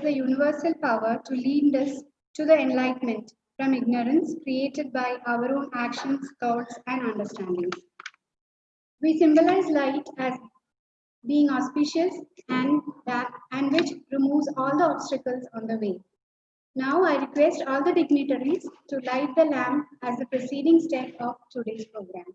the universal power to lead us to the enlightenment from ignorance created by our own actions, thoughts, and understandings. We symbolize light as being auspicious and which removes all the obstacles on the way. Now I request all the dignitaries to light the lamp as the preceding step of today's program.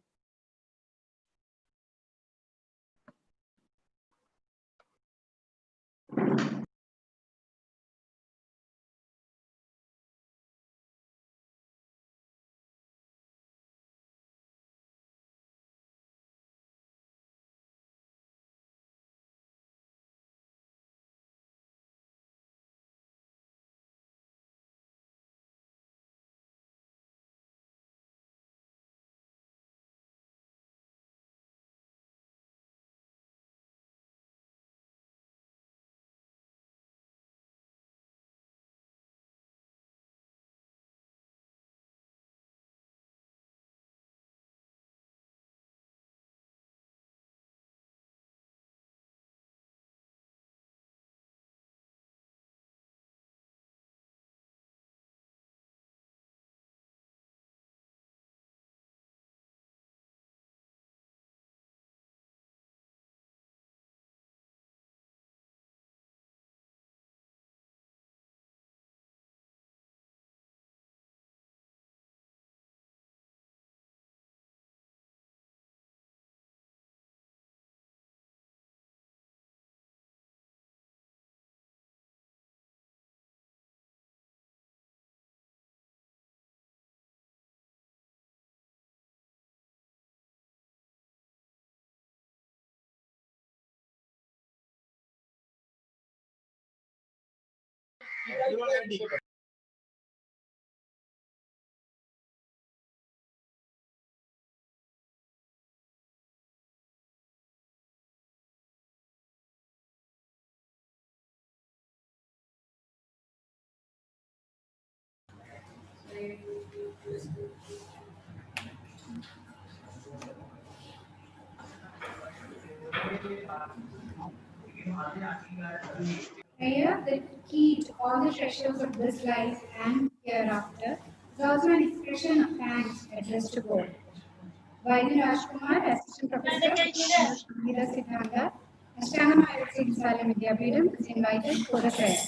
Prayer, the key to all the treasures of this life and hereafter, is also an expression of thanks addressed to God. Vaidya Rajkumar, Assistant Professor, Ayurveda Ashtamgam Vidyapeedham, is invited for the prayer.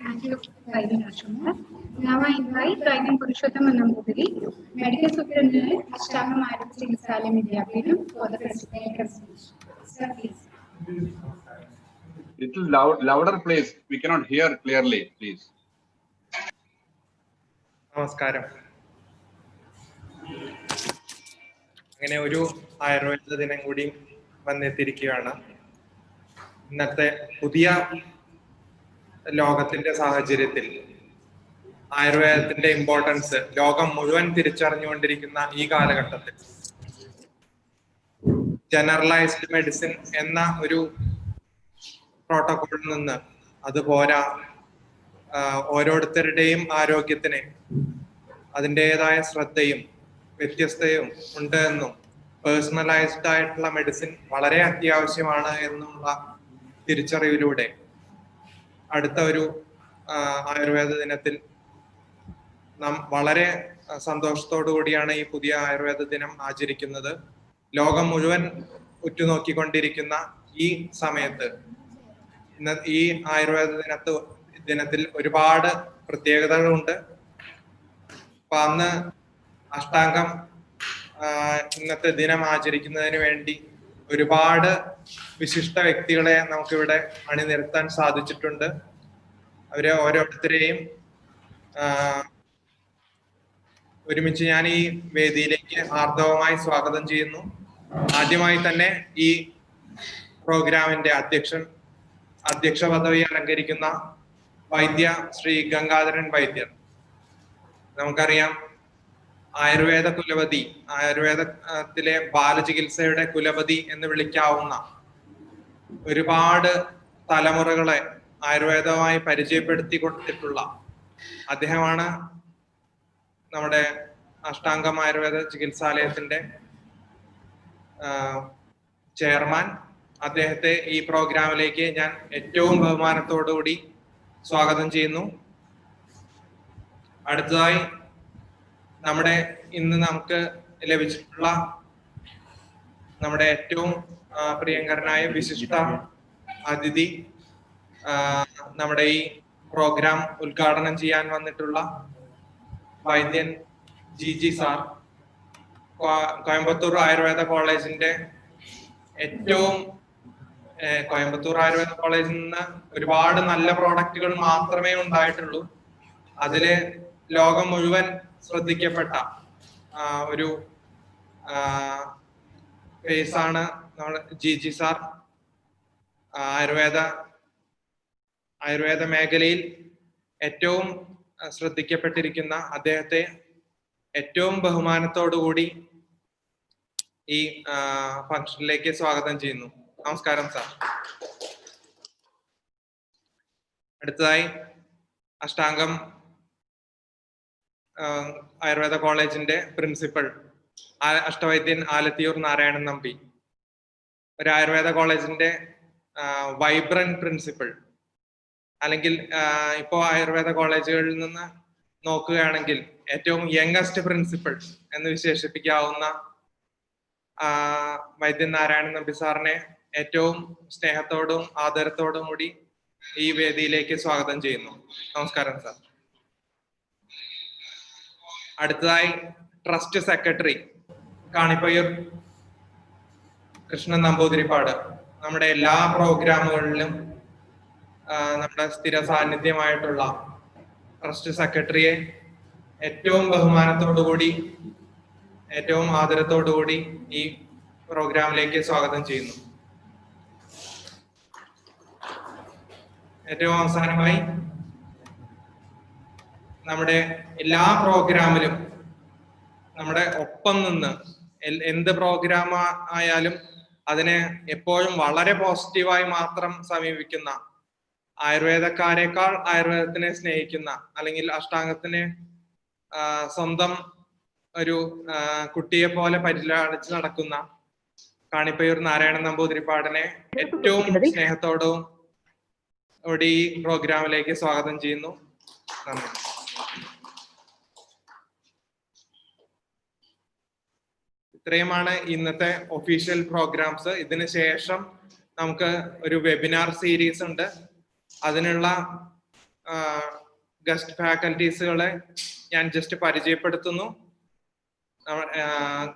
Thank you, Vaidya Rajkumar. Now I invite Vaidya Purushottam, Medical Superintendent, Ashtamgam Vidyapeedham, for the welcome speech. Sir, please. Little louder, please. We cannot hear clearly, please. നമസ്കാരം. അങ്ങനെ ഒരു ആയുർവേദ ദിനം കൂടി വന്നെത്തിയിരിക്കുകയാണ്. ഇന്നത്തെ പുതിയ ലോകത്തിന്റെ സാഹചര്യത്തിൽ ആയുർവേദത്തിന്റെ importance ലോകം മുഴുവൻ തിരിച്ചറിഞ്ഞുകൊണ്ടിരിക്കുന്ന ഈ കാലഘട്ടത്തിൽ ജനറലൈസ്ഡ് മെഡിസിൻ എന്ന ഒരു പ്രോട്ടോകോളിൽ നിന്ന് അത് പോരാ, ഓരോരുത്തരുടെയും ആരോഗ്യത്തിന് അതിൻ്റെതായ ശ്രദ്ധയും വ്യത്യസ്തയും ഉണ്ട് എന്നും പേഴ്സണലൈസ്ഡ് ആയിട്ടുള്ള മെഡിസിൻ വളരെ അത്യാവശ്യമാണ് എന്നുള്ള തിരിച്ചറിവിലൂടെ അടുത്ത ഒരു ആയുർവേദ ദിനത്തിൽ നാം വളരെ സന്തോഷത്തോടു കൂടിയാണ് ഈ പുതിയ ആയുർവേദ ദിനം ആചരിക്കുന്നത്. ലോകം മുഴുവൻ ഉറ്റുനോക്കിക്കൊണ്ടിരിക്കുന്ന ഈ സമയത്ത് ഇന്ന് ഈ ആയുർവേദ ദിനത്തിൽ ഒരുപാട് പ്രത്യേകതകളുണ്ട്. അപ്പൊ അന്ന് അഷ്ടാംഗം ഇന്നത്തെ ദിനം ആചരിക്കുന്നതിന് വേണ്ടി ഒരുപാട് വിശിഷ്ട വ്യക്തികളെ നമുക്കിവിടെ അണിനിരത്താൻ സാധിച്ചിട്ടുണ്ട്. അവരെ ഓരോരുത്തരെയും ഒരുമിച്ച് ഞാൻ ഈ വേദിയിലേക്ക് ഹാർദവമായി സ്വാഗതം ചെയ്യുന്നു. ആദ്യമായി തന്നെ ഈ പ്രോഗ്രാമിന്റെ അധ്യക്ഷ പദവി അലങ്കരിക്കുന്ന വൈദ്യ ശ്രീ ഗംഗാധരൻ വൈദ്യർ. നമുക്കറിയാം, ആയുർവേദ കുലപതി, ആയുർവേദത്തിലെ ബാലചികിത്സയുടെ കുലപതി എന്ന് വിളിക്കാവുന്ന ഒരുപാട് തലമുറകളെ ആയുർവേദവുമായി പരിചയപ്പെടുത്തി കൊടുത്തിട്ടുള്ള അദ്ദേഹമാണ് നമ്മുടെ അഷ്ടാംഗം ആയുർവേദ ചികിത്സാലയത്തിന്റെ ചെയർമാൻ. അദ്ദേഹത്തെ ഈ പ്രോഗ്രാമിലേക്ക് ഞാൻ ഏറ്റവും ബഹുമാനത്തോടുകൂടി സ്വാഗതം ചെയ്യുന്നു. അടുത്തതായി ഇന്ന് നമുക്ക് ലഭിച്ചിട്ടുള്ള നമ്മുടെ ഏറ്റവും പ്രിയങ്കരനായ വിശിഷ്ട അതിഥി, നമ്മുടെ ഈ പ്രോഗ്രാം ഉദ്ഘാടനം ചെയ്യാൻ വന്നിട്ടുള്ള വൈദ്യൻ ജി സാർ, കോയമ്പത്തൂർ ആയുർവേദ കോളേജിന്റെ കോയമ്പത്തൂർ ആയുർവേദ കോളേജിൽ നിന്ന് ഒരുപാട് നല്ല പ്രോഡക്റ്റുകൾ മാത്രമേ ഉണ്ടായിട്ടുള്ളൂ. അതില് ലോകം മുഴുവൻ ശ്രദ്ധിക്കപ്പെട്ട ഒരു ഫേസാണ് നമ്മുടെ ജി സാർ. ആയുർവേദ മേഖലയിൽ ഏറ്റവും ശ്രദ്ധിക്കപ്പെട്ടിരിക്കുന്ന അദ്ദേഹത്തെ ഏറ്റവും ബഹുമാനത്തോടുകൂടി ഈ ഫംഗ്ഷനിലേക്ക് സ്വാഗതം ചെയ്യുന്നു. നമസ്കാരം സാർ. അടുത്തതായി അഷ്ടാംഗം ആയുർവേദ കോളേജിന്റെ പ്രിൻസിപ്പൽ അഷ്ടവൈദ്യൻ ആലത്തിയൂർ നാരായണൻ നമ്പി, ഒരു ആയുർവേദ കോളേജിന്റെ വൈബ്രന്റ് പ്രിൻസിപ്പൽ, അല്ലെങ്കിൽ ഇപ്പോ ആയുർവേദ കോളേജുകളിൽ നിന്ന് നോക്കുകയാണെങ്കിൽ ഏറ്റവും യങ്ങസ്റ്റ് പ്രിൻസിപ്പൽ എന്ന് വിശേഷിപ്പിക്കാവുന്ന വൈദ്യൻ നാരായണൻ നമ്പി സാറിനെ ഏറ്റവും സ്നേഹത്തോടും ആദരത്തോടും കൂടി ഈ വേദിയിലേക്ക് സ്വാഗതം ചെയ്യുന്നു. നമസ്കാരം സാർ. അടുത്തതായി ട്രസ്റ്റ് സെക്രട്ടറി കാണിപ്പയ്യൂർ കൃഷ്ണൻ നമ്പൂതിരിപ്പാട്, നമ്മുടെ എല്ലാ പ്രോഗ്രാമുകളിലും നമ്മുടെ സ്ഥിര സാന്നിധ്യമായിട്ടുള്ള ട്രസ്റ്റ് സെക്രട്ടറിയെ ഏറ്റവും ബഹുമാനത്തോടുകൂടി ഏറ്റവും ആദരത്തോടുകൂടി ഈ പ്രോഗ്രാമിലേക്ക് സ്വാഗതം ചെയ്യുന്നു. ഏറ്റവും അവസാനമായി നമ്മുടെ എല്ലാ പ്രോഗ്രാമിലും നമ്മുടെ ഒപ്പം നിന്ന് എന്ത് പ്രോഗ്രാം ആയാലും അതിനെ എപ്പോഴും വളരെ പോസിറ്റീവായി മാത്രം സമീപിക്കുന്ന, ആയുർവേദക്കാരെക്കാൾ ആയുർവേദത്തിനെ സ്നേഹിക്കുന്ന, അല്ലെങ്കിൽ അഷ്ടാംഗത്തിനെ സ്വന്തം ഒരു കുട്ടിയെ പോലെ പരിലാളിച്ച് നടക്കുന്ന കാണിപ്പയ്യൂർ നാരായണൻ നമ്പൂതിരിപ്പാടിനെ ഏറ്റവും സ്നേഹത്തോടും കൂടി ഈ പ്രോഗ്രാമിലേക്ക് സ്വാഗതം ചെയ്യുന്നു. നന്ദി. ഇത്രയുമാണ് ഇന്നത്തെ ഒഫീഷ്യൽ പ്രോഗ്രാംസ്. ഇതിന് ശേഷം നമുക്ക് ഒരു വെബിനാർ സീരീസ് ഉണ്ട്. അതിനുള്ള ഗസ്റ്റ് ഫാക്കൽറ്റീസുകളെ ഞാൻ ജസ്റ്റ് പരിചയപ്പെടുത്തുന്നു.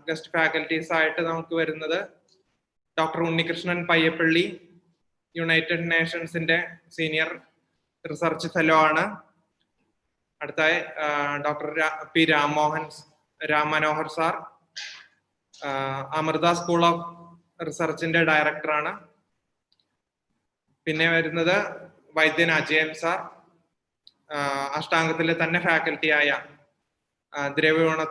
ഗസ്റ്റ് ഫാക്കൽറ്റീസ് ആയിട്ട് നമുക്ക് വരുന്നത് ഡോക്ടർ ഉണ്ണികൃഷ്ണൻ പയ്യപ്പള്ളി, യുണൈറ്റഡ് നേഷൻസിന്റെ സീനിയർ റിസർച്ച് ഫെലോ ആണ്. അടുത്തായി doctor P Ram Manohar sir, Amrita school of റിസർച്ചിന്റെ ഡയറക്ടറാണ്. പിന്നെ വരുന്നത് വൈദ്യൻ അജയൻ സാർ, അഷ്ടാംഗത്തിലെ തന്നെ ഫാക്കൽറ്റിയായ ദ്രവ്യോണം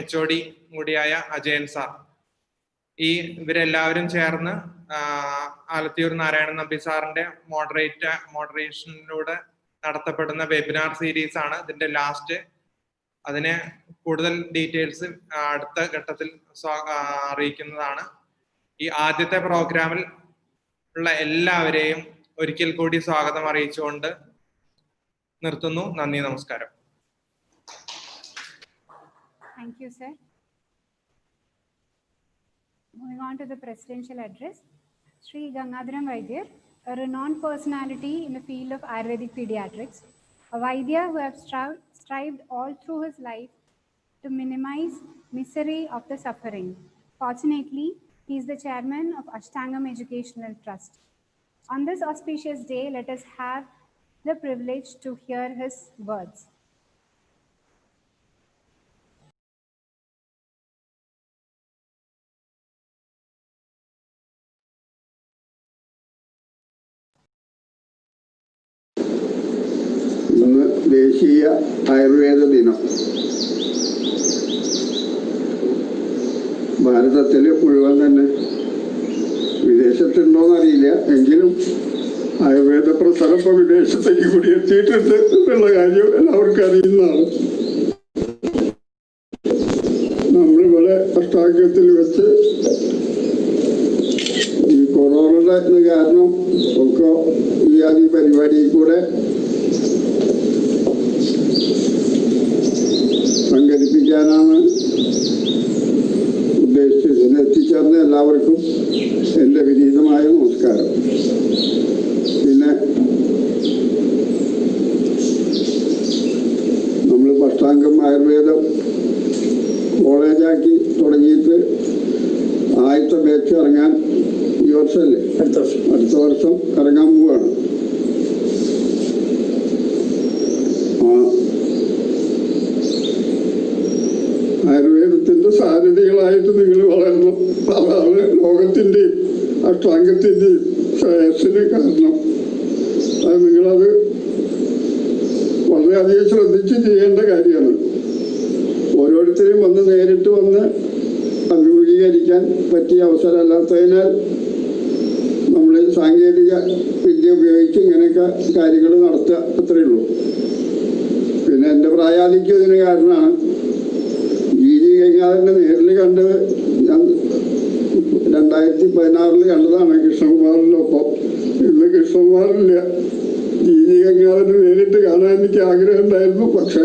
HOD കൂടിയായ അജയൻ സാർ. ഇവരെല്ലാവരും ചേർന്ന് ആലത്തിയൂർ നാരായണൻ നമ്പി സാറിന്റെ മോഡറേഷനിലൂടെ നടത്തപ്പെടുന്ന വെബിനാർ സീരീസ് ആണ് ഇതിന്റെ ലാസ്റ്റ്. അതിന് കൂടുതൽ ഡീറ്റെയിൽസ് അടുത്ത ഘട്ടത്തിൽ അറിയിക്കുന്നതാണ്. ഈ ആദ്യത്തെ പ്രോഗ്രാമിൽ ഉള്ള എല്ലാവരെയും ഒരിക്കൽ കൂടി സ്വാഗതം അറിയിച്ചുകൊണ്ട് നിർത്തുന്നു. നന്ദി, നമസ്കാരം. Thank you, sir. Moving on to the presidential address, Sri Gangadharam Vidyapeedham, a renowned personality in the field of Ayurvedic pediatrics, a Vaidya who has strived all through his life to minimize misery of the suffering. Fortunately, he is the chairman of Ashtamgam Educational Trust. On this auspicious day, let us have the privilege to hear his words. ഇന്ന് ദേശീയ ആയുർവേദ ദിനം. ഭാരതത്തിൽ മുഴുവൻ തന്നെ, വിദേശത്തുണ്ടോയെന്നറിയില്ല, എങ്കിലും ആയുർവേദ പ്രസരം ഇപ്പോൾ വിദേശത്തേക്ക് കൂടി എത്തിയിട്ടുണ്ട് എന്നുള്ള കാര്യം എല്ലാവർക്കും അറിയുന്നതാണ്. നമ്മളിവിടെ അഷ്ടാംഗത്തിൽ വെച്ച് ഈ കൊറോണയുടെ കാരണം ഒക്കെ ഈ ആദ്യ പരിപാടിയിൽ കൂടെ സംഘടിപ്പിക്കാനാണ് ഉദ്ദേശിച്ചത്. ഇതിന് എത്തിച്ചേർന്ന എല്ലാവർക്കും എൻ്റെ വിനീതമായ നമസ്കാരം. പിന്നെ നമ്മൾ അഷ്ടാംഗം ആയുർവേദം കോളേജാക്കി തുടങ്ങിയിട്ട് ആദ്യത്തെ ബാച്ച് ഇറങ്ങാൻ ഈ വർഷമല്ലേ, അടുത്ത വർഷം ഇറങ്ങാൻ പോവുകയാണ്. ആയുർവേദത്തിന്റെ സാരഥികളായിട്ട് നിങ്ങൾ വളരണം. അതാണ് ലോകത്തിന്റെയും അഷ്ടാംഗത്തിന്റെയും ശ്രേയസ്സിന് കാരണം. അത് നിങ്ങളത് വളരെയധികം ശ്രദ്ധിച്ച് ചെയ്യേണ്ട കാര്യമാണ്. ഓരോരുത്തരെയും നേരിട്ട് വന്ന് അഭിമുഖീകരിക്കാൻ പറ്റിയ അവസരമല്ലാത്തതിനാൽ നമ്മൾ സാങ്കേതിക വിദ്യ ഉപയോഗിച്ച് ഇങ്ങനെയൊക്കെ കാര്യങ്ങൾ നടത്തുക, അത്രയേ ഉള്ളൂ. പിന്നെ എൻ്റെ പ്രായാധിക്യം ഇതിന് കാരണമാണ്. ഗംഗാധരനെ നേരിൽ കണ്ടത് ഞാൻ 2016 കണ്ടതാണ് കൃഷ്ണകുമാറിൻ്റെ ഒപ്പം. ഇന്ന് കൃഷ്ണകുമാറില്ല. ഗംഗാധരനെ നേരിട്ട് കാണാൻ എനിക്ക് ആഗ്രഹം ഉണ്ടായിരുന്നു. പക്ഷെ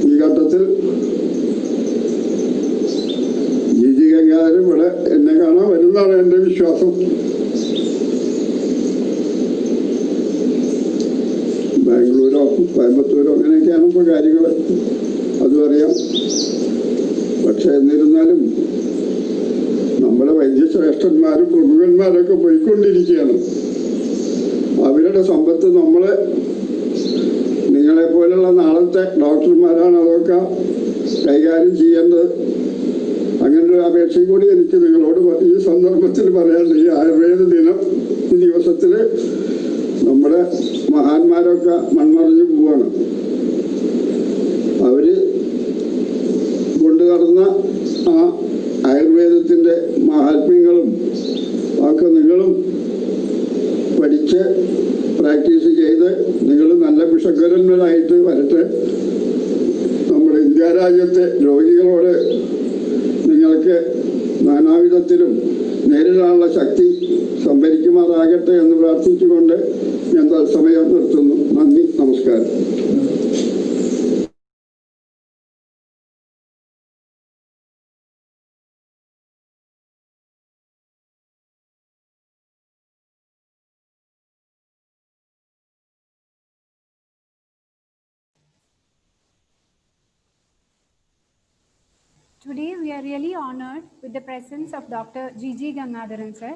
ഈ ഘട്ടത്തിൽ ഗംഗാധരൻ ഇവിടെ എന്നെ കാണാൻ വരുന്നതാണ് എൻ്റെ വിശ്വാസം. ബാംഗ്ലൂരോ കോയമ്പത്തൂരോ അങ്ങനെയൊക്കെയാണ് ഇപ്പോൾ കാര്യങ്ങൾ, അതും അറിയാം. പക്ഷെ എന്നിരുന്നാലും നമ്മുടെ വൈദ്യശ്രേഷ്ഠന്മാരും പ്രമുഖന്മാരൊക്കെ പോയിക്കൊണ്ടിരിക്കുകയാണ്. അവരുടെ സമ്പത്ത് നിങ്ങളെപ്പോലുള്ള നാളത്തെ ഡോക്ടർമാരാണ് അതൊക്കെ കൈകാര്യം ചെയ്യേണ്ടത്. അങ്ങനൊരു അപേക്ഷയും കൂടി എനിക്ക് നിങ്ങളോട് ഈ സന്ദർഭത്തിൽ പറയാനുണ്ട്. ഈ ആയുർവേദ ദിനം, ഈ ദിവസത്തിൽ നമ്മുടെ മഹാന്മാരൊക്കെ മൺമറഞ്ഞു പോവാണ്. അവര് കൊണ്ടു നടന്ന ആ ആയുർവേദത്തിൻ്റെ മഹാത്മ്യങ്ങളും ഒക്കെ നിങ്ങളും പഠിച്ച് പ്രാക്ടീസ് ചെയ്ത് നിങ്ങൾ നല്ല വിഷഗ്വരന്മാരായിട്ട് വരട്ടെ. നമ്മുടെ ഇന്ത്യ രാജ്യത്തെ രോഗികളോട് നിങ്ങൾക്ക് നാനാവിധത്തിലും നേരിടാനുള്ള ശക്തി സംഭരിക്കുമാറാകട്ടെ എന്ന് പ്രാർത്ഥിച്ചുകൊണ്ട് ഞാൻ തത്സമയം നിർത്തുന്നു. നന്ദി, നമസ്കാരം. Today, we are really honored with the presence of Dr. G.G. Gangadharan sir,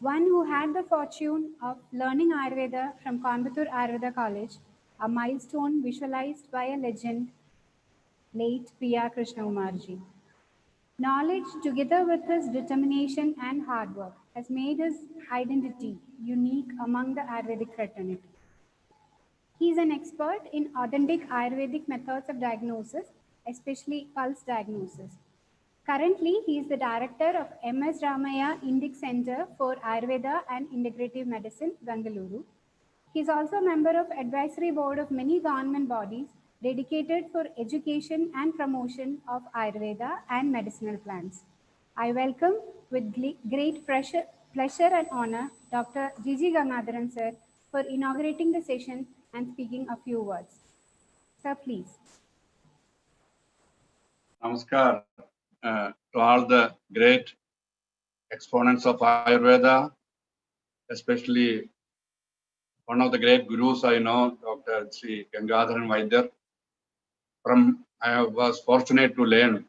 one who had the fortune of learning Ayurveda from Coimbatore Ayurveda College, a milestone visualized by a legend, late P.R. Krishnakumarji. Knowledge, together with his determination and hard work, has made his identity unique among the Ayurvedic fraternity. He is an expert in authentic Ayurvedic methods of diagnosis, especially pulse diagnosis. Currently, he is the director of MS Ramaya Indic Center for Ayurveda and Integrative Medicine, Bengaluru. He is also a member of advisory board of many government bodies dedicated for education and promotion of Ayurveda and medicinal plants. I welcome with great pleasure and honor Dr. Gigi Gangadharan sir for inaugurating the session and speaking a few words. Sir, please. Namaskar to all the great exponents of Ayurveda, especially one of the great gurus I know, Dr. Sri Gangadharan Vaidya. I was fortunate to learn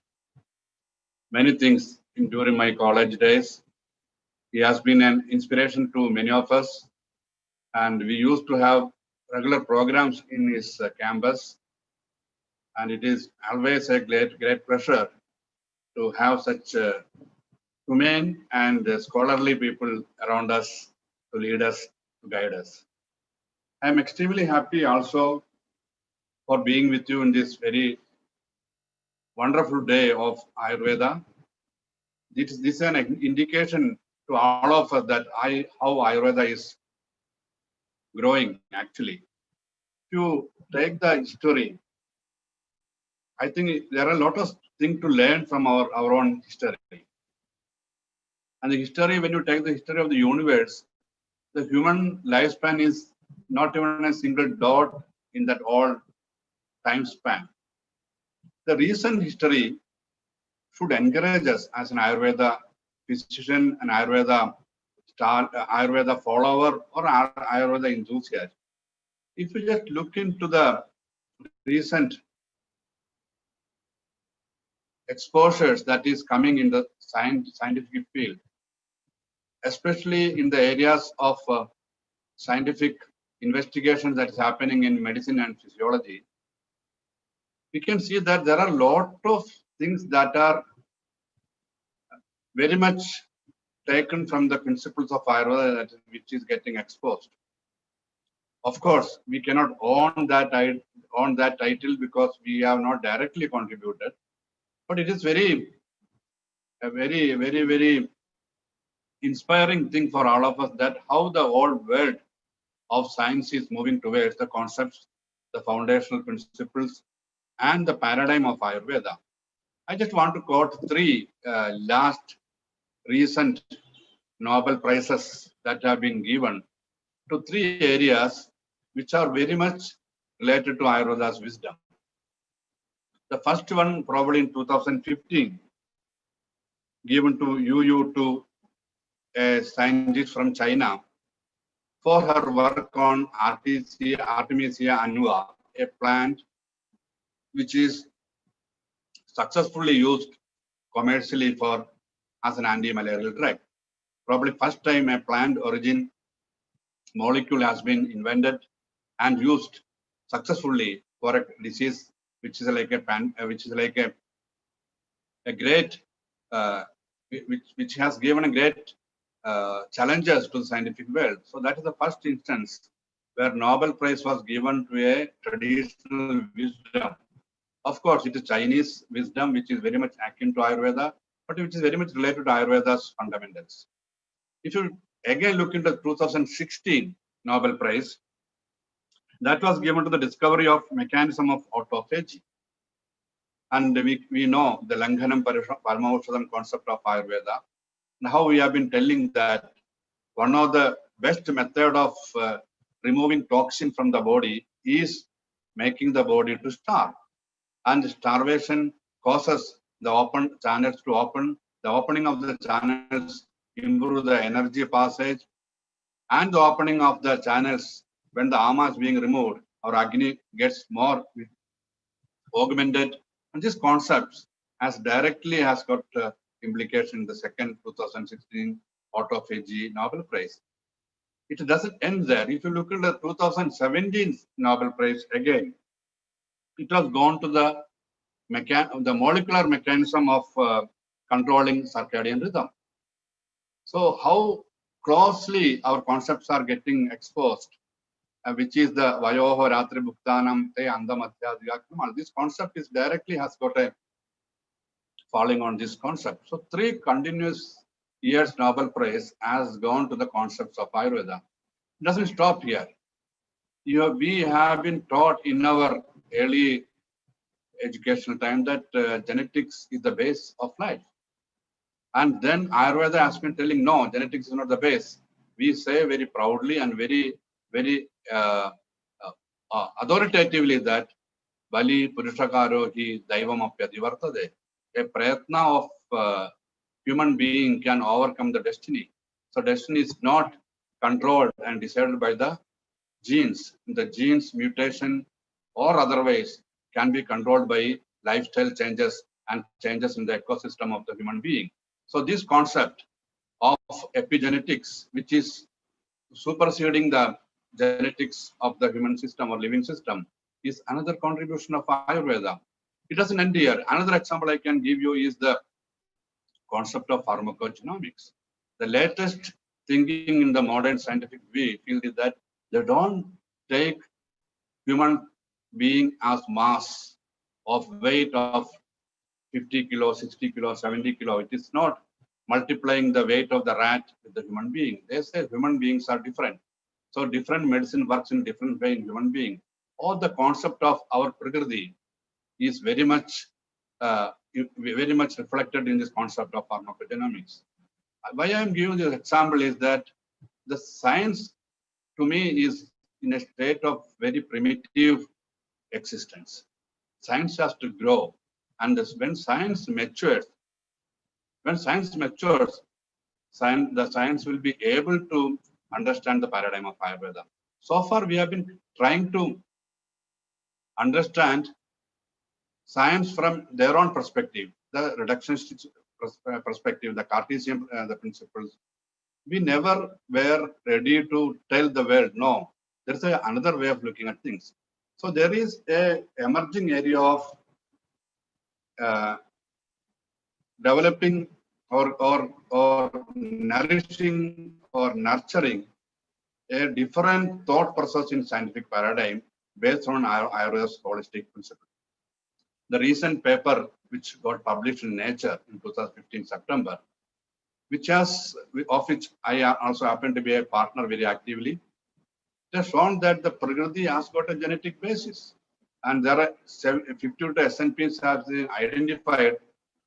many things during my college days. He has been an inspiration to many of us, and we used to have regular programs in his campus. And it is always a great pleasure to have such humane and scholarly people around us to lead us, to guide us. I am extremely happy also for being with you in this very wonderful day of Ayurveda. This is an indication to all of us that how Ayurveda is growing actually. If you take the history, I think there are a lot of things to learn from our own history. And the history, when you take the history of the universe, the human lifespan is not even a single dot in that all time span. The recent history should encourage us as an Ayurveda physician, an Ayurveda follower, or Ayurveda enthusiast. If you just look into the recent exposures that is coming in the scientific field, especially in the areas of scientific investigation that is happening in medicine and physiology, we can see that there are a lot of things that are very much taken from the principles of Ayurveda, which is getting exposed. Of course, we cannot own that title because we have not directly contributed, but it is a very inspiring thing for all of us that how the whole world of science is moving towards the concepts, the foundational principles, and the paradigm of Ayurveda. I just want to quote three last recent Nobel Prizes that have been given to three areas which are very much related to Ayurveda's wisdom. The first one probably in 2015, given to UU2, a scientist from China, for her work on Artemisia annua, a plant which is successfully used commercially as an anti-malarial drug. Probably first time a plant origin molecule has been invented and used successfully for a disease which is like a great which has given a great challenges to the scientific world. So that is the first instance where Nobel Prize was given to a traditional wisdom. Of course, it is Chinese wisdom, which is very much akin to Ayurveda, but which is very much related to Ayurveda's fundamentals. If you again look into 2016 Nobel Prize, that was given to the discovery of mechanism of autophagy. And we know the Langhanam Paramaushadam concept of Ayurveda, and how we have been telling that one of the best method of removing toxin from the body is making the body to starve. And starvation causes the open channels to open. The opening of the channels improve the energy passage, and the opening of the channels when the ama is being removed, our Agni gets more augmented. And this concept has got implication in the second 2016 autophagy Nobel Prize. It doesn't end there. If you look at the 2017 Nobel Prize again, it was gone to the molecular mechanism of controlling circadian rhythm. So how closely our concepts are getting exposed, which is the Vayoho Ratri Bhuktanam Te Andamadhyadhyakram. This concept is directly has got a falling on this concept. So 3 continuous years Nobel Prize has gone to the concepts of Ayurveda. It doesn't stop here. We have been taught in our early educational time that genetics is the base of life. And then Ayurveda has been telling, no, genetics is not the base. We say very proudly and very authoritatively that Bali Purushakaro hi Daivam Apyadivartade. A prayatna of human being can overcome the destiny. So destiny is not controlled and decided by the genes. The genes mutation or otherwise can be controlled by lifestyle changes and changes in the ecosystem of the human being. So this concept of epigenetics, which is superseding the genetics of the human system or living system, is another contribution of Ayurveda. It doesn't end here. Another example I can give you is the concept of pharmacogenomics. The latest thinking in the modern scientific field is that they don't take human being as mass of weight of 50 kilo, 60 kilo, 70 kilo. It is not multiplying the weight of the rat with the human being. They say human beings are different. So different medicine works in different way in human being. Or the concept of our prakriti is very much reflected in this concept of pharmacogenomics. Why I am giving this example is that the science to me is in a state of very primitive existence. Science has to grow, and when science matures, the science will be able to understand the paradigm of Ayurveda. So far, we have been trying to understand science from their own perspective, the reductionist perspective, the Cartesian the principles. We never were ready to tell the world, no, there's another way of looking at things. So there is a emerging area of developing or nourishing or nurturing a different thought process in scientific paradigm based on Ayurveda's holistic principle. The recent paper which got published in Nature in 2015 September, of which I also happen to be a partner very actively, it has shown that the Prakriti has got a genetic basis. And there are 52 SNPs have been identified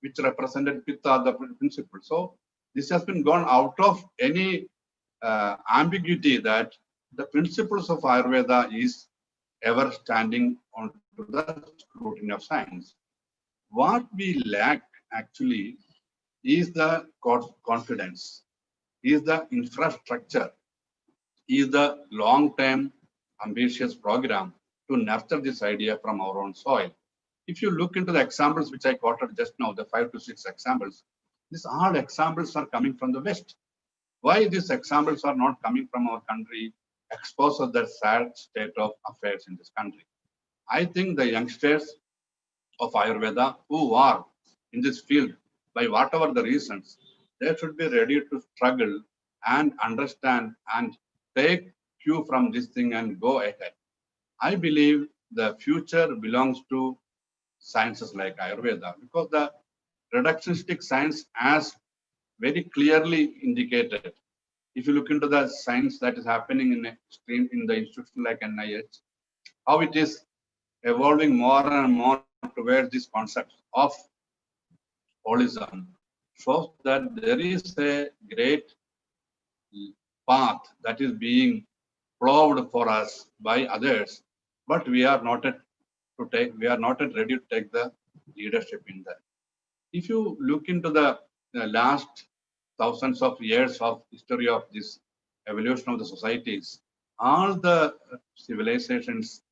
which represented Pitta, the principle. So this has been gone out of any ambiguity that the principles of Ayurveda is ever standing on to the scrutiny of science. What we lack actually is the confidence, is the infrastructure, is the long-term ambitious program to nurture this idea from our own soil. If you look into the examples which I quoted just now, the 5 to 6 examples, these all examples are coming from the West. Why these examples are not coming from our country exposes the sad state of affairs in this country. I think the youngsters of Ayurveda who are in this field, by whatever the reasons, they should be ready to struggle and understand and take cue from this thing and go ahead. I believe the future belongs to sciences like Ayurveda because the reductionistic science has very clearly indicated. If you look into the science that is happening in the institution like NIH, how it is evolving more and more towards this concept of holism, shows that there is a great path that is being plowed for us by others, but we are not yet ready to take the leadership in that. If you look into the last thousands of years of history of this evolution of the societies, all the civilizations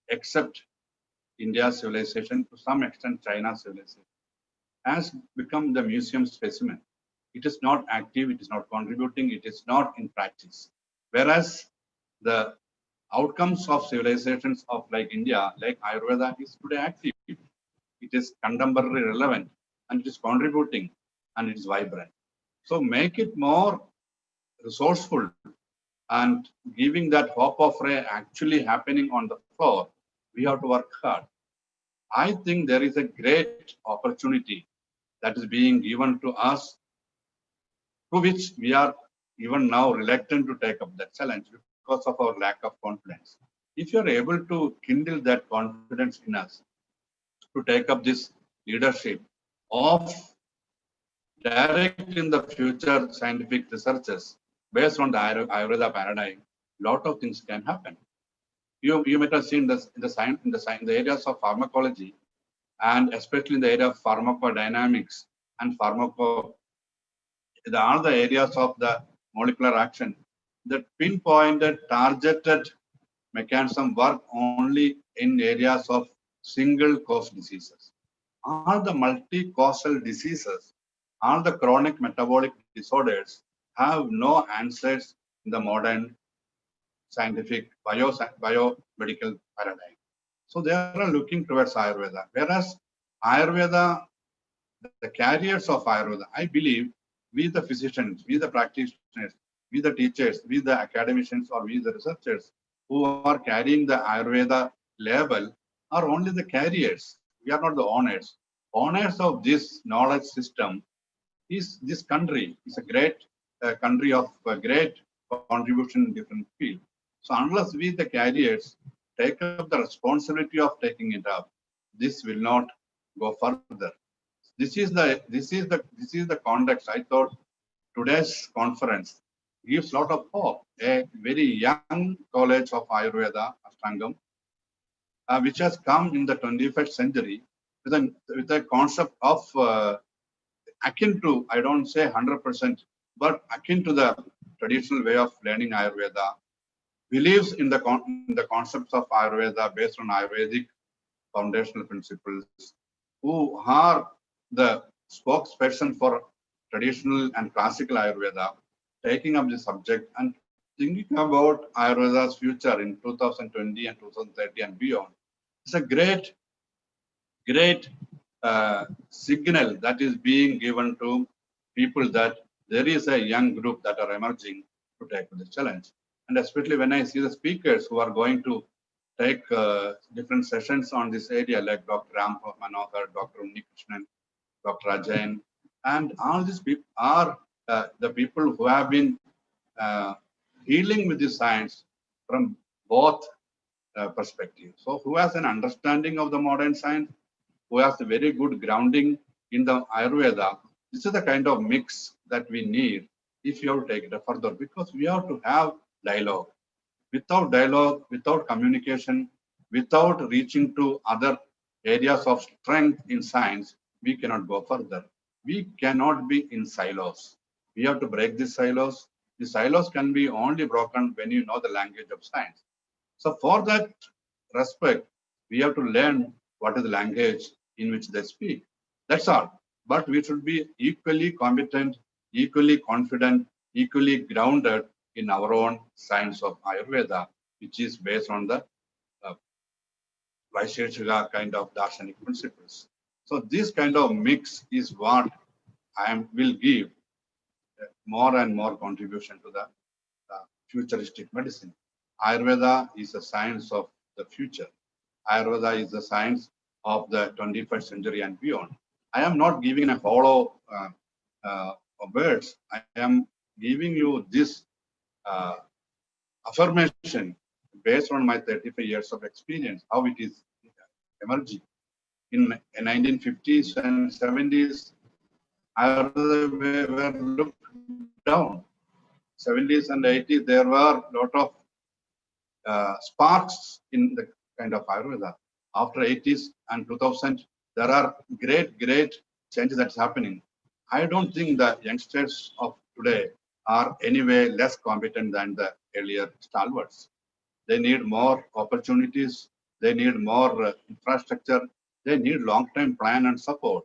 except India's civilization, to some extent China's civilization, has become the museum specimen. It is not active, it is not contributing, it is not in practice. Whereas the outcomes of civilizations of like India, like Ayurveda, is today active. It is contemporary relevant and it is contributing and it is vibrant. So make it more resourceful and giving that hope of actually happening on the floor. We have to work hard. I think there is a great opportunity that is being given to us, to which we are even now reluctant to take up that challenge because of our lack of confidence. If you are able to kindle that confidence in us to take up this leadership of directing the future scientific researches based on the Ayurveda paradigm, lot of things can happen. You might have seen this in the areas of pharmacology, and especially in the area of pharmacodynamics and all the areas of the molecular action. The pinpointed, targeted mechanism work only in areas of single cause diseases. All the multi-causal diseases, all the chronic metabolic disorders have no answers in the modern scientific biomedical paradigm. So they are looking towards Ayurveda. Whereas Ayurveda, the carriers of Ayurveda, I believe we the physicians, we the practitioners, we the teachers, we the academicians, or we the researchers who are carrying the Ayurveda label are only the carriers. We are not the owners. Owners of this knowledge system is this country. It's a great country of great contribution in different fields. So unless we the carriers take up the responsibility of taking it up, this will not go further. This is the context. I thought today's conference gives a lot of hope. A very young college of Ayurveda, Ashtamgam, which has come in the 21st century with a concept of akin to, I don't say 100%, but akin to the traditional way of learning Ayurveda, believes in the concepts of Ayurveda based on Ayurvedic foundational principles, who are the spokesperson for traditional and classical Ayurveda, taking up the subject and thinking about Ayurveda's future in 2020 and 2030 and beyond. It's a great signal that is being given to people that there is a young group that are emerging to take the challenge. And especially when I see the speakers who are going to take different sessions on this area, like Dr. Ram Manohar, Dr. Unnikrishnan, Dr. Ajayan, and all these people are the people who have been dealing with this science from both perspectives. So who has an understanding of the modern science, who has a very good grounding in the Ayurveda. This is the kind of mix that we need if you have to take it further, because we have to have dialogue. Without without communication, without reaching to other areas of strength in science, we cannot go further. We cannot be in silos. We have to break these silos. The silos can be only broken when you know the language of science. So for that respect, we have to learn what is the language in which they speak. That's all. But we should be equally competent, equally confident, equally grounded in our own science of Ayurveda, which is based on the Vaisheshika kind of darshanik principles. So this kind of mix is what will give more and more contribution to the futuristic medicine. Ayurveda is a science of the future. Ayurveda is the science of the 21st century and beyond. I am not giving a hollow words. I am giving you this affirmation based on my 35 years of experience, how it is emerging. In the 1950s and 70s, Ayurveda were looked down. 70s and 80s, there were a lot of sparks in the kind of Ayurveda. After 80s and 2000, there are great changes that's happening. I don't think the youngsters of today are anyway less competent than the earlier stalwarts. They need more opportunities. They need more infrastructure. They need long-term plan and support.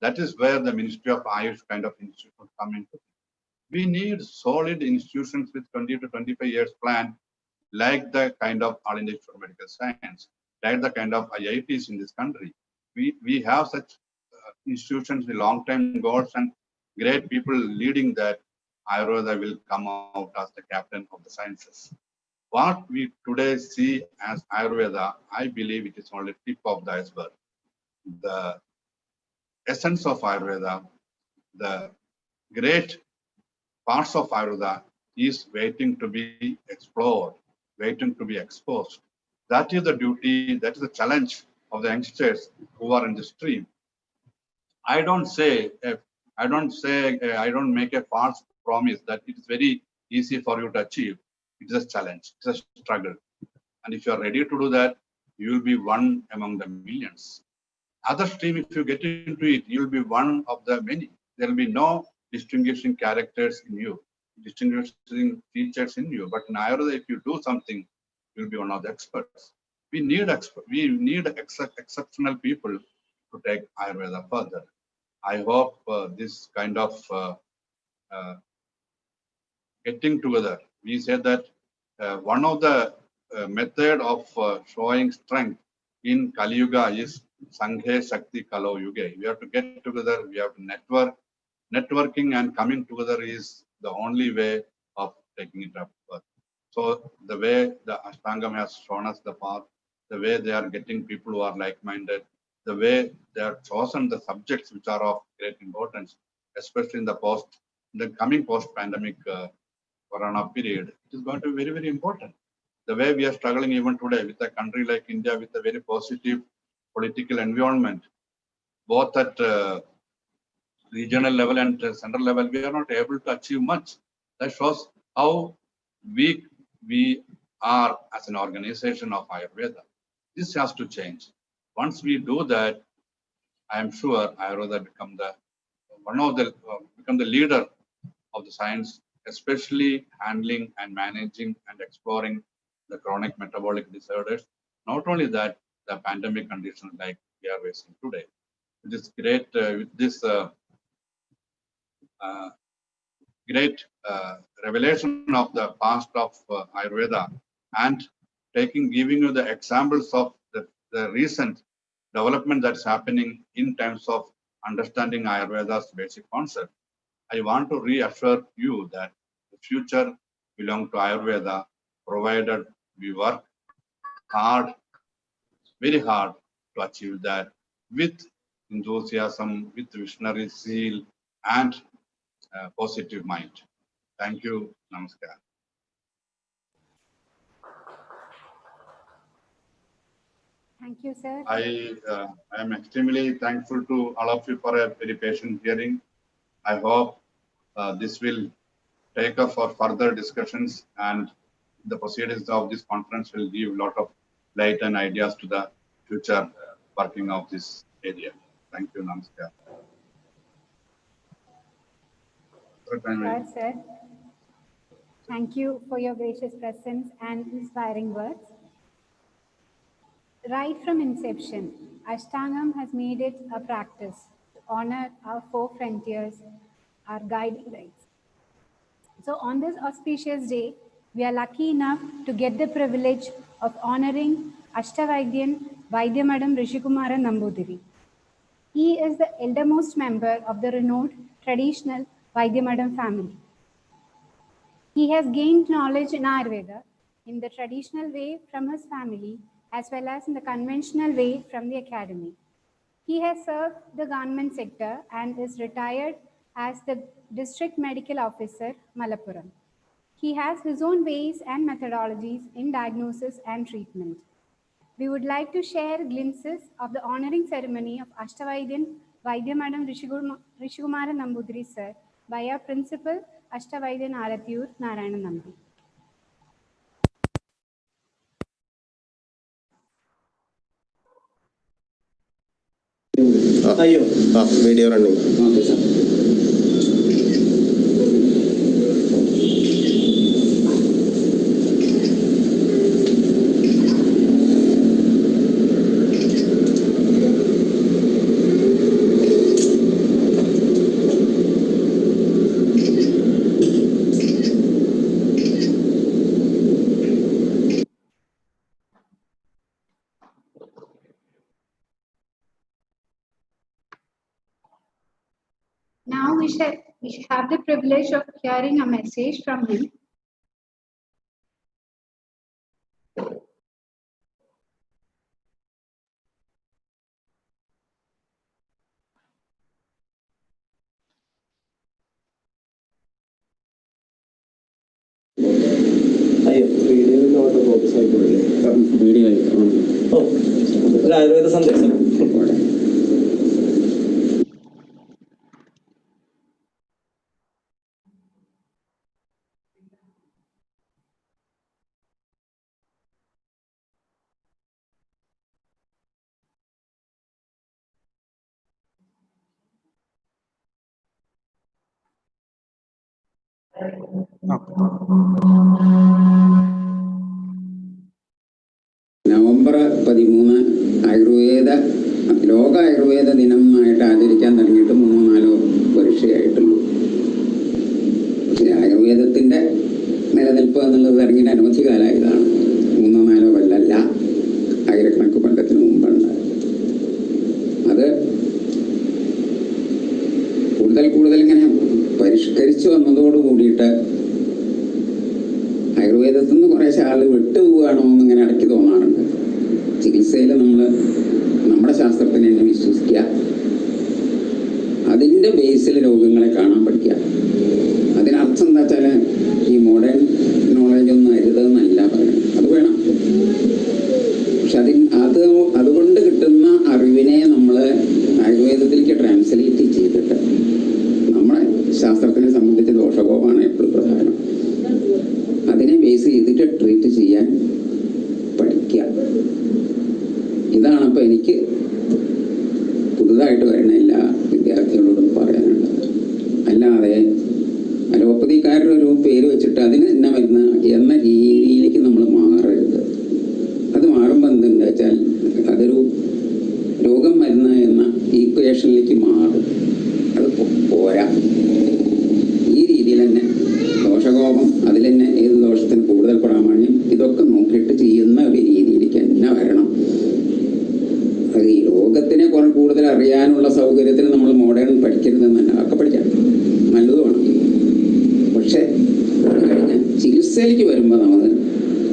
That is where the Ministry of Ayush kind of institutions come into. We need solid institutions with 20 to 25 years plan, like the kind of All India Institute of Medical Science, like the kind of IITs in this country. We have such institutions with long-term goals and great people leading that, Ayurveda will come out as the captain of the sciences. What we today see as Ayurveda, I believe it is only tip of the iceberg. The essence of Ayurveda, the great parts of Ayurveda is waiting to be explored, waiting to be exposed. That is the duty, that is the challenge of the youngsters who are in the stream. I don't say, I don't make a false promise that it is very easy for you to achieve. It is a challenge, it's a struggle. And if you are ready to do that, you will be one among the millions. Other stream, if you get into it, you will be one of the many. There will be no distinguishing characters in you, distinguishing features in you. But in Ayurveda, if you do something, you will be one of the experts. We need exceptional people to take Ayurveda further. I hope this kind of getting together. We said that one of the method of showing strength in Kali Yuga is Sanghe Shakti Kalo Yuge. We have to get together, we have to network. Networking and coming together is the only way of taking it up. So the way the Ashtangam has shown us the path, the way they are getting people who are like-minded, the way they have chosen the subjects which are of great importance, especially in the coming post-pandemic Corona period, it is going to be very, very important. The way we are struggling even today with a country like India with a very positive political environment, both at regional level and central level, we are not able to achieve much. That shows how weak we are as an organization of Ayurveda. This has to change. Once we do that, I am sure Ayurveda become the leader of the science, especially handling and managing and exploring the chronic metabolic disorders. Not only that, the pandemic conditions like we are facing today. It is great with this great revelation of the past of Ayurveda and giving you the examples of the recent development that's happening in terms of understanding Ayurveda's basic concept. I want to reassure you that the future belongs to Ayurveda, provided we work hard, very hard to achieve that with enthusiasm, with visionary zeal, and positive mind. Thank you. Namaskar. Thank you, sir. I am extremely thankful to all of you for a very patient hearing. I hope this will take up for further discussions, and the proceedings of this conference will give a lot of light and ideas to the future working of this area. Thank you. Namaskar. Sir. Thank you for your gracious presence and inspiring words. Right from inception, Ashtangam has made it a practice to honor our four frontiers, our guiding lights. So on this auspicious day, we are lucky enough to get the privilege of honoring Ashtavaidyan Vaidyamadam Rishikumara Nambudiri. He is the eldermost member of the renowned traditional Vaidyamadam family. He has gained knowledge in Ayurveda in the traditional way from his family as well as in the conventional way from the academy. He has served the government sector and is retired as the District Medical Officer, Malappuram. He has his own ways and methodologies in diagnosis and treatment. We would like to share glimpses of the honoring ceremony of Ashtavaidyan Vaidyamadam Rishikumara Nambudiri sir by our principal Ashtavaidyan Arathur Narayana Nambi. Video running. Okay, sir. Now we shall We have the privilege of hearing a message from him. Video ഓ ഒരു ആയുർവേദ സന്ദേശം November 13 Ayurveda ലോക ആയുർവേദ ദിനമായിട്ട് ആചരിക്കാൻ തുടങ്ങിയിട്ട് 3-4 വർഷമായിട്ടുള്ളൂ. പക്ഷേ ആയുർവേദത്തിൻ്റെ നിലനിൽപ്പ് എന്നുള്ളത് ഇറങ്ങിയിട്ട് അനവധി കാലമായതാണ്. 3-4 കൊല്ലമല്ല, ആയിരക്കണക്ക് കൊല്ലത്തിന് മുമ്പുണ്ട്. അത് കൂടുതൽ ഇങ്ങനെ പരിഷ്കരിച്ചു വന്നതോട് കൂടിയിട്ട് ആയുർവേദത്തിൽ നിന്ന് കുറേശ്ശെ ആൾ വിട്ടുപോവുകയാണോ എന്നിങ്ങനെ ഇടയ്ക്ക് തോന്നാറുണ്ട്. ചികിത്സയിൽ നമ്മുടെ ശാസ്ത്രത്തിനെ തന്നെ വിശ്വസിക്കുക, അതിൻ്റെ ബേസിൽ രോഗങ്ങളെ കാണാൻ പഠിക്കുക. അതിനർത്ഥം എന്താ വെച്ചാൽ ഈ മോഡേൺ നോളജൊന്നും അരുതെന്നല്ല പറയുന്നത്, അത് വേണം. പക്ഷെ അതുകൊണ്ട് കിട്ടുന്ന അറിവിനെ നമ്മൾ ആയുർവേദത്തിലേക്ക് ട്രാൻസ്ലേറ്റ് ചെയ്തിട്ട് നമ്മളെ ശാസ്ത്രത്തിനെ സംബന്ധിച്ച് ദോഷകോപമാണ് എപ്പോഴും പ്രധാനം. അതിനെ ബേസ് ചെയ്തിട്ട് ട്രീറ്റ് ചെയ്യാൻ പഠിക്കുക. ഇതാണ് ഇപ്പോൾ എനിക്ക് പുതുതായിട്ട് വരുന്ന എല്ലാ വിദ്യാർത്ഥികളോടും പറയാനുള്ളത്. അല്ലാതെ അലോപ്പതിക്കാരുടെ ഒരു പേര് വെച്ചിട്ട് അതിന് തന്നെ വരുന്ന എന്ന രീതിയിലേക്ക് നമ്മൾ മാറരുത്. അത് മാറുമ്പോൾ എന്തുണ്ട് വെച്ചാൽ അതൊരു രോഗം മരുന്ന് എന്ന ഈക്വേഷനിലേക്ക് മാറും. അത് പോരാ. ഈ രീതിയിൽ തന്നെ ദോഷകോപം, അതിൽ തന്നെ ഏത് ദോഷത്തിന് കൂടുതൽ പ്രാമാണ്യം, ഇതൊക്കെ നോക്കിയിട്ട് ചെയ്യുന്ന ഒരു രീതിയിലേക്ക് തന്നെ വരണം. അത് ഈ രോഗത്തിനെ കൂടുതൽ അറിയാനുള്ള സൗകര്യത്തിന് നമ്മൾ മോഡേൺ പഠിക്കരുതെന്നല്ല, ഒക്കെ പഠിക്കാം, നല്ലതുമാണ്. പക്ഷെ കഴിഞ്ഞ ചികിത്സയിലേക്ക് വരുമ്പോൾ നമ്മൾ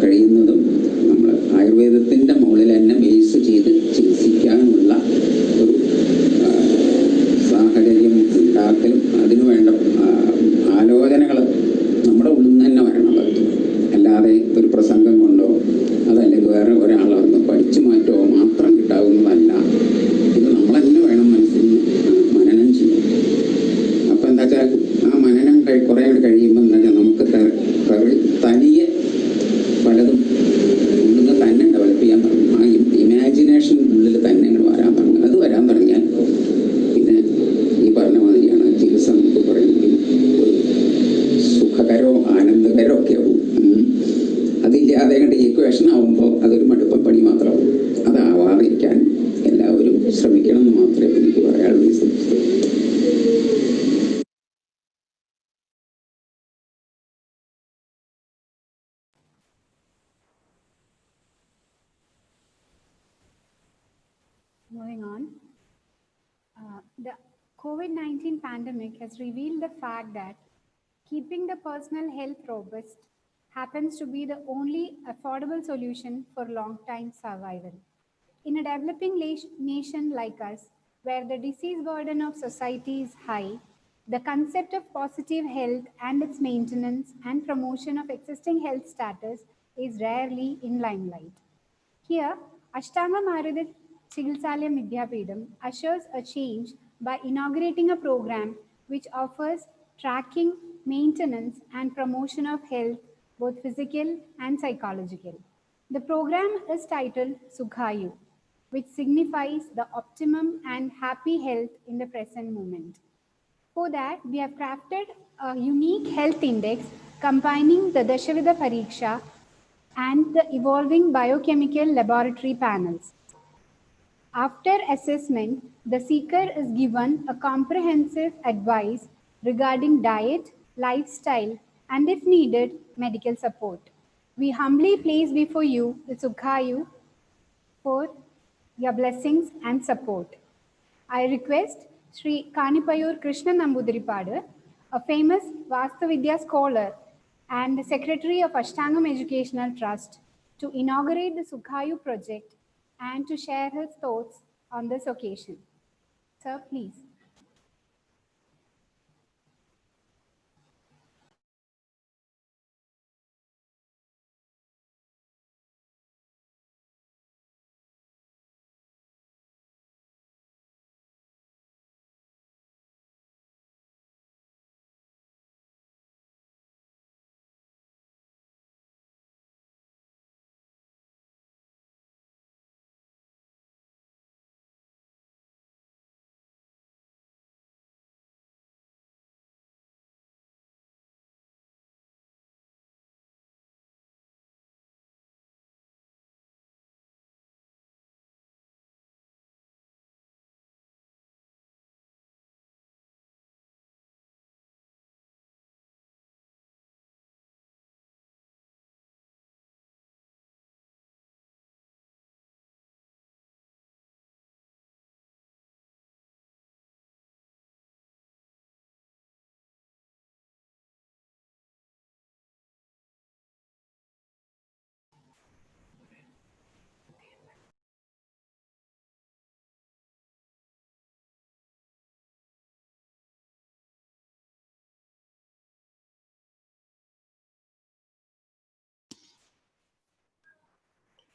കഴിയുന്നതും നമ്മൾ ആയുർവേദത്തിൻ്റെ മുകളിൽ തന്നെ ബേസ് ചെയ്ത് ചികിത്സിക്കാനുള്ള ഒരു സാഹചര്യം ഉണ്ടാക്കലും അതിനു വേണ്ട ആലോചനകൾ നമ്മുടെ ഉള്ളിൽ നിന്ന് തന്നെ വരണം. അല്ലാതെ ഒരു പ്രസംഗം കൊണ്ടോ അതല്ലെങ്കിൽ വേറെ ഒരാളൊന്ന് പഠിച്ചു മാറ്റോ മാത്രം കിട്ടാവുന്നതല്ല. ഇത് നമ്മൾ തന്നെ വേണം മനസ്സിൽ മനനം ചെയ്യാൻ. അപ്പം എന്താ വെച്ചാൽ ആ മനനം കുറേ കഴിയുമ്പോൾ എന്താ വെച്ചാൽ നമുക്ക് തനിയെ പലതും ഉള്ളിൽ നിന്ന് തന്നെ ഡെവലപ്പ് ചെയ്യാൻ തുടങ്ങും. ആ ഇമാജിനേഷൻ ഉള്ളിൽ തന്നെ ഇങ്ങനെ വരാൻ തുടങ്ങും. അത് വരാൻ തുടങ്ങിയാൽ പിന്നെ ഈ പറഞ്ഞ മാതിരിയാണ് ചികിത്സ നമുക്ക് പറയുന്നത് സുഖകരോ ആനന്ദകരോ ഒക്കെ ആവും. അതില്ലാതെ കണ്ട് ഈക്വേഷൻ ആവുമ്പോൾ അതൊരു മടുപ്പ പണി മാത്രമാവും. അതാവാതിരിക്കാൻ എല്ലാവരും ശ്രമിക്കണം എന്ന് മാത്രമേ എനിക്ക് പറയാനുള്ളൂ. Moving on, the COVID-19 pandemic has revealed the fact that keeping the personal health robust happens to be the only affordable solution for long-time survival. In a developing nation like us, where the disease burden of society is high, the concept of positive health and its maintenance and promotion of existing health status is rarely in limelight. Here, Ashtamgam Vidyapeedham ushers a change by inaugurating a program which offers tracking, maintenance, and promotion of health, both physical and psychological. The program is titled Sukhayu, which signifies the optimum and happy health in the present moment. For that, we have crafted a unique health index combining the Dashavida Pariksha and the evolving biochemical laboratory panels. After assessment, the seeker is given a comprehensive advice regarding diet, lifestyle, and if needed, medical support. We humbly place before you the Sukhayu for your blessings and support. I request Sri Kanipayur Krishna Nambudiripada, a famous Vastuvidya scholar and the secretary of Ashtangam Educational Trust, to inaugurate the Sukhayu project and to share his thoughts on this occasion. Sir, please.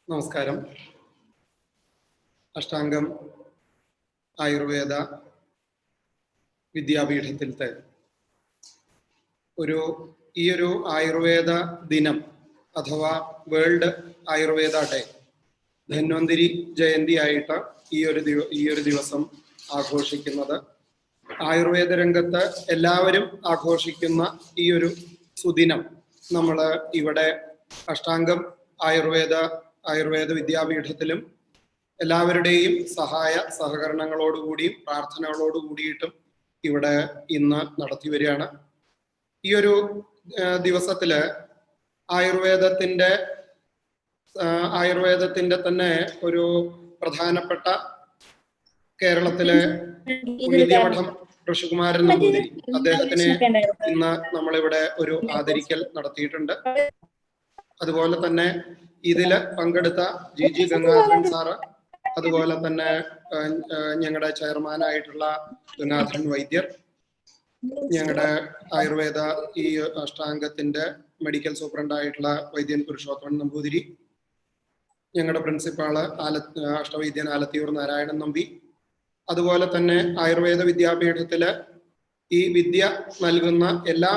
നമസ്കാരം. അഷ്ടാംഗം ആയുർവേദ വിദ്യാപീഠത്തിലത്തെ ഈ ഒരു ആയുർവേദ ദിനം അഥവാ world Ayurveda day Dhanvantari Jayanti ആയിട്ട് ഈ ഒരു ദിവസം ആഘോഷിക്കുന്നത്. ആയുർവേദ രംഗത്ത് എല്ലാവരും ആഘോഷിക്കുന്ന ഈ ഒരു സുദിനം നമ്മൾ ഇവിടെ അഷ്ടാംഗം ആയുർവേദ വിദ്യാപീഠത്തിലും എല്ലാവരുടെയും സഹകരണങ്ങളോടുകൂടിയും പ്രാർത്ഥനകളോടുകൂടിയിട്ടും ഇവിടെ ഇന്ന് നടത്തി വരികയാണ്. ഈ ഒരു ദിവസത്തില് ആയുർവേദത്തിന്റെ തന്നെ ഒരു പ്രധാനപ്പെട്ട കേരളത്തിലെ പുണ്യമഠം ഋഷികുമാരൻ നമ്പൂതിരി, അദ്ദേഹത്തിന് ഇന്ന് നമ്മളിവിടെ ഒരു ആദരിക്കൽ നടത്തിയിട്ടുണ്ട്. അതുപോലെ തന്നെ ഇതില് പങ്കെടുത്ത ജി ഗംഗാധരൻ സാറ്, അതുപോലെ തന്നെ ഞങ്ങളുടെ ചെയർമാനായിട്ടുള്ള ഗംഗാധരൻ വൈദ്യർ, ഞങ്ങളുടെ ആയുർവേദ ഈ അഷ്ടാംഗത്തിന്റെ മെഡിക്കൽ സൂപ്രണ്ടായിട്ടുള്ള വൈദ്യൻ പുരുഷോത്തമൻ നമ്പൂതിരി, ഞങ്ങളുടെ പ്രിൻസിപ്പാള് അഷ്ടവൈദ്യൻ ആലത്തിയൂർ നാരായണൻ നമ്പി, അതുപോലെ തന്നെ ആയുർവേദ വിദ്യാപീഠത്തില് ഈ വിദ്യ നൽകുന്ന എല്ലാ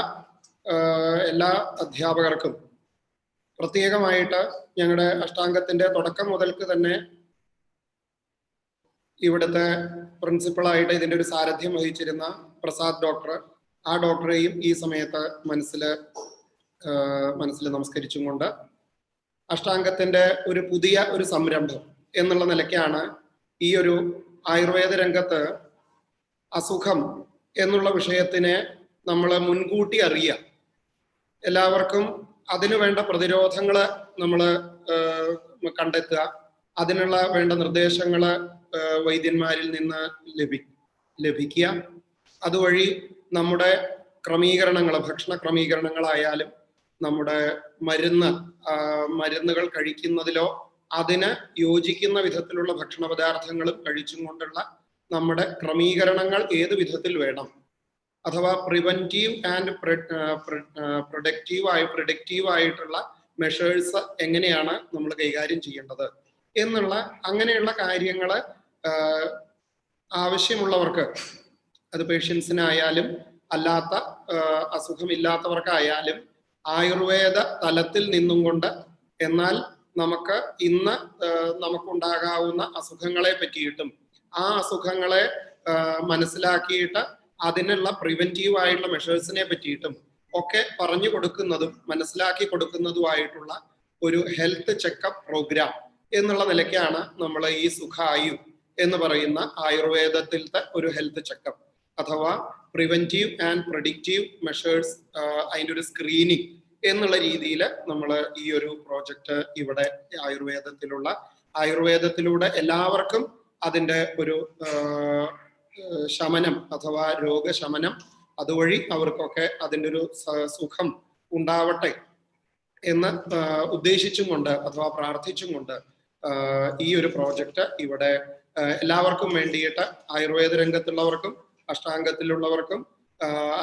അധ്യാപകർക്കും പ്രത്യേകമായിട്ട് ഞങ്ങളുടെ അഷ്ടാംഗത്തിന്റെ തുടക്കം മുതൽക്ക് തന്നെ ഇവിടുത്തെ പ്രിൻസിപ്പളായിട്ട് ഇതിന്റെ ഒരു സാരഥ്യം വഹിച്ചിരുന്ന പ്രസാദ് ഡോക്ടർ, ആ ഡോക്ടറെയും ഈ സമയത്ത് മനസ്സിൽ നമസ്കരിച്ചും കൊണ്ട് അഷ്ടാംഗത്തിന്റെ പുതിയ ഒരു സംരംഭം എന്നുള്ള നിലയ്ക്കാണ് ഈ ഒരു ആയുർവേദ രംഗത്ത് അസുഖം എന്നുള്ള വിഷയത്തിനെ നമ്മൾ മുൻകൂട്ടി അറിയുക, എല്ലാവർക്കും അതിനു വേണ്ട പ്രതിരോധങ്ങൾ നമ്മൾ കണ്ടെത്തുക, അതിനുള്ള വേണ്ട നിർദ്ദേശങ്ങൾ വൈദ്യന്മാരിൽ നിന്ന് ലഭിക്കുക, അതുവഴി നമ്മുടെ ക്രമീകരണങ്ങൾ, ഭക്ഷണ ക്രമീകരണങ്ങളായാലും നമ്മുടെ മരുന്നുകൾ കഴിക്കുന്നതിലോ അതിന് യോജിക്കുന്ന വിധത്തിലുള്ള ഭക്ഷണ പദാർത്ഥങ്ങളും കഴിച്ചും കൊണ്ടുള്ള നമ്മുടെ ക്രമീകരണങ്ങൾ ഏത് വിധത്തിൽ വേണം, അഥവാ പ്രിവെന്റീവ് ആൻഡ് പ്രൊഡക്റ്റീവ് ആയിട്ടുള്ള മെഷേഴ്സ് എങ്ങനെയാണ് നമ്മൾ കൈകാര്യം ചെയ്യേണ്ടത് എന്നുള്ള അങ്ങനെയുള്ള കാര്യങ്ങൾ ആവശ്യമുള്ളവർക്ക്, അത് പേഷ്യൻസിനായാലും അല്ലാത്ത അസുഖമില്ലാത്തവർക്കായാലും ആയുർവേദ തലത്തിൽ നിന്നും കൊണ്ട്, എന്നാൽ നമുക്ക് ഇന്ന് നമുക്കുണ്ടാകാവുന്ന അസുഖങ്ങളെ പറ്റിയിട്ടും ആ അസുഖങ്ങളെ മനസ്സിലാക്കിയിട്ട് അതിനുള്ള പ്രിവെന്റീവ് ആയിട്ടുള്ള മെഷേഴ്സിനെ പറ്റിയിട്ടും ഒക്കെ പറഞ്ഞു കൊടുക്കുന്നതും മനസ്സിലാക്കി കൊടുക്കുന്നതുമായിട്ടുള്ള ഒരു ഹെൽത്ത് ചെക്കപ്പ് പ്രോഗ്രാം എന്നുള്ള നിലയ്ക്കാണ് നമ്മൾ ഈ സുഖായു എന്ന് പറയുന്ന ആയുർവേദത്തിലത്തെ ഒരു ഹെൽത്ത് ചെക്കപ്പ് അഥവാ പ്രിവെന്റീവ് ആൻഡ് പ്രഡിക്റ്റീവ് മെഷേഴ്സ്, അതിൻ്റെ ഒരു സ്ക്രീനിങ് എന്നുള്ള രീതിയിൽ നമ്മൾ ഈ ഒരു പ്രോജക്റ്റ് ഇവിടെ ആയുർവേദത്തിലൂടെ എല്ലാവർക്കും അതിൻ്റെ ഒരു ശമനം അഥവാ രോഗശമനം, അതുവഴി അവർക്കൊക്കെ അതിൻ്റെ ഒരു സുഖം ഉണ്ടാവട്ടെ എന്ന് ഉദ്ദേശിച്ചും കൊണ്ട് അഥവാ പ്രാർത്ഥിച്ചും കൊണ്ട് ഈ ഒരു പ്രോജക്റ്റ് ഇവിടെ എല്ലാവർക്കും വേണ്ടിയിട്ട് ആയുർവേദ രംഗത്തുള്ളവർക്കും അഷ്ടാംഗത്തിലുള്ളവർക്കും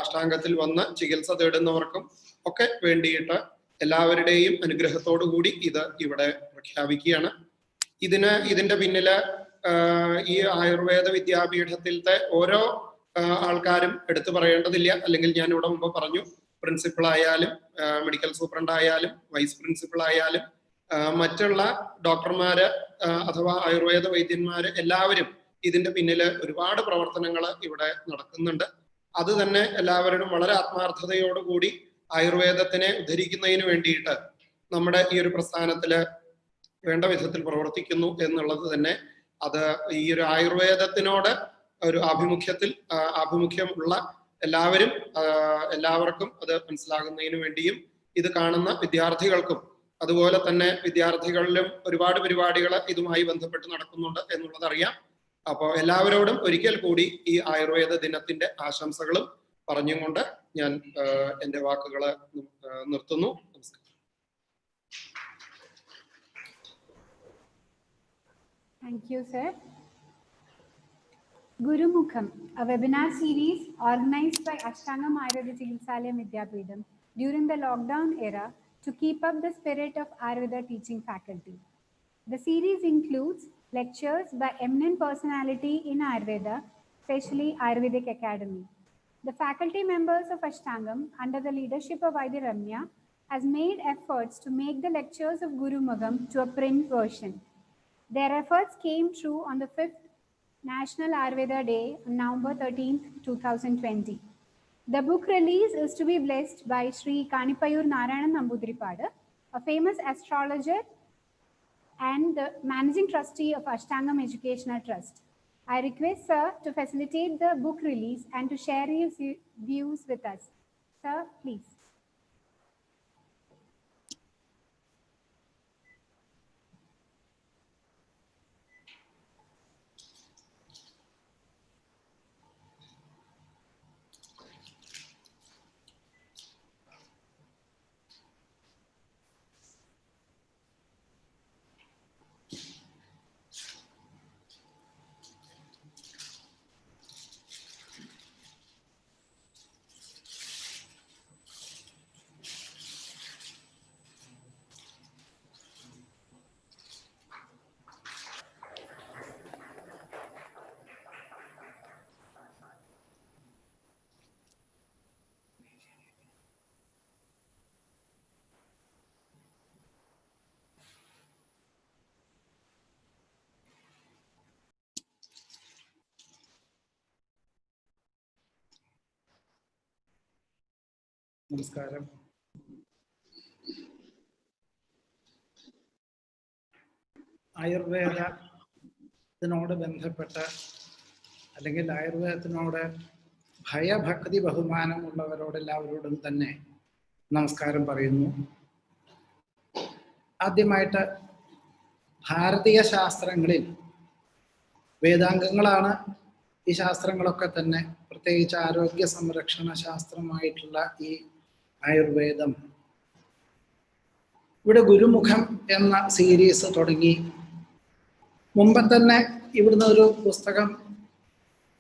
അഷ്ടാംഗത്തിൽ വന്ന് ചികിത്സ തേടുന്നവർക്കും ഒക്കെ വേണ്ടിയിട്ട് എല്ലാവരുടെയും അനുഗ്രഹത്തോടു കൂടി ഇത് ഇവിടെ പ്രഖ്യാപിക്കുകയാണ്. ഇതിന്റെ പിന്നില് ഈ ആയുർവേദ വിദ്യാപീഠത്തിലത്തെ ഓരോ ആൾക്കാരും എടുത്തു പറയേണ്ടതില്ല. അല്ലെങ്കിൽ ഞാൻ ഇവിടെ മുമ്പ് പറഞ്ഞു, പ്രിൻസിപ്പൾ ആയാലും മെഡിക്കൽ സൂപ്രണ്ട് ആയാലും വൈസ് പ്രിൻസിപ്പൾ ആയാലും മറ്റുള്ള ഡോക്ടർമാര് അഥവാ ആയുർവേദ വൈദ്യന്മാര് എല്ലാവരും ഇതിന്റെ പിന്നില് ഒരുപാട് പ്രവർത്തനങ്ങൾ ഇവിടെ നടക്കുന്നുണ്ട്. അത് തന്നെ എല്ലാവരും വളരെ ആത്മാർത്ഥതയോടുകൂടി ആയുർവേദത്തിനെ ഉദ്ധരിക്കുന്നതിന് വേണ്ടിയിട്ട് നമ്മുടെ ഈ ഒരു പ്രസ്ഥാനത്തില് വേണ്ട വിധത്തിൽ പ്രവർത്തിക്കുന്നു എന്നുള്ളത് തന്നെ അത് ഈ ഒരു ആയുർവേദത്തിനോട് ഒരു ആഭിമുഖ്യമുള്ള എല്ലാവർക്കും അത് മനസ്സിലാകുന്നതിന് വേണ്ടിയും ഇത് കാണുന്ന വിദ്യാർത്ഥികൾക്കും അതുപോലെ തന്നെ വിദ്യാർത്ഥികളിലും ഒരുപാട് പരിപാടികൾ ഇതുമായി ബന്ധപ്പെട്ട് നടക്കുന്നുണ്ട് എന്നുള്ളത് അറിയാം. അപ്പോൾ എല്ലാവരോടും ഒരിക്കൽ കൂടി ഈ ആയുർവേദ ദിനത്തിന്റെ ആശംസകളും പറഞ്ഞുകൊണ്ട് ഞാൻ എൻ്റെ വാക്കുകൾ നിർത്തുന്നു. നമസ്കാരം. Thank you, sir. Gurumukham, a webinar series organized by Ashtamgam Vidyapeedham during the lockdown era to keep up the spirit of Ayurveda teaching faculty. The series includes lectures by eminent personality in Ayurveda, especially Ayurvedic Academy. The faculty members of Ashtamgam, under the leadership of Vaidya Ramya, has made efforts to make the lectures of Gurumukham to a print version. Their efforts came true on the 5th National Ayurveda Day on November 13th, 2020. The book release is to be blessed by Sri Kanipayur Narayanan Nambudiripada, a famous astrologer and the managing trustee of Ashtangam Educational Trust. I request sir to facilitate the book release and to share his views with us. Sir, please. നമസ്കാരം. ആയുർവേദത്തിനോട് ബന്ധപ്പെട്ട് അല്ലെങ്കിൽ ആയുർവേദത്തിനോട് ഭയഭക്തി ബഹുമാനമുള്ളവരോട് എല്ലാവരോടും തന്നെ നമസ്കാരം പറയുന്നു. ആദ്യമായിട്ട് ഭാരതീയ ശാസ്ത്രങ്ങളിൽ വേദാംഗങ്ങളാണ് ഈ ശാസ്ത്രങ്ങളൊക്കെ തന്നെ, പ്രത്യേകിച്ച് ആരോഗ്യ സംരക്ഷണ ശാസ്ത്രമായിട്ടുള്ള ഈ ആയുർവേദം. ഇവിടെ ഗുരുമുഖം എന്ന സീരീസ് തുടങ്ങി. മുമ്പ് തന്നെ ഇവിടുന്ന് ഒരു പുസ്തകം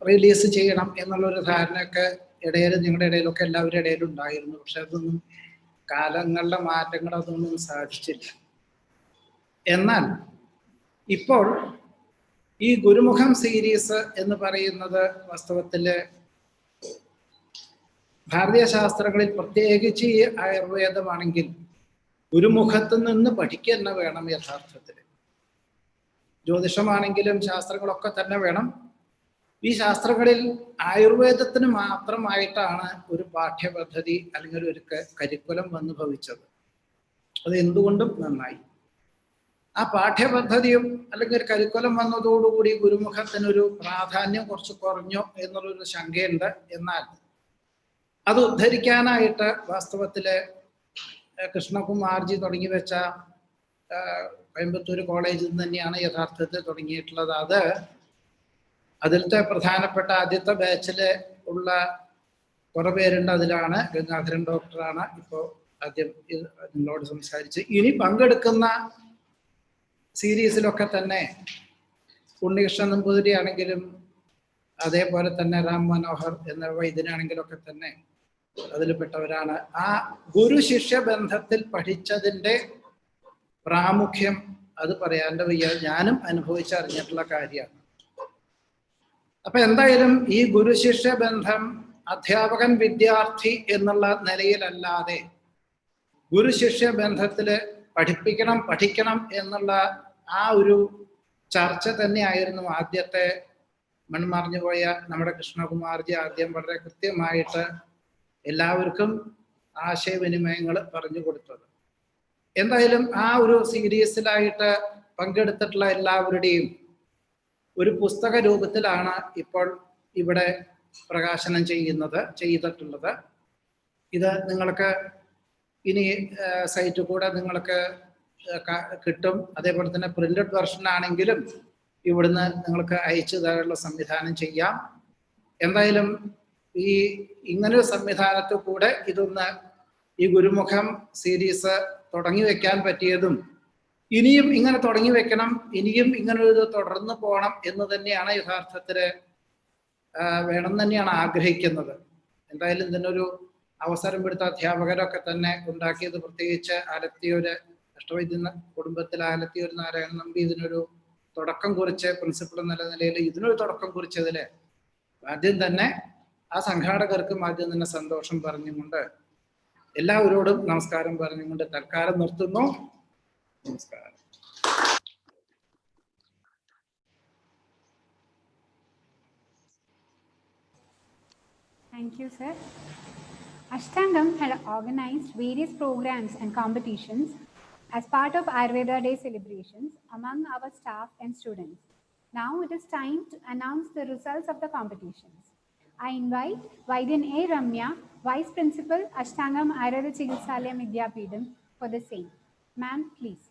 റിലീസ് ചെയ്യണം എന്നുള്ളൊരു ധാരണയൊക്കെ ഞങ്ങളുടെ ഇടയിലൊക്കെ എല്ലാവരുടെ ഇടയിലും ഉണ്ടായിരുന്നു. പക്ഷെ അതൊന്നും കാലങ്ങളുടെ മാറ്റങ്ങൾ അതൊന്നും സാധിച്ചില്ല. എന്നാൽ ഇപ്പോൾ ഈ ഗുരുമുഖം സീരീസ് എന്ന് പറയുന്നത് വാസ്തവത്തില് ഭാരതീയ ശാസ്ത്രങ്ങളിൽ പ്രത്യേകിച്ച് ഈ ആയുർവേദമാണെങ്കിൽ ഗുരുമുഖത്ത് നിന്ന് പഠിക്കുക തന്നെ വേണം. യഥാർത്ഥത്തിൽ ജ്യോതിഷമാണെങ്കിലും ശാസ്ത്രങ്ങളൊക്കെ തന്നെ വേണം. ഈ ശാസ്ത്രങ്ങളിൽ ആയുർവേദത്തിന് മാത്രമായിട്ടാണ് ഒരു പാഠ്യപദ്ധതി അല്ലെങ്കിൽ ഒരു കരിക്കുലം വന്നു ഭവിച്ചത്. അത് എന്തുകൊണ്ടും നന്നായി. ആ പാഠ്യപദ്ധതിയും അല്ലെങ്കിൽ ഒരു കരിക്കുലം വന്നതോടുകൂടി ഗുരുമുഖത്തിനൊരു പ്രാധാന്യം കുറച്ച് കുറഞ്ഞു എന്നുള്ളൊരു ശങ്കയുണ്ട്. എന്നാൽ അത് ഉദ്ധരിക്കാനായിട്ട് വാസ്തവത്തില് കൃഷ്ണകുമാർജി തുടങ്ങി വെച്ച കോയമ്പത്തൂർ കോളേജിൽ നിന്ന് തന്നെയാണ് യഥാർത്ഥത്തിൽ തുടങ്ങിയിട്ടുള്ളത്. അതിലത്തെ പ്രധാനപ്പെട്ട ആദ്യത്തെ ബാച്ചില് ഉള്ള കുറെ പേരുണ്ട്. അതിലാണ് ഗംഗാധരൻ ഡോക്ടറാണ് ഇപ്പോൾ ആദ്യം നിങ്ങളോട് സംസാരിച്ച്. ഇനി പങ്കെടുക്കുന്ന സീരീസിലൊക്കെ തന്നെ ഉണ്ണികൃഷ്ണൻ നമ്പൂതിരി ആണെങ്കിലും അതേപോലെ തന്നെ രാം മനോഹർ എന്ന വൈദ്യനാണെങ്കിലൊക്കെ തന്നെ അതിൽപ്പെട്ടവരാണ്. ആ ഗുരു ശിഷ്യ ബന്ധത്തിൽ പഠിച്ചതിൻ്റെ പ്രാമുഖ്യം അത് പറയാണ്ട് വയ്യ. ഞാനും അനുഭവിച്ചറിഞ്ഞിട്ടുള്ള കാര്യമാണ്. അപ്പൊ എന്തായാലും ഈ ഗുരു ശിഷ്യ ബന്ധം അധ്യാപകൻ വിദ്യാർത്ഥി എന്നുള്ള നിലയിലല്ലാതെ ഗുരു ശിഷ്യ ബന്ധത്തില് പഠിക്കണം എന്നുള്ള ആ ഒരു ചർച്ച തന്നെയായിരുന്നു ആദ്യത്തെ മൺമറിഞ്ഞുപോയ നമ്മുടെ കൃഷ്ണകുമാർജി ആദ്യം വളരെ കൃത്യമായിട്ട് എല്ലാവർക്കും ആശയവിനിമയങ്ങൾ പറഞ്ഞു കൊടുത്തത്. എന്തായാലും ആ ഒരു സീരീസിലായിട്ട് പങ്കെടുത്തിട്ടുള്ള എല്ലാവരുടെയും ഒരു പുസ്തക രൂപത്തിലാണ് ഇപ്പോൾ ഇവിടെ പ്രകാശനം ചെയ്തിട്ടുള്ളത്. ഇത് നിങ്ങൾക്ക് ഇനി സൈറ്റിൽ കൂടെ നിങ്ങൾക്ക് കിട്ടും. അതേപോലെ തന്നെ പ്രിന്റഡ് വെർഷൻ ആണെങ്കിലും ഇവിടുന്ന് നിങ്ങൾക്ക് അയച്ചു തരാനുള്ള സംവിധാനം ചെയ്യാം. എന്തായാലും ഈ ഇങ്ങനൊരു സംവിധാനത്തിൽ കൂടെ ഇതൊന്ന് ഈ ഗുരുമുഖം സീരീസ് തുടങ്ങി വെക്കാൻ പറ്റിയതും ഇനിയും ഇങ്ങനെ തുടങ്ങി വെക്കണം, ഇനിയും ഇങ്ങനൊരു തുടർന്ന് പോകണം എന്ന് തന്നെയാണ് യഥാർത്ഥത്തില് വേണം തന്നെയാണ് ആഗ്രഹിക്കുന്നത്. എന്തായാലും ഇതിനൊരു അവസരം എടുത്ത അധ്യാപകരൊക്കെ തന്നെ ഉണ്ടാക്കിയത്, പ്രത്യേകിച്ച് ആലത്തിയൂര് അഷ്ടവൈദ്യ കുടുംബത്തിൽ ആലത്തിയൂർ നാരായണൻ നമ്പി ഇതിനൊരു തുടക്കം കുറിച്ച് പ്രിൻസിപ്പൽ എന്നുള്ള നിലയിൽ ഇതിനൊരു തുടക്കം കുറിച്ചതില് ആദ്യം തന്നെ ആ സംഘാടകർക്കും ആദ്യം തന്നെ സന്തോഷം പറഞ്ഞുകൊണ്ട് എല്ലാവരോടും നമസ്കാരം പറഞ്ഞുകൊണ്ട് തൽക്കാലം നിർത്തുന്നു. നമസ്കാരം. Thank you, sir. Ashtangam had organized various programs and competitions as part of Ayurveda Day celebrations among our staff and students. Now it is time to announce the results of the competitions. I invite Vaidyan A. Ramya, Vice Principal, Ashtangam Ayurveda Vidyapeedham, for the same. Ma'am, please.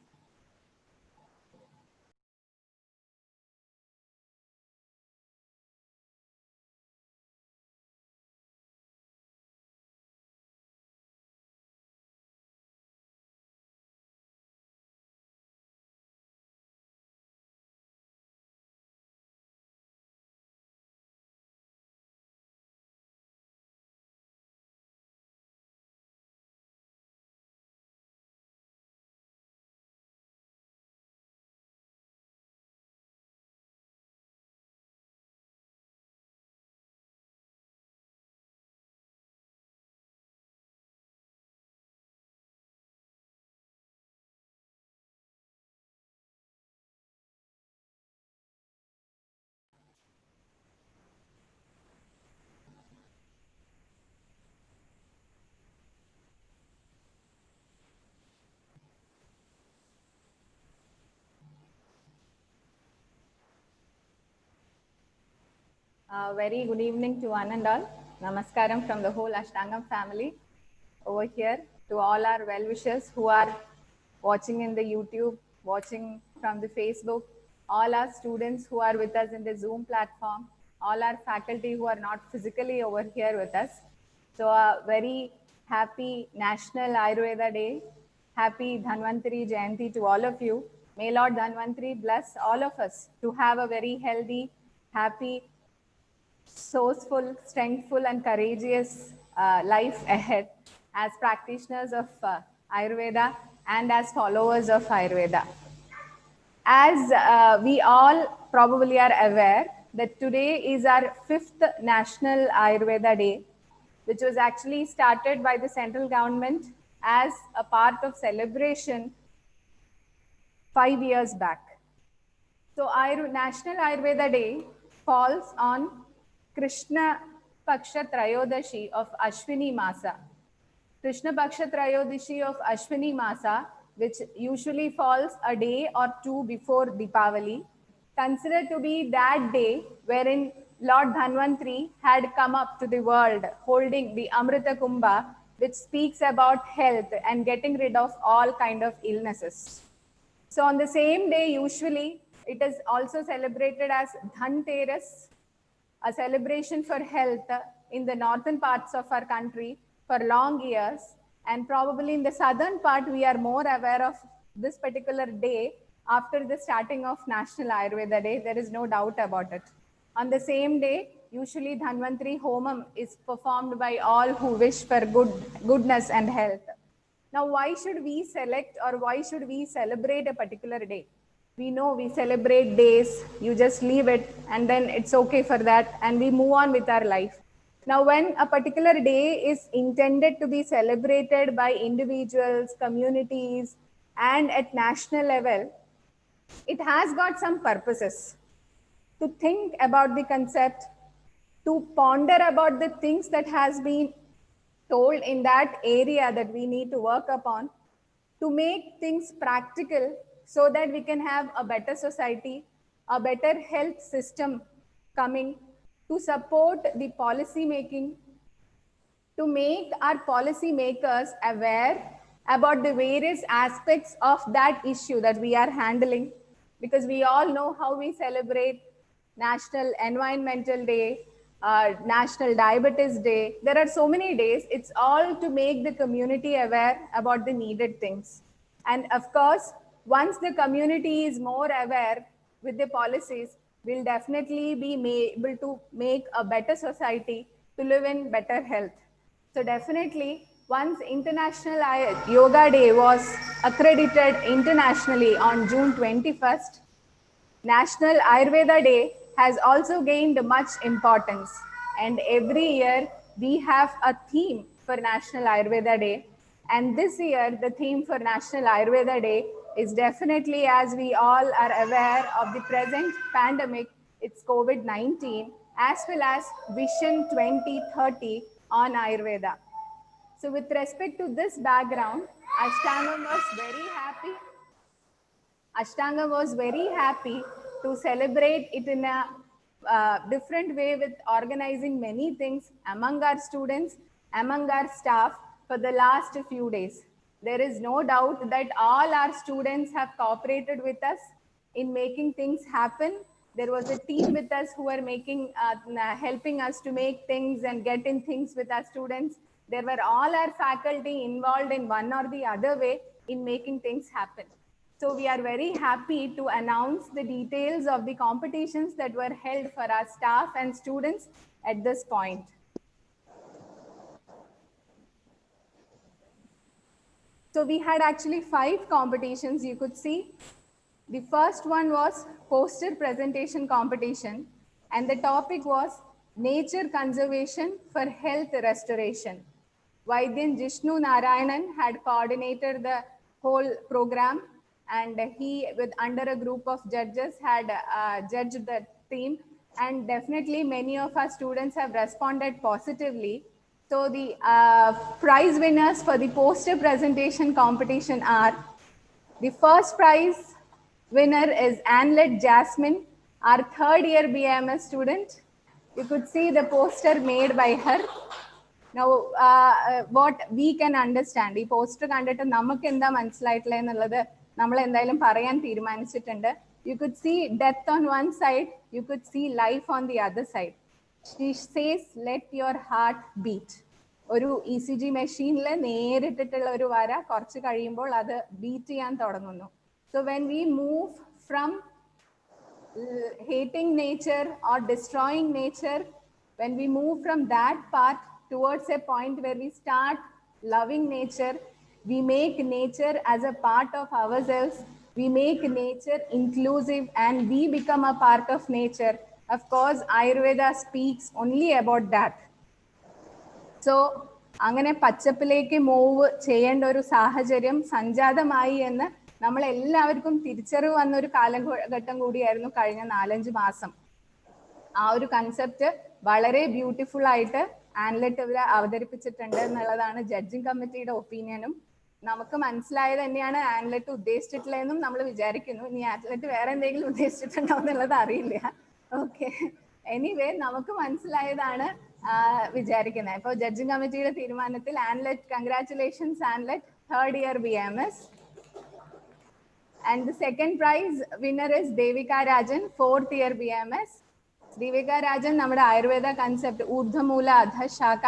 Very good evening to one and all. Namaskaram from the whole Ashtangam family over here, to all our well-wishers who are watching in the YouTube, watching from the Facebook, all our students who are with us in the Zoom platform, all our faculty who are not physically over here with us. So a very happy National Ayurveda Day. Happy Dhanvantari Jayanti to all of you. May Lord Dhanvantari bless all of us to have a very healthy, happy, sourceful, strengthful and courageous life ahead as practitioners of Ayurveda and as followers of Ayurveda. As we all probably are aware that today is our 5th National Ayurveda Day, which was actually started by the central government as a part of celebration 5 years back. So National Ayurveda Day falls on Krishna Paksha Trayodashi of Ashwini Masa. Krishna Paksha Trayodashi of Ashwini Masa, which usually falls a day or two before Deepavali, considered to be that day wherein Lord Dhanvantari had come up to the world holding the Amrita Kumbha, which speaks about health and getting rid of all kind of illnesses. So on the same day, usually it is also celebrated as Dhanteras, a celebration for health, in the northern parts of our country for long years. And probably in the southern part, we are more aware of this particular day after the starting of National Ayurveda Day. There is no doubt about it. On the same day, usually Dhanvantri Homam is performed by all who wish for goodness and health. Now, why should we select or why should we celebrate a particular day? We know we celebrate days, you just leave it and then it's okay for that and we move on with our life. Now, when a particular day is intended to be celebrated by individuals, communities, and at national level, it has got some purposes. To think about the concept, to ponder about the things that has been told in that area that we need to work upon, to make things practical so that we can have a better society, a better health system coming, to support the policy making, to make our policy makers aware about the various aspects of that issue that we are handling, because we all know how we celebrate National Environmental Day, National Diabetes Day. There are so many days. It's all to make the community aware about the needed things. And of course, once the community is more aware with the policies, we'll definitely be able to make a better society to live in better health. So definitely, once International Yoga Day was accredited internationally on June 21st, National Ayurveda Day has also gained much importance. And every year, we have a theme for National Ayurveda Day. And this year, the theme for National Ayurveda Day is definitely, as we all are aware of the present pandemic, it's COVID-19, as well as Vision 2030 on Ayurveda. So with respect to this background, Ashtangam was very happy to celebrate it in a different way, with organizing many things among our students, among our staff for the last few days. There is no doubt that all our students have cooperated with us in making things happen. There was a team with us who were helping us to make things and get in things with our students. There were all our faculty involved in one or the other way in making things happen. So we are very happy to announce the details of the competitions that were held for our staff and students at this point. So we had actually 5 competitions, you could see. The first one was poster presentation competition, and the topic was nature conservation for health restoration. Vaidyan Jishnu Narayanan had coordinated the whole program, and he, under a group of judges, had judged the theme, and definitely many of our students have responded positively. So the prize winners for the poster presentation competition are: the first prize winner is Anlet Jasmine, our 3rd year BMS student. You could see the poster made by her. Now, what we can understand, ഈ poster കണ്ടിട്ട് നമുക്ക് എന്താ മനസ്സിലായിട്ടില്ല എന്നുള്ളത് നമ്മൾ എന്തായാലും പറയാൻ തീരുമാനിച്ചിട്ടുണ്ട്. You could see death on one side, you could see life on the other side. She says, let your heart beat. ഒരു ECG മെഷീനിൽ നേരിട്ടിട്ടുള്ള ഒരു വര കുറച്ച് കഴിയുമ്പോൾ അത് ബീറ്റ് ചെയ്യാൻ തുടങ്ങുന്നു. So when we move from hating nature or destroying nature, when we move from that path towards a point where we start loving nature, we make nature as a part of ourselves, we make nature inclusive, and we become a part of nature. Of course, Ayurveda speaks only about that. So, അങ്ങനെ പച്ചപ്പിലേക്ക് move ചെയ്യേണ്ട ഒരു സാഹചര്യം സംജാതമായി എന്ന് നമ്മളെല്ലാവർക്കും തിരിച്ചറിവ് വന്നൊരു കാലഘട്ടം കൂടിയായിരുന്നു കഴിഞ്ഞ 4-5 മാസം. ആ ഒരു കൺസെപ്റ്റ് വളരെ ബ്യൂട്ടിഫുൾ ആയിട്ട് ആൻലെറ്റ് ഇവർ അവതരിപ്പിച്ചിട്ടുണ്ട് എന്നുള്ളതാണ് ജഡ്ജിങ് കമ്മിറ്റിയുടെ ഒപ്പീനിയനും. നമുക്ക് മനസ്സിലായത് തന്നെയാണ് ആൻലെറ്റ് ഉദ്ദേശിച്ചിട്ടില്ലെന്നും നമ്മൾ വിചാരിക്കുന്നു. ഇനി ആൻലെറ്റ് വേറെ എന്തെങ്കിലും ഉദ്ദേശിച്ചിട്ടുണ്ടോ എന്നുള്ളത് അറിയില്ല. ഓക്കെ, എനിവേ നമുക്ക് മനസ്സിലായതാണ് വിചാരിക്കുന്നത്. ഇപ്പോൾ ജഡ്ജിങ് കമ്മിറ്റിയുടെ തീരുമാനത്തിൽ ആൻലെറ്റ്, congratulations ആൻലെറ്റ്, 3rd year BMS. And the second prize winner is Devika Rajan, 4th year BMS. Srivika Rajan നമ്മുടെ ആയുർവേദ കൺസെപ്റ്റ് ഊർധ്വമൂല അധശാഖ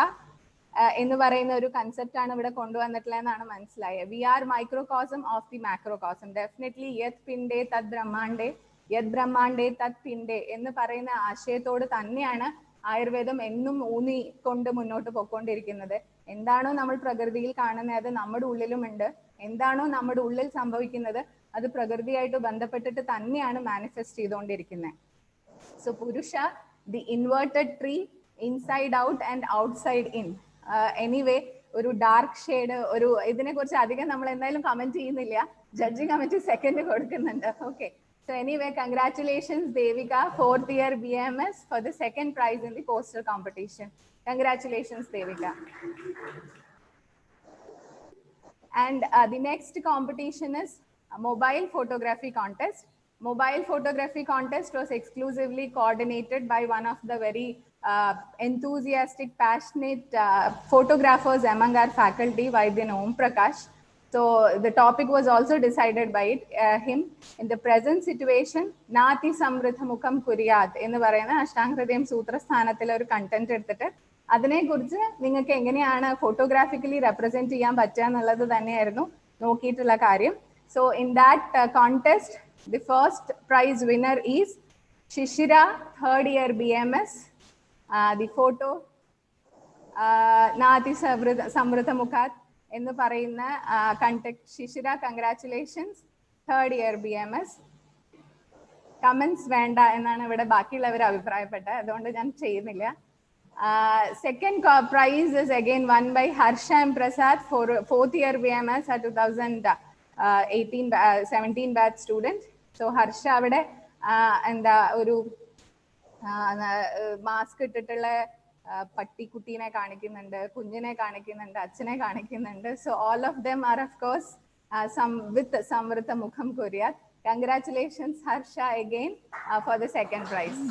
എന്ന് പറയുന്ന ഒരു കൺസെപ്റ്റ് ആണ് ഇവിടെ കൊണ്ടുവന്നിട്ടുള്ളതെന്നാണ് മനസ്സിലായത്. We are microcosm of the macrocosm. Definitely യത് പിണ്ടേ തത് ബ്രഹ്മാണ്ടേ യത് ബ്രഹ്മാണ്ടേ തത് പിണ്ടേ എന്ന് പറയുന്ന ആശയത്തോട് തന്നെയാണ് ആയുർവേദം എന്നും ഊന്നിക്കൊണ്ട് മുന്നോട്ട് പോയിക്കൊണ്ടിരിക്കുന്നത്. എന്താണോ നമ്മൾ പ്രകൃതിയിൽ കാണുന്നത് അത് നമ്മുടെ ഉള്ളിലുമുണ്ട്. എന്താണോ നമ്മുടെ ഉള്ളിൽ സംഭവിക്കുന്നത് അത് പ്രകൃതിയായിട്ട് ബന്ധപ്പെട്ടിട്ട് തന്നെയാണ് മാനിഫെസ്റ്റ് ചെയ്തുകൊണ്ടിരിക്കുന്നത്. സോ പുരുഷ, the inverted tree, inside out and outside in. Anyway ഒരു ഡാർക്ക് ഷെയ്ഡ്, ഒരു ഇതിനെ കുറിച്ച് അധികം നമ്മൾ എന്തായാലും കമന്റ് ചെയ്യുന്നില്ല. ജഡ്ജിങ് കമ്മിറ്റി സെക്കൻഡ് കൊടുക്കുന്നുണ്ട്. Okay. So anyway, congratulations Devika, 4th year BMS, for the second prize in the poster competition. Congratulations Devika. And the next competition is a mobile photography contest. Mobile photography contest was exclusively coordinated by one of the very enthusiastic, passionate photographers among our faculty, Vaidyan Om Prakash. So the topic was also decided by him. In the present situation, Nati Samritha Mukham Kuriyat എന്ന് പറയുന്ന അഷ്ടാംഗഹൃദയം സൂത്രസ്ഥാനത്തിലെ ഒരു content എടുത്തിട്ട് അതിനെക്കുറിച്ച് നിങ്ങൾക്ക് എങ്ങനെയാണ് ഫോട്ടോഗ്രാഫിക്കലി represent ചെയ്യാൻ പറ്റുക എന്നുള്ളത് തന്നെയായിരുന്നു നോക്കിയിട്ടുള്ള കാര്യം. So in that contest the first prize winner is Shishira, 3rd year BMS. The photo നാതി സമൃദ്ധ മുഖാത് എന്ന് പറയുന്ന conduct. Shishira, congratulations, 3rd year BMS. Comments വേണ്ട എന്നാണ് ഇവിടെ ബാക്കിയുള്ളവർ അഭിപ്രായപ്പെട്ടത്, അതുകൊണ്ട് ഞാൻ ചെയ്യുന്നില്ല. Second prize is again won by Harsha M. Prasad, 4th year BMS, a 2017 batch student. So Harsha avade enda oru mask ഇട്ടിട്ടുള്ള പട്ടിക്കുട്ടീനെ കാണിക്കുന്നുണ്ട്, കുഞ്ഞിനെ കാണിക്കുന്നുണ്ട്, അച്ഛനെ കാണിക്കുന്നുണ്ട്. So all of them are of course with Samvrita Mukham Kuriyat. Congratulations Harsha again for the second prize.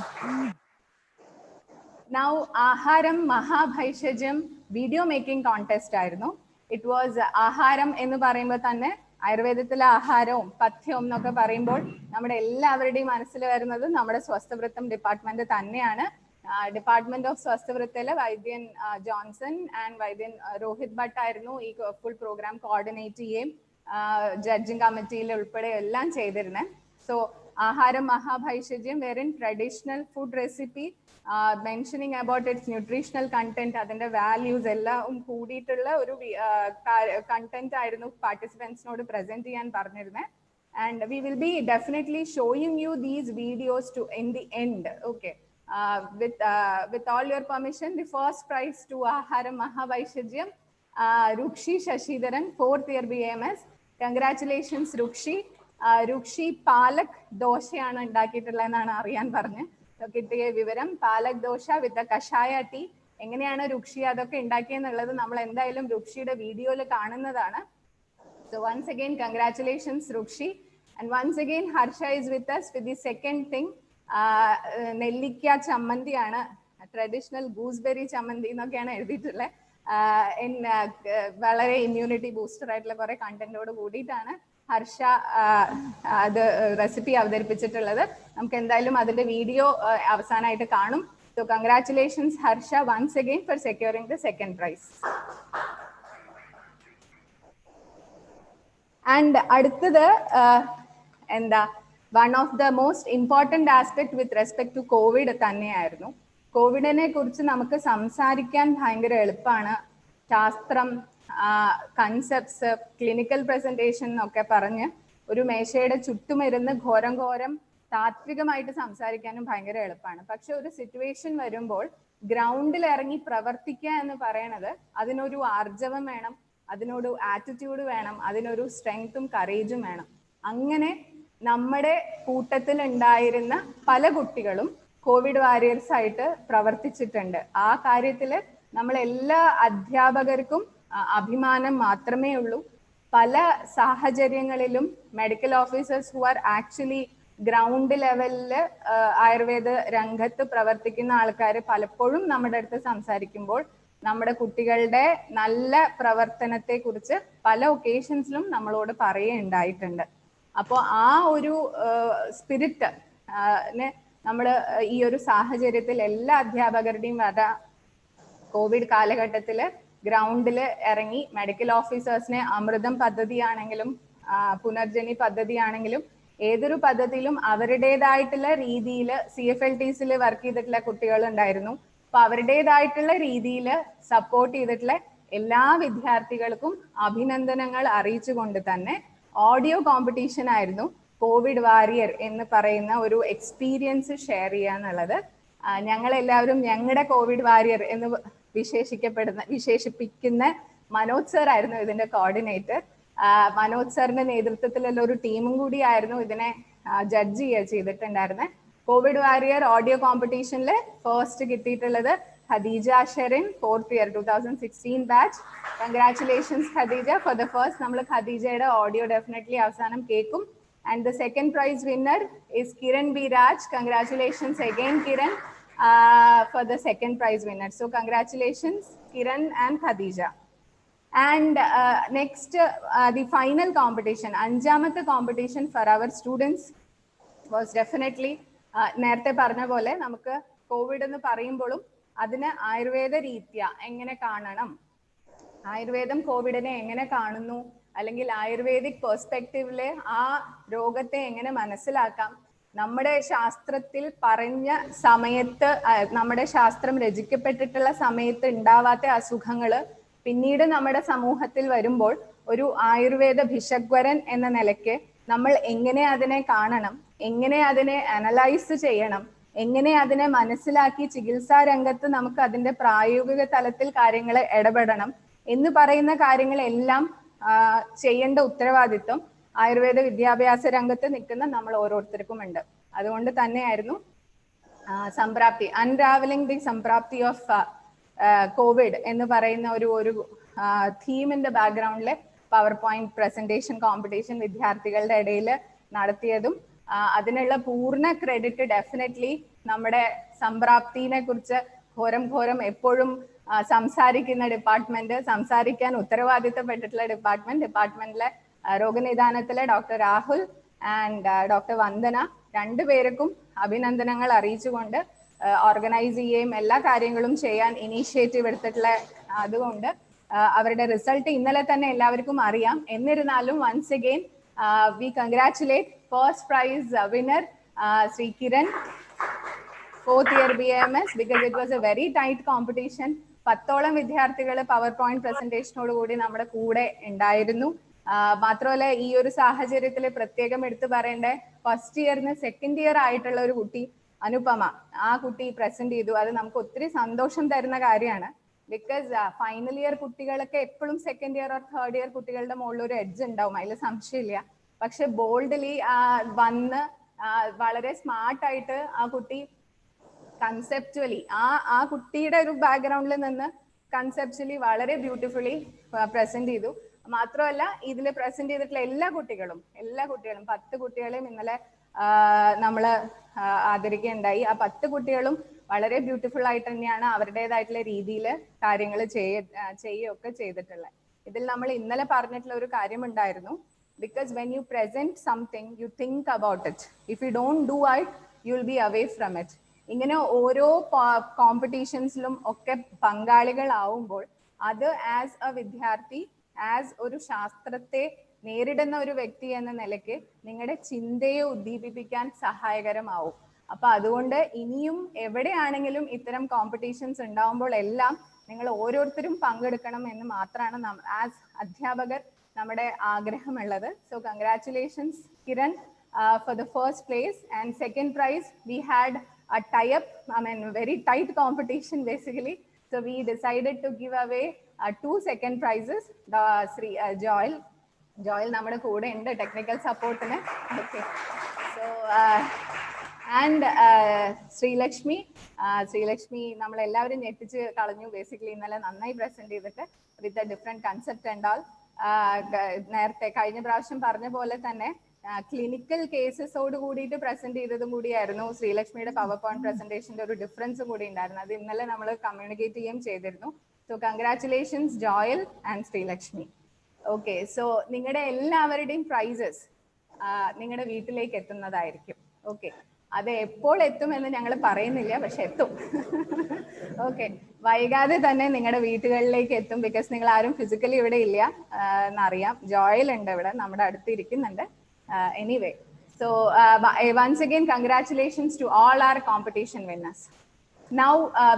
Now Aharam Mahabhaishajam video making contest ആയിരുന്നു. It was ആഹാരം എന്ന് പറയുമ്പോൾ തന്നെ ആയുർവേദത്തിലെ ആഹാരവും പഥ്യവും എന്നൊക്കെ പറയുമ്പോൾ നമ്മുടെ എല്ലാവരുടെയും മനസ്സിൽ വരുന്നത് നമ്മുടെ സ്വസ്ഥവൃത്തം ഡിപ്പാർട്ട്മെന്റ് തന്നെയാണ്. ഡിപ്പാർട്ട്മെന്റ് ഓഫ് സ്വസ്ഥവൃത്തയിലെ വൈദ്യൻ ജോൺസൺ ആൻഡ് വൈദ്യൻ രോഹിത് ഭട്ട് ആയിരുന്നു ഈ ഫുൾ പ്രോഗ്രാം കോർഡിനേറ്റ് ചെയ്യുകയും ജഡ്ജിങ് കമ്മിറ്റിയിൽ ഉൾപ്പെടെ എല്ലാം ചെയ്തിരുന്നത്. സോ ആഹാരം മഹാഭൈഷജ്യം wherein traditional food recipe mentioning about its nutritional content, അതിന്റെ വാല്യൂസ് എല്ലാം കൂടിയിട്ടുള്ള ഒരു കണ്ടന്റ് ആയിരുന്നു പാർട്ടിസിപ്പൻസിനോട് പ്രസന്റ് ചെയ്യാൻ പറഞ്ഞിരുന്നത്. And we will be definitely showing you these videos to in the end. Okay. With all your permission, the first prize to Aharam Mahavishajyam, Rukshi Shashidharan, 4th year BMS. Congratulations Rukshi. Rukshi Palak ദോശയാണ് ഉണ്ടാക്കിയിട്ടുള്ളതെന്നാണ് അറിയാൻ പറഞ്ഞ് കിട്ടിയ വിവരം. പാലക് ദോശ വിത്ത് കഷായ tea. എങ്ങനെയാണ് രുക്ഷി അതൊക്കെ ഉണ്ടാക്കിയെന്നുള്ളത് നമ്മൾ എന്തായാലും രുക്ഷിയുടെ വീഡിയോയിൽ കാണുന്നതാണ്. So once again, congratulations Rukshi. And once again, Harsha is with us with the second thing. നെല്ലിക്ക ചമ്മന്തിയാണ്, ട്രഡീഷണൽ ഗൂസ്ബെറി ചമ്മന്തി എന്നൊക്കെയാണ് എഴുതിയിട്ടുള്ളത്. വളരെ ഇമ്മ്യൂണിറ്റി ബൂസ്റ്റർ ആയിട്ടുള്ള കുറെ കണ്ടന്റോട് കൂടിയിട്ടാണ് ഹർഷ അത് റെസിപ്പി അവതരിപ്പിച്ചിട്ടുള്ളത്. നമുക്ക് എന്തായാലും അതിന്റെ വീഡിയോ അവസാനമായിട്ട് കാണും. So congratulations Harsha once again for securing the second prize. And അടുത്തത് എന്താ one of the most important aspect with respect to COVID തന്നെയായിരുന്നു. കോവിഡിനെ കുറിച്ച് നമുക്ക് സംസാരിക്കാൻ ഭയങ്കര എളുപ്പമാണ്. ശാസ്ത്രം, കൺസെപ്റ്റ്സ്, ക്ലിനിക്കൽ പ്രസന്റേഷൻ എന്നൊക്കെ പറഞ്ഞ് ഒരു മേശയുടെ ചുറ്റുമിരുന്ന് ഘോരം താത്വികമായിട്ട് സംസാരിക്കാനും ഭയങ്കര എളുപ്പമാണ്. പക്ഷെ ഒരു സിറ്റുവേഷൻ വരുമ്പോൾ ഗ്രൗണ്ടിൽ ഇറങ്ങി പ്രവർത്തിക്കുക എന്ന് പറയണത് അതിനൊരു ആർജവം വേണം, അതിനൊരു ആറ്റിറ്റ്യൂഡ് വേണം, അതിനൊരു സ്ട്രെങ്ത്തും കറേജും വേണം. അങ്ങനെ നമ്മുടെ കൂട്ടത്തിൽ ഉണ്ടായിരുന്ന പല കുട്ടികളും കോവിഡ് വാരിയേഴ്സ് ആയിട്ട് പ്രവർത്തിച്ചിട്ടുണ്ട്. ആ കാര്യത്തിൽ നമ്മൾ എല്ലാ അധ്യാപകർക്കും അഭിമാനം മാത്രമേ ഉള്ളൂ. പല സാഹചര്യങ്ങളിലും medical officers who are actually ground ലെവലിൽ ആയുർവേദ രംഗത്ത് പ്രവർത്തിക്കുന്ന ആൾക്കാർ പലപ്പോഴും നമ്മുടെ അടുത്ത് സംസാരിക്കുമ്പോൾ നമ്മുടെ കുട്ടികളുടെ നല്ല പ്രവർത്തനത്തെ കുറിച്ച് പല ഒക്കേഷൻസിലും നമ്മളോട് പറയുകയുണ്ടായിട്ടുണ്ട്. അപ്പോൾ ആ ഒരു സ്പിരിറ്റ് നമ്മൾ ഈ ഒരു സാഹചര്യത്തിൽ എല്ലാ അധ്യാപകരുടെയും വര കോവിഡ് കാലഘട്ടത്തിൽ ഗ്രൗണ്ടിൽ ഇറങ്ങി മെഡിക്കൽ ഓഫീസേഴ്സിനെ അമൃതം പദ്ധതിയാണെങ്കിലും പുനർജനി പദ്ധതിയാണെങ്കിലും ഏതൊരു പദ്ധതിയിലും അവരുടേതായിട്ടുള്ള രീതിയിൽ CFLTസിൽ വർക്ക് ചെയ്തിട്ടുള്ള കുട്ടികൾ ഉണ്ടായിരുന്നു. അപ്പൊ അവരുടേതായിട്ടുള്ള രീതിയിൽ സപ്പോർട്ട് ചെയ്തിട്ടുള്ള എല്ലാ വിദ്യാർത്ഥികൾക്കും അഭിനന്ദനങ്ങൾ അറിയിച്ചുകൊണ്ട് തന്നെ ഓഡിയോ കോമ്പറ്റീഷൻ ആയിരുന്നു കോവിഡ് വാരിയർ എന്ന് പറയുന്ന ഒരു എക്സ്പീരിയൻസ് ഷെയർ ചെയ്യാന്നുള്ളത്. ഞങ്ങളെല്ലാവരും ഞങ്ങളുടെ കോവിഡ് വാരിയർ എന്ന് വിശേഷിപ്പിക്കുന്ന മനോജ് സർ ആയിരുന്നു ഇതിന്റെ കോർഡിനേറ്റർ. മനോജ് സാറിന്റെ നേതൃത്വത്തിലുള്ള ഒരു ടീമും കൂടി ആയിരുന്നു ഇതിനെ ജഡ്ജ് ചെയ്തിട്ടുണ്ടായിരുന്നത്. കോവിഡ് വാരിയർ ഓഡിയോ കോമ്പറ്റീഷനിൽ ഫസ്റ്റ് കിട്ടിയിട്ടുള്ളത് Khadeeja Sherin, 4th year 2016 batch. Congratulations Khadeeja for the first. നമ്മൾ ഖദീജയുടെ ഓഡിയോ ഡെഫിനറ്റ്ലി അവസാനം കേൾക്കും. And the second prize winner is Kiran B. Raj. Congratulations again, Kiran, for the second prize winner. So congratulations, Kiran and Khadija. And next, the final competition, Anjamatha competition for our students was definitely നേരത്തെ പറഞ്ഞ പോലെ നമുക്ക് Covid എന്ന് പറയുമ്പോഴും അതിന് ആയുർവേദ രീതിയ എങ്ങനെ കാണണം, ആയുർവേദം കോവിഡിനെ എങ്ങനെ കാണുന്നു, അല്ലെങ്കിൽ ആയുർവേദിക് പെർസ്പെക്റ്റീവില് ആ രോഗത്തെ എങ്ങനെ മനസ്സിലാക്കാം, നമ്മുടെ ശാസ്ത്രത്തിൽ പറഞ്ഞ സമയത്ത് നമ്മുടെ ശാസ്ത്രം രചിക്കപ്പെട്ടിട്ടുള്ള സമയത്ത് ഉണ്ടാവാത്ത അസുഖങ്ങള് പിന്നീട് നമ്മുടെ സമൂഹത്തിൽ വരുമ്പോൾ ഒരു ആയുർവേദ ഭിഷഗ്വരൻ എന്ന നിലയ്ക്ക് നമ്മൾ എങ്ങനെ അതിനെ കാണണം, എങ്ങനെ അതിനെ അനലൈസ് ചെയ്യണം, എങ്ങനെ അതിനെ മനസ്സിലാക്കി ചികിത്സാ രംഗത്ത് നമുക്ക് അതിന്റെ പ്രായോഗിക തലത്തിൽ കാര്യങ്ങളെ ഇടപെടണം എന്ന് പറയുന്ന കാര്യങ്ങളെല്ലാം ചെയ്യേണ്ട ഉത്തരവാദിത്വം ആയുർവേദ വിദ്യാഭ്യാസ രംഗത്ത് നിൽക്കുന്ന നമ്മൾ ഓരോരുത്തർക്കും ഉണ്ട്. അതുകൊണ്ട് തന്നെയായിരുന്നു സംപ്രാപ്തി, അൺറാവലിംഗ് ദി സംപ്രാപ്തി ഓഫ് കോവിഡ് എന്ന് പറയുന്ന ഒരു തീമിന്റെ ബാക്ക്ഗ്രൗണ്ടില് പവർ പോയിന്റ് പ്രസന്റേഷൻ കോമ്പറ്റീഷൻ വിദ്യാർത്ഥികളുടെ ഇടയിൽ നടത്തിയതും അതിനുള്ള പൂർണ്ണ ക്രെഡിറ്റ് ഡെഫിനറ്റ്ലി നമ്മുടെ സംപ്രാപ്തിനെ കുറിച്ച് ഘോരം എപ്പോഴും സംസാരിക്കുന്ന ഡിപ്പാർട്ട്മെന്റ്, സംസാരിക്കാൻ ഉത്തരവാദിത്തപ്പെട്ടിട്ടുള്ള ഡിപ്പാർട്ട്മെന്റിലെ രോഗനിദാനത്തിലെ doctor Rahul and doctor Vandana രണ്ടുപേർക്കും അഭിനന്ദനങ്ങൾ അറിയിച്ചുകൊണ്ട് ഓർഗനൈസ് ചെയ്യുകയും എല്ലാ കാര്യങ്ങളും ചെയ്യാൻ ഇനീഷ്യേറ്റീവ് എടുത്തിട്ടുള്ള അതുകൊണ്ട് അവരുടെ റിസൾട്ട് ഇന്നലെ തന്നെ എല്ലാവർക്കും അറിയാം. എന്നിരുന്നാലും once again we congratulate first prize winner Shri Kiran, 4th year BAMS, because it was a very tight competition. 10ഓളം വിദ്യാർത്ഥികൾ പവർ പോയിന്റ് പ്രസന്റേഷനോട് കൂടി നമ്മുടെ കൂടെ ഉണ്ടായിരുന്നു. മാത്രമല്ല ഈ ഒരു സാഹചര്യത്തിൽ പ്രത്യേകം എടുത്തു പറയേണ്ട ഫസ്റ്റ് ഇയറിന് സെക്കൻഡ് ഇയർ ആയിട്ടുള്ള ഒരു കുട്ടി അനുപമ, ആ കുട്ടി പ്രസന്റ് ചെയ്തു. അത് നമുക്ക് ഒത്തിരി സന്തോഷം തരുന്ന കാര്യമാണ്. ബിക്കോസ് ഫൈനൽ ഇയർ കുട്ടികളൊക്കെ എപ്പോഴും second year or third year കുട്ടികളുടെ മുകളിൽ ഒരു എഡ്ജ് ഉണ്ടാവും, അതിൽ സംശയമില്ല. പക്ഷെ ബോൾഡ്ലി വന്ന് വളരെ സ്മാർട്ടായിട്ട് ആ കുട്ടി കൺസെപ്ച്വലി ആ കുട്ടിയുടെ ഒരു ബാക്ക്ഗ്രൗണ്ടിൽ നിന്ന് കൺസെപ്ച്വലി വളരെ ബ്യൂട്ടിഫുള്ളി പ്രസന്റ് ചെയ്തു. മാത്രമല്ല ഇതിൽ പ്രസന്റ് ചെയ്തിട്ടുള്ള എല്ലാ കുട്ടികളും 10 കുട്ടികളെയും ഇന്നലെ നമ്മള് ആദരിക്കുകയുണ്ടായി. ആ 10 കുട്ടികളും വളരെ ബ്യൂട്ടിഫുൾ ആയിട്ട് തന്നെയാണ് അവരുടേതായിട്ടുള്ള രീതിയിൽ കാര്യങ്ങൾ ചെയ്യുകയൊക്കെ ചെയ്തിട്ടുള്ളത്. ഇതിൽ നമ്മൾ ഇന്നലെ പറഞ്ഞിട്ടുള്ള ഒരു കാര്യമുണ്ടായിരുന്നു, because when you present something you think about it, if you don't do it you will be away from it. ഇങ്ങനെ ഓരോ കോമ്പറ്റീഷൻസിലും ഒക്കെ പങ്കാളികളാവുമ്പോൾ അത് ആസ് എ വിദ്യാർത്ഥി, ആസ് ഒരു ശാസ്ത്രത്തെ നേരിടുന്ന ഒരു വ്യക്തി എന്ന നിലയ്ക്ക് നിങ്ങളുടെ ചിന്തയെ ഉദ്ദീപിപ്പിക്കാൻ സഹായകരമാവും. അപ്പൊ അതുകൊണ്ട് ഇനിയും എവിടെയാണെങ്കിലും ഇത്തരം കോമ്പറ്റീഷൻസ് ഉണ്ടാവുമ്പോൾ എല്ലാം നിങ്ങൾ ഓരോരുത്തരും പങ്കെടുക്കണം എന്ന് മാത്രമാണ് ആസ് അധ്യാപകർ നമ്മുടെ ആഗ്രഹമുള്ളത്. So congratulations Kiran for the first place, and second prize we had a tie-up, I mean very tight competition basically, so we decided to give away 2 second prizes. Sri Joel നമ്മുടെ കൂടെ ഉണ്ട് ടെക്നിക്കൽ സപ്പോർട്ടിന്. Okay, so and Sreelakshmi നമ്മളെല്ലാവരും ഞെട്ടിച്ച് കളഞ്ഞു basically ഇന്നലെ നന്നായി present ചെയ്തിട്ട് with a different concept and all. നേരത്തെ കഴിഞ്ഞ പ്രാവശ്യം പറഞ്ഞ പോലെ തന്നെ ക്ലിനിക്കൽ കേസസോട് കൂടിയിട്ട് പ്രസന്റ് ചെയ്തതും കൂടിയായിരുന്നു ശ്രീലക്ഷ്മിയുടെ പവർ പോയിന്റ് പ്രസന്റേഷന്റെ ഒരു ഡിഫറൻസും കൂടി ഉണ്ടായിരുന്നു. അത് ഇന്നലെ നമ്മൾ കമ്മ്യൂണിക്കേറ്റ് ചെയ്യുകയും ചെയ്തിരുന്നു. So congratulations Joel and Sreelakshmi. Okay, so നിങ്ങളുടെ എല്ലാവരുടെയും പ്രൈസസ് നിങ്ങളുടെ വീട്ടിലേക്ക് എത്തുന്നതായിരിക്കും. ഓക്കെ, അത് എപ്പോൾ എത്തുമെന്ന് ഞങ്ങൾ പറയുന്നില്ല, പക്ഷെ എത്തും. ഓക്കെ, വൈകാതെ തന്നെ നിങ്ങളുടെ വീട്ടുകളിലേക്ക് എത്തും. ബിക്കോസ് നിങ്ങൾ ആരും ഫിസിക്കലി ഇവിടെ ഇല്ല എന്നറിയാം. ജോയിലുണ്ട് ഇവിടെ, നമ്മുടെ അടുത്ത് ഇരിക്കുന്നുണ്ട്. Anyway, so once again congratulations to all our competition winners. Now,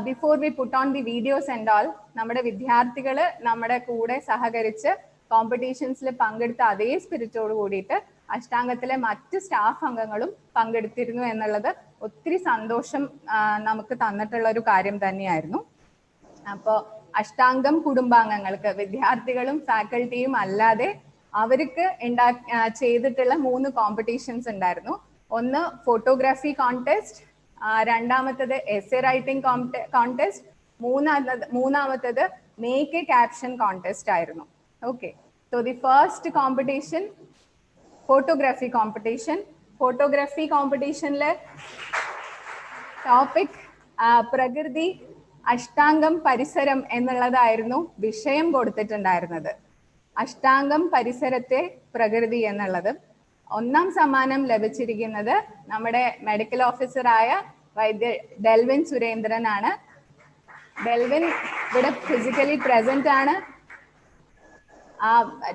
before we put on the videos and all, നമ്മുടെ വിദ്യാർത്ഥികൾ നമ്മുടെ കൂടെ സഹകരിച്ച് കോമ്പറ്റീഷൻസിൽ പങ്കെടുത്ത അതേ സ്പിരിറ്റോട് കൂടിയിട്ട് അഷ്ടാംഗത്തിലെ മറ്റ് സ്റ്റാഫ് അംഗങ്ങളും പങ്കെടുത്തിരുന്നു എന്നുള്ളത് ഒത്തിരി സന്തോഷം നമുക്ക് തന്നിട്ടുള്ള ഒരു കാര്യം തന്നെയായിരുന്നു. അപ്പോൾ അഷ്ടാംഗം കുടുംബാംഗങ്ങൾക്ക്, വിദ്യാർത്ഥികളും ഫാക്കൽറ്റിയും അല്ലാതെ അവർക്ക് ചെയ്തിട്ടുള്ള 3 കോമ്പറ്റീഷൻസ് ഉണ്ടായിരുന്നു. ഒന്ന് ഫോട്ടോഗ്രാഫി കോൺടെസ്റ്റ്, രണ്ടാമത്തത് എസ്സേ റൈറ്റിംഗ് കോൺടെസ്റ്റ്, മൂന്നാമത്തത് മേക്ക് എ ക്യാപ്ഷൻ കോൺടെസ്റ്റ് ആയിരുന്നു. Okay, so the first competition photography competition. Photography കോമ്പറ്റീഷനിലെ ടോപ്പിക് പ്രകൃതി, അഷ്ടാംഗം, പരിസരം എന്നുള്ളതായിരുന്നു വിഷയം കൊടുത്തിട്ടുണ്ടായിരുന്നത്. അഷ്ടാംഗം, പരിസരത്തെ, പ്രകൃതി എന്നുള്ളത്. ഒന്നാം സമ്മാനം ലഭിച്ചിരിക്കുന്നത് നമ്മുടെ മെഡിക്കൽ ഓഫീസറായ വൈദ്യ ഡെൽവിൻ സുരേന്ദ്രൻ ആണ്. ഡെൽവിൻ ഇവിടെ ഫിസിക്കലി പ്രസന്റ് ആണ്. ആ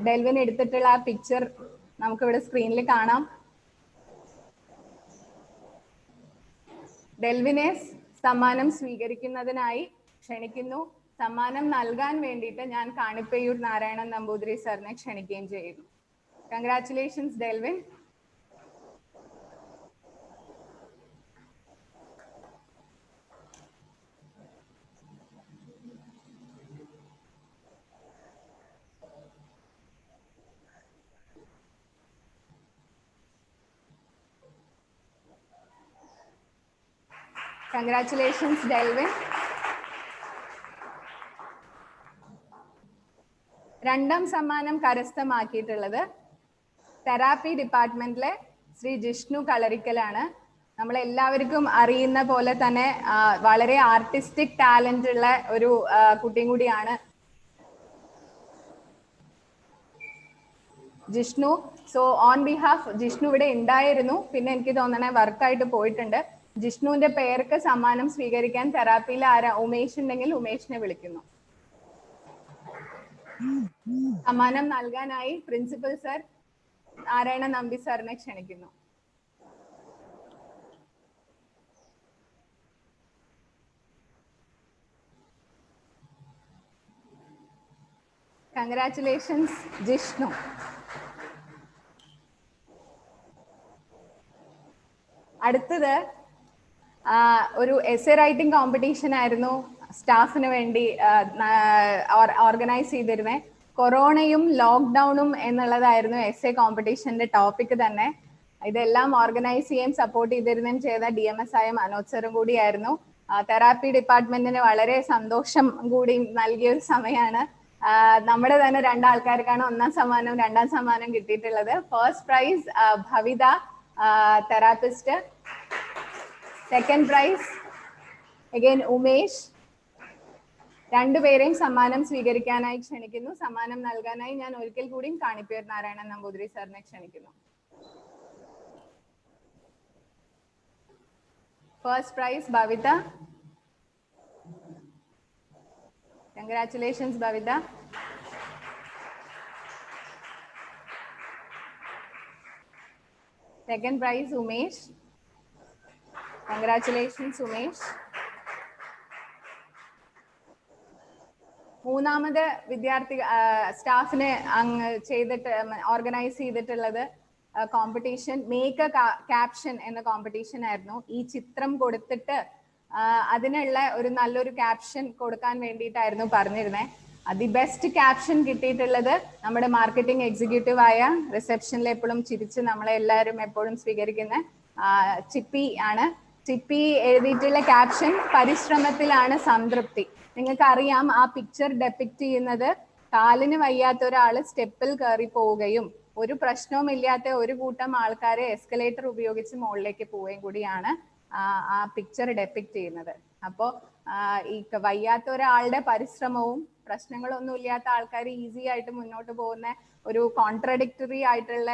ഡെൽവിൻ എടുത്തിട്ടുള്ള ആ പിക്ചർ നമുക്കിവിടെ സ്ക്രീനിൽ കാണാം. ഡെൽവിനെ സമ്മാനം സ്വീകരിക്കുന്നതിനായി ക്ഷണിക്കുന്നു. സമ്മാനം നൽകാൻ വേണ്ടിയിട്ട് ഞാൻ കാണിപ്പയ്യൂർ നാരായണൻ നമ്പൂതിരി സാറിനെ ക്ഷണിക്കുകയും ചെയ്യുന്നു. Congratulations, Delvin. Congratulations, Delvin. രണ്ടാം സമ്മാനം കരസ്ഥമാക്കിയിട്ടുള്ളത് തെറാപ്പി ഡിപ്പാർട്ട്മെന്റിലെ ശ്രീ ജിഷ്ണു കളരിക്കലാണ്. നമ്മളെല്ലാവർക്കും അറിയുന്ന പോലെ തന്നെ വളരെ ആർട്ടിസ്റ്റിക് ടാലന്റ് ഉള്ള ഒരു കുട്ടിയും കൂടിയാണ് Jishnu. So on behalf, Jishnu ഇവിടെ ഉണ്ടായിരുന്നു, പിന്നെ എനിക്ക് തോന്നണേ വർക്കായിട്ട് പോയിട്ടുണ്ട്. ജിഷ്ണുവിന്റെ പേർക്ക് സമ്മാനം സ്വീകരിക്കാൻ തെറാപ്പിയിൽ ഉമേഷ് ഉണ്ടെങ്കിൽ ഉമേഷിനെ വിളിക്കുന്നു. സമ്മാനം നൽകാനായി പ്രിൻസിപ്പൽ സർ നാരായണ നമ്പി സാറിനെ ക്ഷണിക്കുന്നു. കൺഗ്രാറ്റുലേഷൻസ് ജിഷ്ണു. അടുത്തത് ഒരു എസ്സേ റൈറ്റിംഗ് കോമ്പറ്റീഷൻ ആയിരുന്നു സ്റ്റാഫിന് വേണ്ടി ഓർഗനൈസ് ചെയ്തിരുന്നത്. കൊറോണയും ലോക്ക്ഡൌണും എന്നുള്ളതായിരുന്നു എസ്സേ കോമ്പറ്റീഷന്റെ ടോപ്പിക് തന്നെ. ഇതെല്ലാം ഓർഗനൈസ് ചെയ്യാൻ സപ്പോർട്ട് ചെയ്ത DMS ആയ മനോജ് സറും കൂടിയായിരുന്നു. തെറാപ്പി ഡിപ്പാർട്ട്മെന്റിന് വളരെ സന്തോഷം കൂടി നൽകിയ ഒരു സമയമാണ്. നമ്മുടെ തന്നെ 2 ആൾക്കാർക്കാണ് ഒന്നാം സമ്മാനവും 2ാം സമ്മാനവും കിട്ടിയിട്ടുള്ളത്. First prize Bhavitha, therapist. Second prize again Umesh. രണ്ടുപേരെയും സമ്മാനം സ്വീകരിക്കാനായി ക്ഷണിക്കുന്നു. സമ്മാനം നൽകാനായി ഞാൻ ഒരിക്കൽ കൂടിയും കാണിപ്പേർ നാരായണൻ നമ്പൂതിരി സാറിനെ ക്ഷണിക്കുന്നു. First prize Bhavitha. Congratulations Bhavitha. Second prize Umesh. Congratulations Umesh. മൂന്നാമത് വിദ്യാർത്ഥി സ്റ്റാഫിനെ ഓർഗനൈസ് ചെയ്തിട്ടുള്ളത് കോമ്പറ്റീഷൻ മേക്ക് എ ക്യാപ്ഷൻ എന്ന കോമ്പറ്റീഷൻ ആയിരുന്നു. ഈ ചിത്രം കൊടുത്തിട്ട് അതിനുള്ള ഒരു നല്ലൊരു ക്യാപ്ഷൻ കൊടുക്കാൻ വേണ്ടിയിട്ടായിരുന്നു പറഞ്ഞിരുന്നത്. ദി ബെസ്റ്റ് ക്യാപ്ഷൻ കിട്ടിയിട്ടുള്ളത് നമ്മുടെ മാർക്കറ്റിംഗ് എക്സിക്യൂട്ടീവ് ആയ റിസപ്ഷനിൽ എപ്പോഴും ചിരിച്ച് നമ്മളെ എല്ലാവരും എപ്പോഴും സ്വീകരിക്കുന്ന ചിപ്പി ആണ്. ചിപ്പി എഴുതിയിട്ടുള്ള ക്യാപ്ഷൻ പരിശ്രമത്തിലാണ് സംതൃപ്തി. നിങ്ങൾക്ക് അറിയാം, ആ പിക്ചർ ഡെപ്പിക്ട് ചെയ്യുന്നത് കാലിന് വയ്യാത്ത ഒരാള് സ്റ്റെപ്പിൽ കയറി പോവുകയും ഒരു പ്രശ്നവും ഇല്ലാത്ത ഒരു കൂട്ടം ആൾക്കാരെ എസ്കലേറ്റർ ഉപയോഗിച്ച് മുകളിലേക്ക് പോവുകയും കൂടിയാണ് ആ പിക്ചർ ഡെപ്പിക്ട് ചെയ്യുന്നത്. അപ്പോൾ ഈ വയ്യാത്ത ഒരാളുടെ പരിശ്രമവും പ്രശ്നങ്ങളൊന്നും ഇല്ലാത്ത ആൾക്കാർ ഈസി ആയിട്ട് മുന്നോട്ട് പോകുന്ന ഒരു കോൺട്രഡിക്ടറി ആയിട്ടുള്ള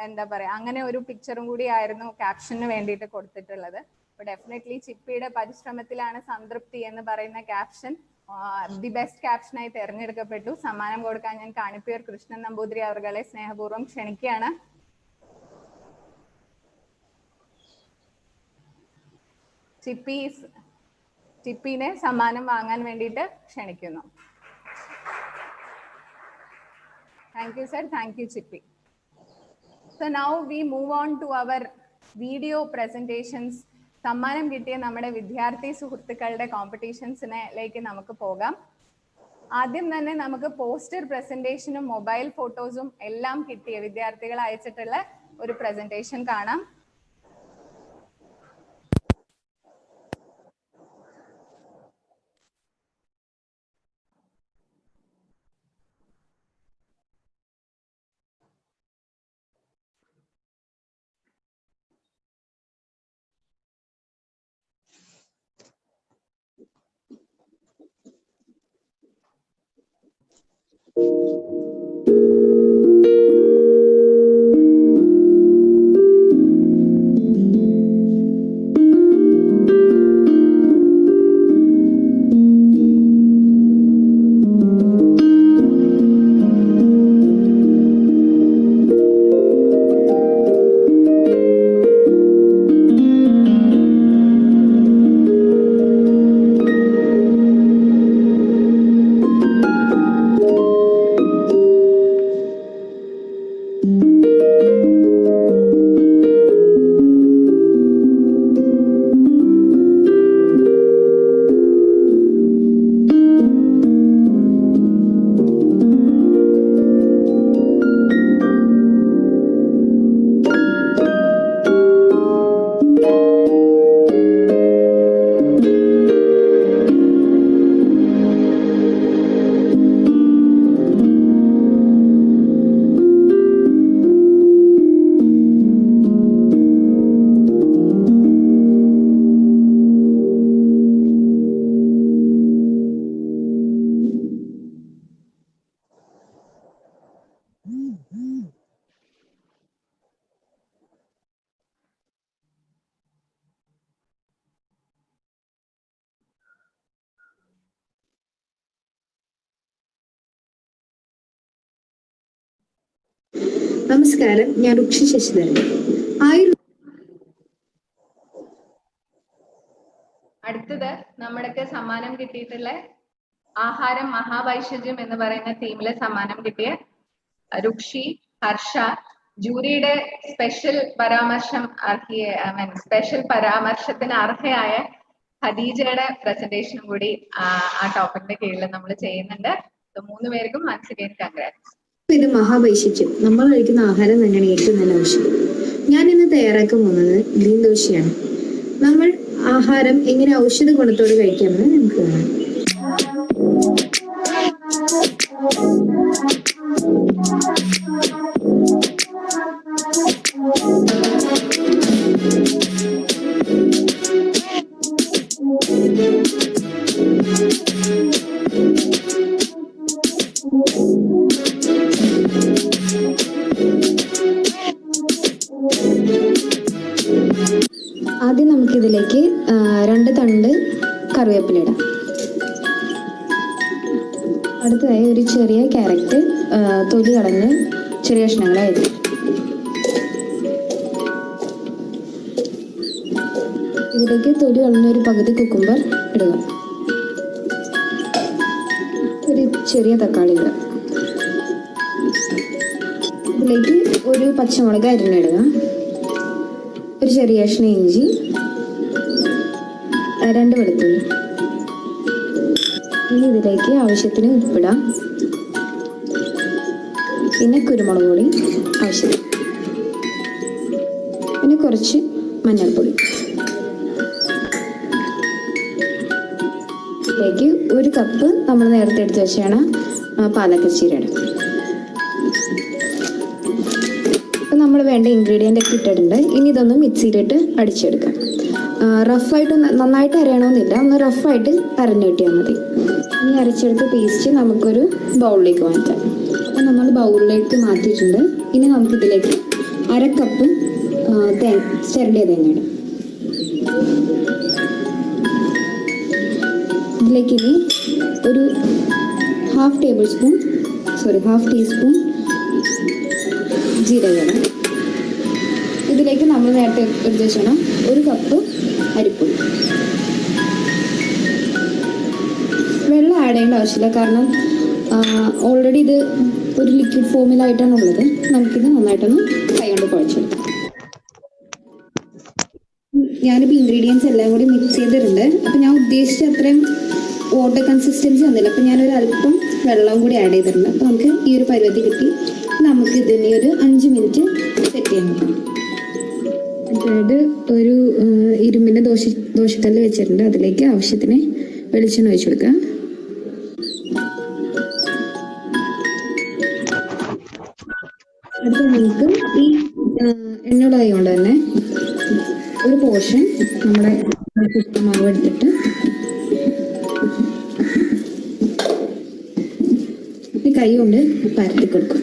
എന്താ പറയാ അങ്ങനെ ഒരു പിക്ചറും കൂടി ആയിരുന്നു ക്യാപ്ഷന് വേണ്ടിയിട്ട് കൊടുത്തിട്ടുള്ളത്. അപ്പൊ ഡെഫിനറ്റ്ലി ചിപ്പിയുടെ പരിശ്രമത്തിലാണ് സംതൃപ്തി എന്ന് പറയുന്ന ക്യാപ്ഷൻ ദി ബെസ്റ്റ് ക്യാപ്ഷനായി തിരഞ്ഞെടുക്കപ്പെട്ടു. സമ്മാനം കൊടുക്കാൻ ഞാൻ കാണിപ്പേർ കൃഷ്ണൻ നമ്പൂതിരി അവർകളെ സ്നേഹപൂർവ്വം ക്ഷണിക്കുകയാണ്. ചിപ്പിനെ സമ്മാനം വാങ്ങാൻ വേണ്ടിയിട്ട് ക്ഷണിക്കുന്നു. Thank you, sir. Thank you, Chippy. So now we move on to our video presentations. സമ്മാനം കിട്ടിയ നമ്മുടെ വിദ്യാർത്ഥി സുഹൃത്തുക്കളുടെ കോമ്പറ്റീഷൻസിലേക്ക് നമുക്ക് പോകാം. ആദ്യം തന്നെ നമുക്ക് പോസ്റ്റർ പ്രസന്റേഷനും മൊബൈൽ ഫോട്ടോസും എല്ലാം കിട്ടിയ വിദ്യാർത്ഥികൾ അയച്ചിട്ടുള്ള ഒരു പ്രസന്റേഷൻ കാണാം. നമസ്കാരം, ഞാൻ ഋക്ഷി ശശിധരൻ. അടുത്തത് നമ്മുടെ സമ്മാനം കിട്ടിയിട്ടുള്ള ആഹാരം മഹാവൈശ്യം എന്ന് പറയുന്ന ടീമിലെ സമ്മാനം കിട്ടിയ ഋക്ഷി, ഹർഷ, ജൂറിയുടെ സ്പെഷ്യൽ പരാമർശത്തിന് അർഹയായ ഖദീജയുടെ പ്രസന്റേഷനും കൂടി ആ ടോപ്പിക്കിന്റെ കീഴിൽ നമ്മൾ ചെയ്യുന്നുണ്ട്. മൂന്ന് പേർക്കും once again congrats. ഇത് മഹാവൈശിഷ്യം, നമ്മൾ കഴിക്കുന്ന ആഹാരം തന്നെയാണ് ഏറ്റവും നല്ല ഔഷധം. ഞാൻ ഇന്ന് തയ്യാറാക്കാൻ പോകുന്നത് ഗ്രീൻ ദോശയാണ്. നമ്മൾ ആഹാരം എങ്ങനെ ഔഷധ ഗുണത്തോട് കഴിക്കാമെന്ന് നമുക്ക് കാണാം. ആദ്യം നമുക്കിതിലേക്ക് 2 തണ്ട് കറിവേപ്പില ഇടാം. അടുത്തതായി ഒരു ചെറിയ ക്യാരറ്റ് തൊലി കളഞ്ഞ് ചെറിയ കഷ്ണങ്ങളായി ഇടും. ഇതിലേക്ക് തൊലി കളഞ്ഞ ഒരു പകുതി കുക്കുംബർ ഇടുക. ഒരു ചെറിയ തക്കാളി ഇടുക. ഇതിലേക്ക് ഒരു പച്ചമുളക് അരിഞ്ഞിടുക. ഒരു ചെറിയ കഷ്ണം ഇഞ്ചി, 2 വെളുത്തുള്ളി. ഇനി ഇതിലേക്ക് ആവശ്യത്തിന് ഉപ്പിടാം. പിന്നെ കുരുമുളക് പൊടി ആവശ്യത്തിന്, പിന്നെ കുറച്ച് മഞ്ഞൾപ്പൊടി. ഇതിലേക്ക് 1 കപ്പ് നമ്മൾ നേരത്തെ എടുത്ത് വെച്ചാണ് പാലക്കച്ചീരയുടെ. നമ്മൾ വേണ്ട ഇൻഗ്രീഡിയൻ്റ് ഒക്കെ ഇട്ടിട്ടുണ്ട്. ഇനി ഇതൊന്ന് മിക്സിയിലിട്ട് അടിച്ചെടുക്കാം. റഫായിട്ട് നന്നായിട്ട് അരയണമെന്നില്ല, ഒന്ന് റഫായിട്ട് അരഞ്ഞു കിട്ടിയാൽ മതി. ഈ അരച്ചെടുത്ത പേസ്റ്റ് നമുക്കൊരു ബൗളിലേക്ക് മാറ്റാം. അപ്പം നമ്മൾ ബൗളിലേക്ക് മാറ്റിയിട്ടുണ്ട്. ഇനി നമുക്കിതിലേക്ക് 1/2 കപ്പ് ചിരണ്ടിയ തേങ്ങ ഇടാം. ഇതിലേക്ക് ഇനി ഒരു 1/2 ടീസ്പൂൺ ജീരകം. ഇതിലേക്ക് നമ്മൾ നേരത്തെ എടുത്ത് വെച്ചാൽ 1 കപ്പ് അരിപ്പൊടി. വെള്ളം ആഡ് ചെയ്യേണ്ട ആവശ്യമില്ല, കാരണം ഓൾറെഡി ഇത് ഒരു ലിക്വിഡ് ഫോമിലായിട്ടാണ് ഉള്ളത്. നമുക്കിത് നന്നായിട്ടൊന്ന് കൈ കൊണ്ട് കുഴച്ചെടുക്കാം. ഞാനിപ്പോൾ ഇൻഗ്രീഡിയൻസ് എല്ലാം കൂടി മിക്സ് ചെയ്തിട്ടുണ്ട്. അപ്പം ഞാൻ ഉദ്ദേശിച്ച അത്രയും വാട്ടർ കൺസിസ്റ്റൻസി വന്നില്ല. അപ്പം ഞാനൊരു അല്പം വെള്ളം കൂടി ആഡ് ചെയ്തിട്ടുണ്ട്. അപ്പം നമുക്ക് ഈ ഒരു പരുവത്തിൽ കിട്ടി. നമുക്ക് ഇതിനെ ഒരു 5 മിനിറ്റ് സെറ്റ് ചെയ്യാൻ പറ്റും. അതായത് ഒരു ഇരുമ്പിൻ്റെ ദോശക്കല്ല് വെച്ചിട്ടുണ്ട്. അതിലേക്ക് ആവശ്യത്തിന് വെളിച്ചെണ്ണ ഒഴിച്ചു കൊടുക്കുക. അടുത്ത നമുക്ക് ഈ എണ്ണയുള്ളത് കൊണ്ട് തന്നെ ഒരു പോർഷൻ നമ്മുടെ മാവ് എടുത്തിട്ട് ഈ കൈ കൊണ്ട് പരത്തി കൊടുക്കും.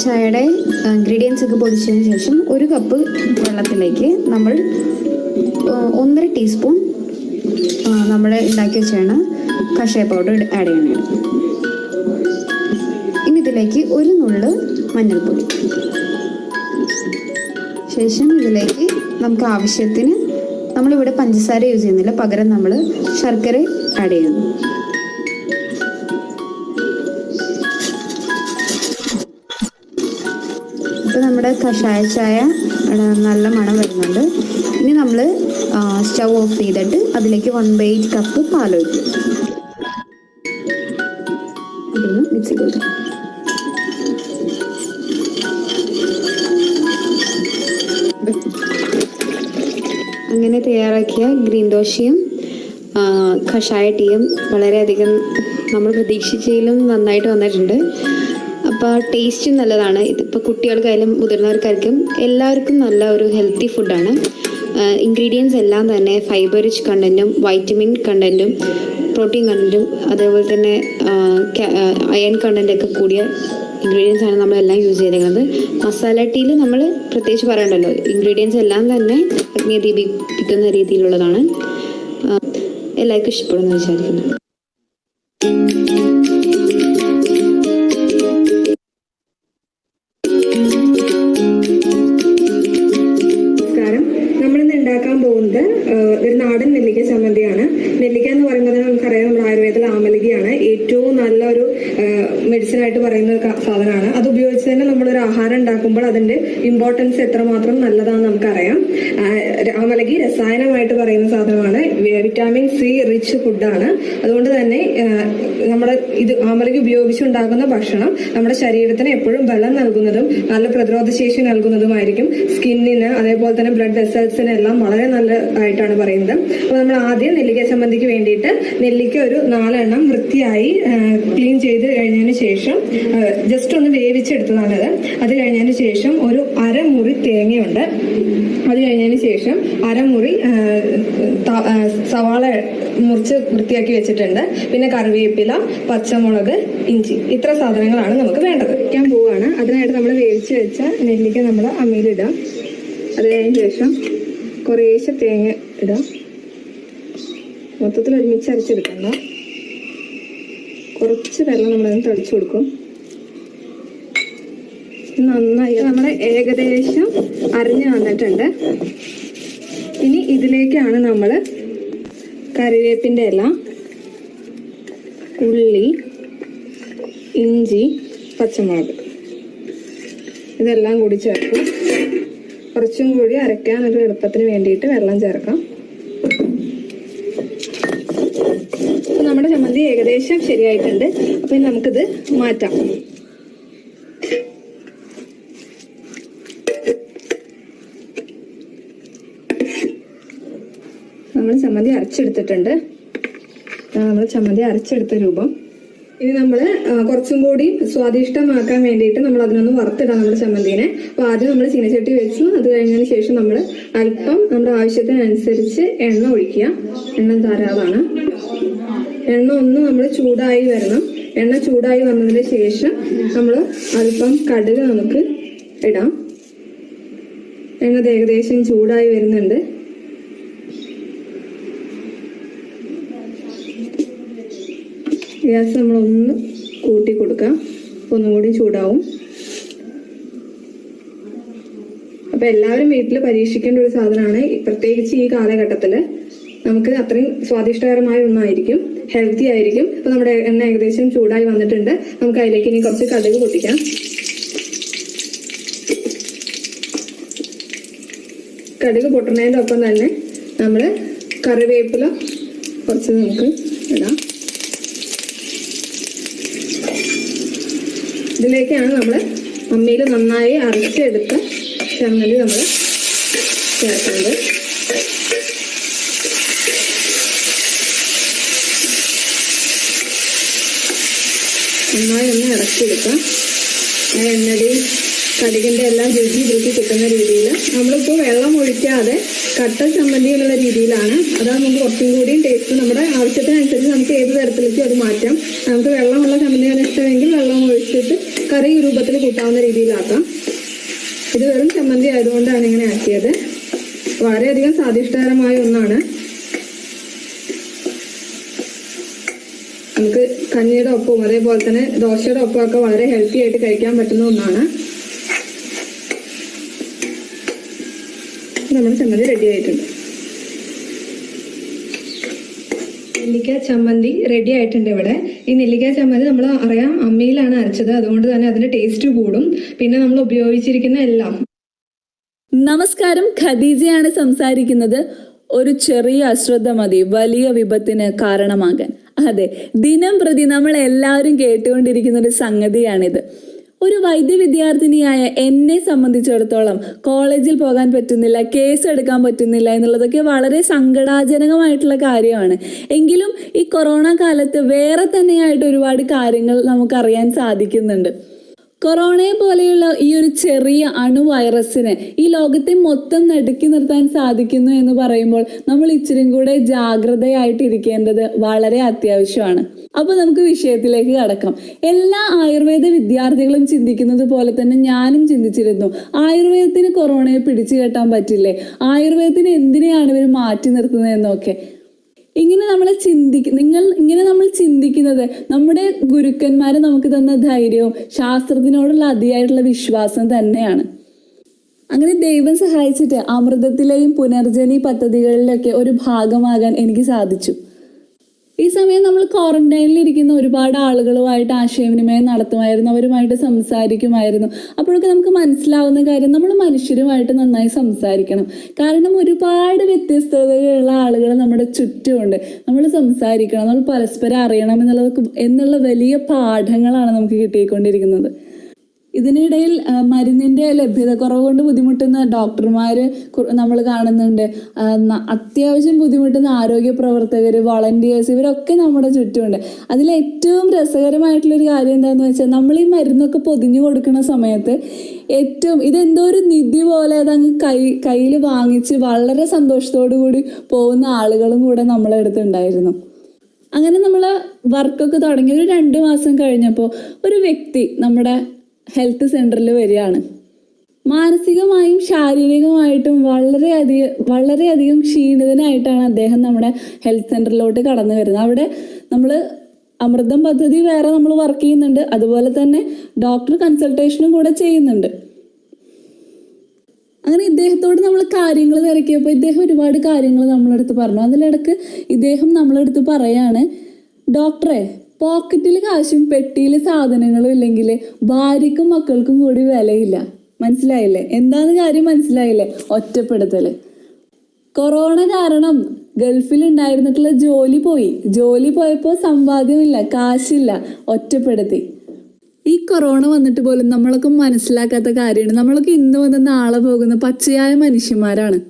ചായയുടെ ഇൻഗ്രീഡിയൻസ് ഒക്കെ പൊടിച്ചതിന് ശേഷം 1 കപ്പ് വെള്ളത്തിലേക്ക് നമ്മൾ 1.5 ടീസ്പൂൺ നമ്മൾ ഉണ്ടാക്കി വെച്ചാണ് കഷായ പൗഡർ ആഡ് ചെയ്യണം. ഇനി ഇതിലേക്ക് 1 നുള്ള് മഞ്ഞൾപ്പൊടി. ശേഷം ഇതിലേക്ക് നമുക്ക് ആവശ്യത്തിന്, നമ്മളിവിടെ പഞ്ചസാര യൂസ് ചെയ്യുന്നില്ല, പകരം നമ്മൾ ശർക്കര ആഡ് ചെയ്യുന്നു. ഇപ്പോൾ നമ്മുടെ കഷായ ചായ നല്ല മണം വരുന്നുണ്ട്. ഇനി നമ്മൾ സ്റ്റൗ ഓഫ് ചെയ്തിട്ട് അതിലേക്ക് 1/8 കപ്പ് പാലൊഴിക്കും. ഇതൊന്ന് മിക്സ് ചെയ്ത് അങ്ങനെ തയ്യാറാക്കിയ ഗ്രീൻ ദോശയും കഷായ ടീയും വളരെയധികം നമ്മൾ പ്രതീക്ഷിച്ചതിലും നന്നായിട്ട് വന്നിട്ടുണ്ട്. അപ്പോൾ ടേസ്റ്റും നല്ലതാണ്. ഇതിപ്പോൾ കുട്ടികൾക്കായാലും മുതിർന്നവർക്കായിരിക്കും എല്ലാവർക്കും നല്ല ഒരു ഹെൽത്തി ഫുഡാണ്. ഇൻഗ്രീഡിയൻസ് എല്ലാം തന്നെ ഫൈബർ റിച്ച് കണ്ടൻറ്റും വൈറ്റമിൻ കണ്ടൻറ്റും പ്രോട്ടീൻ കണ്ടൻറ്റും അതേപോലെ തന്നെ അയൺ കണ്ടൻറ്റൊക്കെ കൂടിയ ഇൻഗ്രീഡിയൻസ് ആണ് നമ്മളെല്ലാം യൂസ് ചെയ്തിരിക്കുന്നത്. മസാല ടീയിൽ നമ്മൾ പ്രത്യേകിച്ച് പറയണ്ടല്ലോ, ഇൻഗ്രീഡിയൻസ് എല്ലാം തന്നെ അഗ്നിയെ ദീപിപ്പിക്കുന്ന രീതിയിലുള്ളതാണ്. എല്ലാവർക്കും ഇഷ്ടപ്പെടുമെന്ന് വിചാരിക്കുന്നു. ഉണ്ടാക്കാൻ പോകുന്നത് ഒരു നാടൻ നെല്ലിക്ക ചമ്മന്തിയാണ്. നെല്ലിക്ക എന്ന് പറയുന്നത് നമുക്കറിയാം, നമ്മുടെ ആയുർവേദത്തിൽ ആമലകിയാണ് ഏറ്റവും നല്ലൊരു മെഡിസിൻ ആയിട്ട് പറയുന്ന സാധനമാണ്. അത് ഉപയോഗിച്ച് തന്നെ നമ്മളൊരു ആഹാരം ഉണ്ടാക്കുമ്പോൾ അതിന്റെ ഇമ്പോർട്ടൻസ് എത്രമാത്രം നല്ലതാണെന്ന് നമുക്കറിയാം. ആമലകി രസായനമായിട്ട് പറയുന്ന സാധനമാണ്. വിറ്റാമിൻ സി റിച്ച് ഫുഡാണ്. അതുകൊണ്ട് തന്നെ നമ്മുടെ ആമലകി ഉപയോഗിച്ചുണ്ടാക്കുന്ന ഭക്ഷണം നമ്മുടെ ശരീരത്തിന് എപ്പോഴും ബലം നൽകുന്നതും നല്ല പ്രതിരോധ ശേഷി നൽകുന്നതുമായിരിക്കും. സ്കിന്നിന് അതേപോലെ തന്നെ ബ്ലഡ് വെസൽസിന് എല്ലാം വളരെ നല്ലതായിട്ടാണ് പറയുന്നത്. അപ്പോൾ നമ്മൾ ആദ്യം നെല്ലിക്ക ചമ്മന്തിക്ക് വേണ്ടിയിട്ട് നെല്ലിക്ക ഒരു 4 എണ്ണം വൃത്തിയായി ക്ലീൻ ചെയ്ത് കഴിഞ്ഞതിന് ശേഷം ജസ്റ്റ് ഒന്ന് വേവിച്ചെടുത്തതാണത്. അത് കഴിഞ്ഞതിന് ശേഷം ഒരു 1/2 മുറി തേങ്ങയുണ്ട്. അത് കഴിഞ്ഞതിന് ശേഷം 1/2 മുറി സവാള മുറിച്ച് വൃത്തിയാക്കി വെച്ചിട്ടുണ്ട്. പിന്നെ കറിവേപ്പില, പച്ചമുളക്, ഇഞ്ചി, ഇത്ര സാധനങ്ങളാണ് നമുക്ക് വേണ്ടത്. വയ്ക്കാൻ പോവുകയാണ്. അതിനായിട്ട് നമ്മൾ വേവിച്ച് വെച്ച നെല്ലിക്ക നമ്മൾ അമ്മിയിലിടാം. അത് കഴിഞ്ഞ ശേഷം കുറേശ്ശെ തേങ്ങ ഇടാം. മൊത്തത്തിൽ ഒരുമിച്ച് അരച്ചെടുക്കണ്ട. കുറച്ച് വെള്ളം നമ്മളതിന് തളിച്ചു കൊടുക്കും. നന്നായി നമ്മുടെ ഏകദേശം അരിഞ്ഞു വന്നിട്ടുണ്ട്. ഇനി ഇതിലേക്കാണ് നമ്മൾ കറിവേപ്പിൻ്റെ ഇല, ഉള്ളി, ഇഞ്ചി, പച്ചമുളക് ഇതെല്ലാം കൂടി ചേർക്കും. കുറച്ചും കൂടി അരയ്ക്കാൻ ഒരു എളുപ്പത്തിന് വേണ്ടിയിട്ട് വെള്ളം ചേർക്കാം. അപ്പം നമ്മുടെ ചമ്മന്തി ഏകദേശം ശരിയായിട്ടുണ്ട്. അപ്പം നമുക്കിത് മാറ്റാം. നമ്മൾ ചമ്മന്തി അരച്ചെടുത്തിട്ടുണ്ട്. നമ്മൾ ചമ്മന്തി അരച്ചെടുത്ത രൂപം. ഇനി നമ്മൾ കുറച്ചും കൂടി സ്വാദിഷ്ടമാക്കാൻ വേണ്ടിയിട്ട് നമ്മൾ അതിനൊന്ന് വറുത്തിടാം നമ്മുടെ ചമ്മന്തിനെ. അപ്പോൾ ആദ്യം നമ്മൾ ചീനച്ചട്ടി വെച്ചു. അത് കഴിഞ്ഞതിന് ശേഷം നമ്മൾ അല്പം നമ്മുടെ ആവശ്യത്തിനനുസരിച്ച് എണ്ണ ഒഴിക്കുക. എണ്ണ ധാരാളമാണ്. എണ്ണ ഒന്ന് നമ്മൾ ചൂടായി വരണം. എണ്ണ ചൂടായി വന്നതിന് ശേഷം നമ്മൾ അല്പം കടുക് നമുക്ക് ഇടാം. എണ്ണ ഏകദേശം ചൂടായി വരുന്നുണ്ട്. ഗ്യാസ് നമ്മളൊന്ന് കൂട്ടി കൊടുക്കാം. ഒന്നുകൂടി ചൂടാവും. അപ്പൊ എല്ലാവരും വീട്ടിൽ പരീക്ഷിക്കേണ്ട ഒരു സാധനമാണ്. പ്രത്യേകിച്ച് ഈ കാലഘട്ടത്തിൽ നമുക്ക് അത്രയും സ്വാദിഷ്ടകരമായ ഒന്നായിരിക്കും, ഹെൽത്തി ആയിരിക്കും. ഇപ്പൊ നമ്മുടെ എണ്ണ ഏകദേശം ചൂടായി വന്നിട്ടുണ്ട്. നമുക്ക് അതിലേക്ക് ഇനി കുറച്ച് കടുക് പൊട്ടിക്കാം. കടുക് പൊട്ടുന്നതിൻ്റെ ഒപ്പം തന്നെ നമ്മൾ കറിവേപ്പില കുറച്ച് നമുക്ക് ഇടാം. ഇതിലേക്കാണ് നമ്മൾ അമ്മിയിൽ നന്നായി അരച്ചെടുത്ത ചമ്മന്തി നമ്മൾ ചേർക്കുന്നത്. നന്നായി ഒന്ന് ഇളക്കിയെടുക്കാം. ആ എണ്ണയുടെയും കടുകിൻ്റെ എല്ലാം രുചി കിട്ടുന്ന രീതിയിൽ നമ്മളിപ്പോൾ വെള്ളം ഒഴിക്കാതെ കട്ട ചമ്മന്തി എന്നുള്ള രീതിയിലാണ്. അതാണ് നമുക്ക് കുറച്ചും കൂടിയും ടേസ്റ്റ്. നമ്മുടെ ആവശ്യത്തിനനുസരിച്ച് നമുക്ക് ഏത് തരത്തിലേക്കും അത് മാറ്റാം. നമുക്ക് വെള്ളമുള്ള ചമ്മന്തിയാണ് ഇഷ്ടമെങ്കിൽ വെള്ളം ഒഴിച്ചിട്ട് കറി രൂപത്തിൽ കൂട്ടാവുന്ന രീതിയിലാക്കാം. ഇത് വെറും ചമ്മന്തി ആയതുകൊണ്ടാണ് ഇങ്ങനെ ആക്കിയത്. വളരെയധികം സ്വാദിഷ്ടകരമായ ഒന്നാണ്. നമുക്ക് കഞ്ഞിയുടെ ഒപ്പവും അതേപോലെ തന്നെ ദോശയുടെ ഒപ്പമൊക്കെ വളരെ ഹെൽത്തി ആയിട്ട് കഴിക്കാൻ പറ്റുന്ന ഒന്നാണ്. നമ്മുടെ ചമ്മന്തി റെഡി ആയിട്ടുണ്ട്. നെല്ലിക്ക ചമ്മന്തി റെഡി ആയിട്ടുണ്ട്. ഇവിടെ ഈ നെല്ലിക്ക ചമ്മന്തി നമ്മൾ അറിയാം അമ്മിയിലാണ് അരച്ചത്. അതുകൊണ്ട് തന്നെ അതിന്റെ ടേസ്റ്റ് കൂടും. പിന്നെ നമ്മൾ ഉപയോഗിച്ചിരിക്കുന്ന എല്ലാം. നമസ്കാരം, ഖദീജയാണ് സംസാരിക്കുന്നത്. ഒരു ചെറിയ അശ്രദ്ധ മതി വലിയ വിപത്തിന് കാരണമാകാൻ. അതെ, ദിനം പ്രതി നമ്മൾ എല്ലാവരും കേട്ടുകൊണ്ടിരിക്കുന്ന ഒരു സംഗതിയാണിത്. ഒരു വൈദ്യ വിദ്യാർത്ഥിനിയായ എന്നെ സംബന്ധിച്ചിടത്തോളം കോളേജിൽ പോകാൻ പറ്റുന്നില്ല, കേസ് എടുക്കാൻ പറ്റുന്നില്ല എന്നുള്ളതൊക്കെ വളരെ സങ്കടാജനകമായിട്ടുള്ള കാര്യമാണ്. എങ്കിലും ഈ കൊറോണ കാലത്ത് വേറെ തന്നെയായിട്ട് ഒരുപാട് കാര്യങ്ങൾ നമുക്കറിയാൻ സാധിക്കുന്നുണ്ട്. കൊറോണയെ പോലെയുള്ള ഈ ഒരു ചെറിയ അണുവൈറസിന് ഈ ലോകത്തെ മൊത്തം നടുക്കി നിർത്താൻ സാധിക്കുന്നു എന്ന് പറയുമ്പോൾ നമ്മൾ ഇച്ചിരി കൂടെ ജാഗ്രതയായിട്ടിരിക്കേണ്ടത് വളരെ അത്യാവശ്യമാണ്. അപ്പോൾ നമുക്ക് വിഷയത്തിലേക്ക് കടക്കാം. എല്ലാ ആയുർവേദ വിദ്യാർത്ഥികളും ചിന്തിക്കുന്നത് പോലെ തന്നെ ഞാനും ചിന്തിച്ചിരുന്നു, ആയുർവേദത്തിന് കൊറോണയെ പിടിച്ചു കെട്ടാൻ പറ്റില്ലേ, ആയുർവേദത്തിന് എന്തിനെയാണ് ഇവർ മാറ്റി നിർത്തുന്നത് എന്നൊക്കെ. ഇങ്ങനെ നമ്മൾ ചിന്തിക്കുന്നത് നമ്മുടെ ഗുരുക്കന്മാരെ നമുക്ക് തന്ന ധൈര്യവും ശാസ്ത്രത്തിനോടുള്ള അതിയായിട്ടുള്ള വിശ്വാസം തന്നെയാണ്. അങ്ങനെ ദൈവം സഹായിച്ചിട്ട് അമൃതത്തിലെയും പുനർജനി പദ്ധതികളിലൊക്കെ ഒരു ഭാഗമാകാൻ എനിക്ക് സാധിച്ചു. ഈ സമയം നമ്മൾ ക്വാറന്റൈനിൽ ഇരിക്കുന്ന ഒരുപാട് ആളുകളുമായിട്ട് ആശയവിനിമയം നടത്തുമായിരുന്നു, അവരുമായിട്ട് സംസാരിക്കുമായിരുന്നു. അപ്പോഴൊക്കെ നമുക്ക് മനസ്സിലാവുന്ന കാര്യം, നമ്മൾ മനുഷ്യരുമായിട്ട് നന്നായി സംസാരിക്കണം. കാരണം ഒരുപാട് വ്യത്യസ്തതകളുള്ള ആളുകൾ നമ്മുടെ ചുറ്റുമുണ്ട്. നമ്മൾ സംസാരിക്കണം, നമ്മൾ പരസ്പരം അറിയണം എന്നുള്ള വലിയ പാഠങ്ങളാണ് നമുക്ക് കിട്ടിക്കൊണ്ടിരിക്കുന്നത്. ഇതിനിടയിൽ മരുന്നിൻ്റെ ലഭ്യത കുറവ് കൊണ്ട് ബുദ്ധിമുട്ടുന്ന ഡോക്ടർമാർ നമ്മൾ കാണുന്നുണ്ട്. അത്യാവശ്യം ബുദ്ധിമുട്ടുന്ന ആരോഗ്യ പ്രവർത്തകർ, വോളണ്ടിയേഴ്സ്, ഇവരൊക്കെ നമ്മുടെ ചുറ്റുമുണ്ട്. അതിലേറ്റവും രസകരമായിട്ടുള്ളൊരു കാര്യം എന്താണെന്ന് വെച്ചാൽ, നമ്മൾ ഈ മരുന്നൊക്കെ പൊതിഞ്ഞു കൊടുക്കുന്ന സമയത്ത് ഇതെന്തോ ഒരു നിധി പോലെ അതങ്ങ് കയ്യിൽ വാങ്ങിച്ച് വളരെ സന്തോഷത്തോടു കൂടി പോകുന്ന ആളുകളും കൂടെ നമ്മളെ അടുത്തുണ്ടായിരുന്നു. അങ്ങനെ നമ്മൾ വർക്കൊക്കെ തുടങ്ങി ഒരു 2 മാസം കഴിഞ്ഞപ്പോൾ ഒരു വ്യക്തി നമ്മുടെ ഹെൽത്ത് സെന്ററിൽ വരികയാണ്. മാനസികമായും ശാരീരികമായിട്ടും വളരെയധികം ക്ഷീണിതനായിട്ടാണ് അദ്ദേഹം നമ്മുടെ ഹെൽത്ത് സെന്ററിലോട്ട് കടന്നു വരുന്നത്. അവിടെ നമ്മൾ അമൃതം പദ്ധതി വേറെ നമ്മൾ വർക്ക് ചെയ്യുന്നുണ്ട്, അതുപോലെ തന്നെ ഡോക്ടർ കൺസൾട്ടേഷനും കൂടെ ചെയ്യുന്നുണ്ട്. അങ്ങനെ ഇദ്ദേഹത്തോട് നമ്മൾ കാര്യങ്ങൾ തിരക്കിയപ്പോൾ ഇദ്ദേഹം ഒരുപാട് കാര്യങ്ങൾ നമ്മളെടുത്ത് പറഞ്ഞു. അതിലിടക്ക് ഇദ്ദേഹം നമ്മളെടുത്ത് പറയാണ്, ഡോക്ടറെ, പോക്കറ്റിൽ കാശും പെട്ടിയിൽ സാധനങ്ങളും ഇല്ലെങ്കിൽ ഭാര്യക്കും മക്കൾക്കും കൂടി വിലയില്ല. മനസ്സിലായില്ലേ? എന്താന്ന് കാര്യം മനസ്സിലായില്ലേ? ഒറ്റപ്പെടുത്തൽ. കൊറോണ കാരണം ഗൾഫിൽ ഉണ്ടായിരുന്നിട്ടുള്ള ജോലി പോയപ്പോൾ സമ്പാദ്യമില്ല, കാശില്ല, ഒറ്റപ്പെടുത്തി. ഈ കൊറോണ വന്നിട്ട് പോലും നമ്മളൊക്കെ മനസ്സിലാക്കാത്ത കാര്യമാണ്, നമ്മളൊക്കെ ഇന്ന് വന്ന് നാളെ പോകുന്ന പച്ചയായ മനുഷ്യന്മാരാണ്.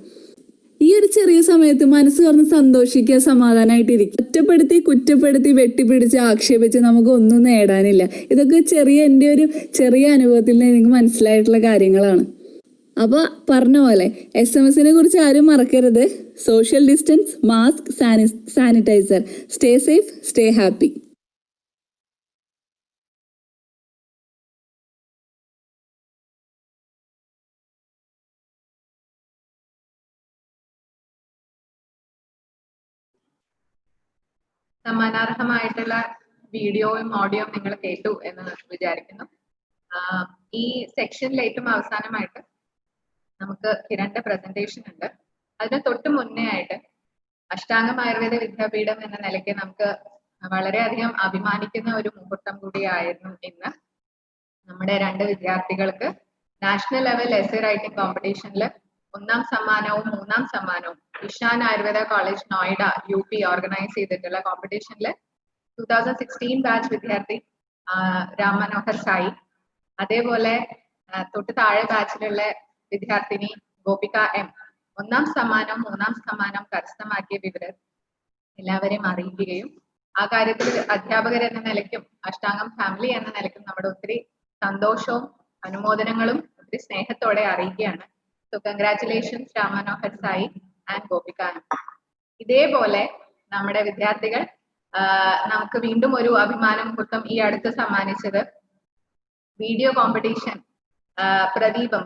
ഈ ഈ ഒരു ചെറിയ സമയത്ത് മനസ്സ് തുറന്ന് സന്തോഷിക്കുക, സമാധാനമായിട്ടിരിക്കുക. ഒറ്റപ്പെടുത്തി, കുറ്റപ്പെടുത്തി, വെട്ടിപ്പിടിച്ച്, ആക്ഷേപിച്ച് നമുക്ക് ഒന്നും നേടാനില്ല. ഇതൊക്കെ എൻ്റെ ഒരു ചെറിയ അനുഭവത്തിൽ നിന്ന് എനിക്ക് മനസ്സിലായിട്ടുള്ള കാര്യങ്ങളാണ്. അപ്പോൾ പറഞ്ഞ പോലെ SMS കുറിച്ച് ആരും മറക്കരുത്. Social distance, mask, sanitiser. Stay safe, stay happy. സമ്മാനാർഹമായിട്ടുള്ള വീഡിയോയും ഓഡിയോയും നിങ്ങൾ കേട്ടു എന്ന് വിചാരിക്കുന്നു. ഈ സെക്ഷനിൽ ഏറ്റവും അവസാനമായിട്ട് നമുക്ക് കിരണിന്റെ പ്രസന്റേഷൻ ഉണ്ട്. അതിന് തൊട്ട് മുന്നേ ആയിട്ട് അഷ്ടാംഗം ആയുർവേദ വിദ്യാപീഠം എന്ന നിലയ്ക്ക് നമുക്ക് വളരെയധികം അഭിമാനിക്കുന്ന ഒരു മുഹൂർത്തം കൂടിയായിരുന്നു ഇന്ന്. നമ്മുടെ 2 വിദ്യാർത്ഥികൾക്ക് നാഷണൽ ലെവൽ എസ്സേ റൈറ്റിംഗ് കോമ്പറ്റീഷനിൽ 1ാം സമ്മാനവും 3ാം സമ്മാനവും Ishan Ayurveda college Noida UP organise ചെയ്തിട്ടുള്ള കോമ്പറ്റീഷനിൽ 2016 ബാച്ച് വിദ്യാർത്ഥി രാം മനോഹർ സായി, അതേപോലെ തൊട്ട് താഴെ ബാച്ചിലുള്ള വിദ്യാർത്ഥിനി ഗോപിക M 1ാം സമ്മാനവും 3ാം സമ്മാനവും കരസ്ഥമാക്കിയ വിവരം എല്ലാവരെയും അറിയിക്കുകയും ആ കാര്യത്തിൽ അധ്യാപകർ എന്ന നിലയ്ക്കും അഷ്ടാംഗം ഫാമിലി എന്ന നിലയ്ക്കും നമ്മുടെ ഒത്തിരി സന്തോഷവും അനുമോദനങ്ങളും ഒത്തിരി സ്നേഹത്തോടെ അറിയിക്കുകയാണ്. So congratulations Ram Manohar Sai and Gopika M. ഇതേപോലെ നമ്മുടെ വിദ്യാർത്ഥികൾ നമുക്ക് വീണ്ടും ഒരു അഭിമാന മുഹൂർത്തം ഈ അടുത്ത് സമ്മാനിച്ചത് വീഡിയോ കോമ്പറ്റീഷൻ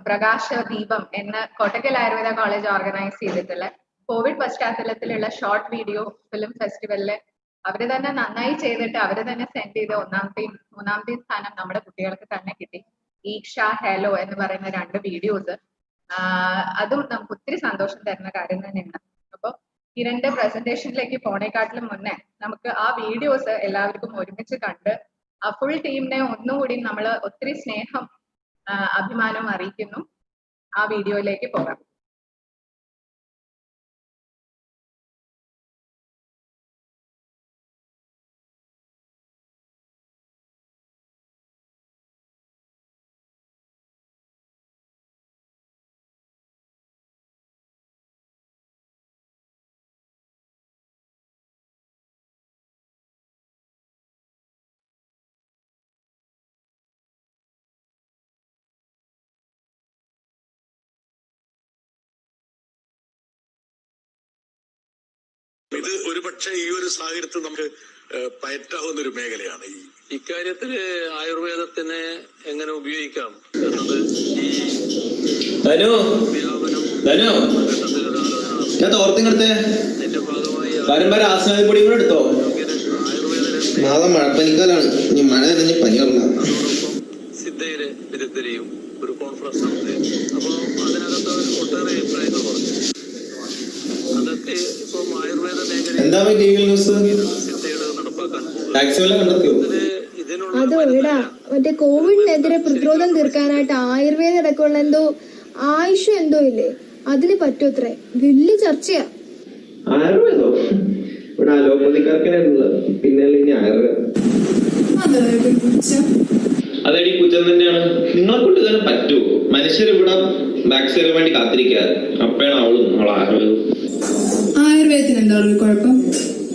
പ്രകാശ ദീപം എന്ന് കോട്ടക്കൽ ആയുർവേദ കോളേജ് ഓർഗനൈസ് ചെയ്തിട്ടുള്ള കോവിഡ് പശ്ചാത്തലത്തിലുള്ള ഷോർട്ട് വീഡിയോ ഫിലിം ഫെസ്റ്റിവലില് അവര് തന്നെ നന്നായി ചെയ്തിട്ട് അവര് തന്നെ സെൻഡ് ചെയ്ത 1ാമത്തെയും 3ാമത്തെയും സ്ഥാനം നമ്മുടെ കുട്ടികൾക്ക് തന്നെ കിട്ടി. ഈക്ഷ ഹെലോ എന്ന് പറയുന്ന 2 വീഡിയോസ്, അതും നമുക്ക് ഒത്തിരി സന്തോഷം തരുന്ന കാര്യം തന്നെയാണ്. അപ്പൊ കിരണിന്റെ പ്രസന്റേഷനിലേക്ക് പോണേക്കാട്ടിലും മുന്നേ നമുക്ക് ആ വീഡിയോസ് എല്ലാവർക്കും ഒരുമിച്ച് കണ്ട് ആ ഫുൾ ടീമിനെ ഒന്നുകൂടി നമ്മൾ ഒത്തിരി സ്നേഹം അഭിമാനം അറിയിക്കുന്നു. ആ വീഡിയോയിലേക്ക് പോകാം. ഇത് ഒരു പക്ഷേ ഈ ഒരു സാഹചര്യത്തിൽ നമുക്ക് പയറ്റാവുന്ന ഒരു മേഖലയാണ്. ഇക്കാര്യത്തില് ആയുർവേദത്തിനെ എങ്ങനെ ഉപയോഗിക്കാം എന്നത് ഞാൻ തോർത്തിങ്ങടുത്തേ പരമ്പര ആസ്വാദപ്പൊടി കൂടെ എടുത്തോ. നാളെ മഴപ്പനിക്കാലാണ്, ഇനി മഴ നനഞ്ഞ് പനി വരണം. സിദ്ധയിലെ വിദഗ്ധരെയും ഒരു കോൺഫറൻസ് നടത്തി. അപ്പൊ അതിനകത്ത് ഒട്ടേറെ അഭിപ്രായങ്ങൾ പറഞ്ഞു. അതൊക്കെ ഇപ്പം ആയുർവേദ എന്താ അതോടാ മറ്റേ കോവിഡിനെതിരെ പ്രതിരോധം തീർക്കാനായിട്ട് ആയുർവേദ അടക്കമുള്ള എന്തോ ആയുഷ് എന്തോ ഇല്ലേ, അതിന് പറ്റൂത്രേ. വലിയ ചർച്ചയാ. ആയുർവേദോ ഇവിടെ അലോപ്പതിക്കാർക്കുള്ളത്, പിന്നെ ഇനി ആയുർവേദം. അതെടി കുറ്റം തന്നെയാണ്. നിങ്ങളെ കൊണ്ട് തന്നെ പറ്റുമോ? മനുഷ്യരിവിടെ വാക്സിന് വേണ്ടി കാത്തിരിക്കുക, അപ്പോഴാണ് അവള് നമ്മൾ ആയുർവേദം. ആയുർവേദത്തിന് എന്താണ് ഒരു കുഴപ്പം?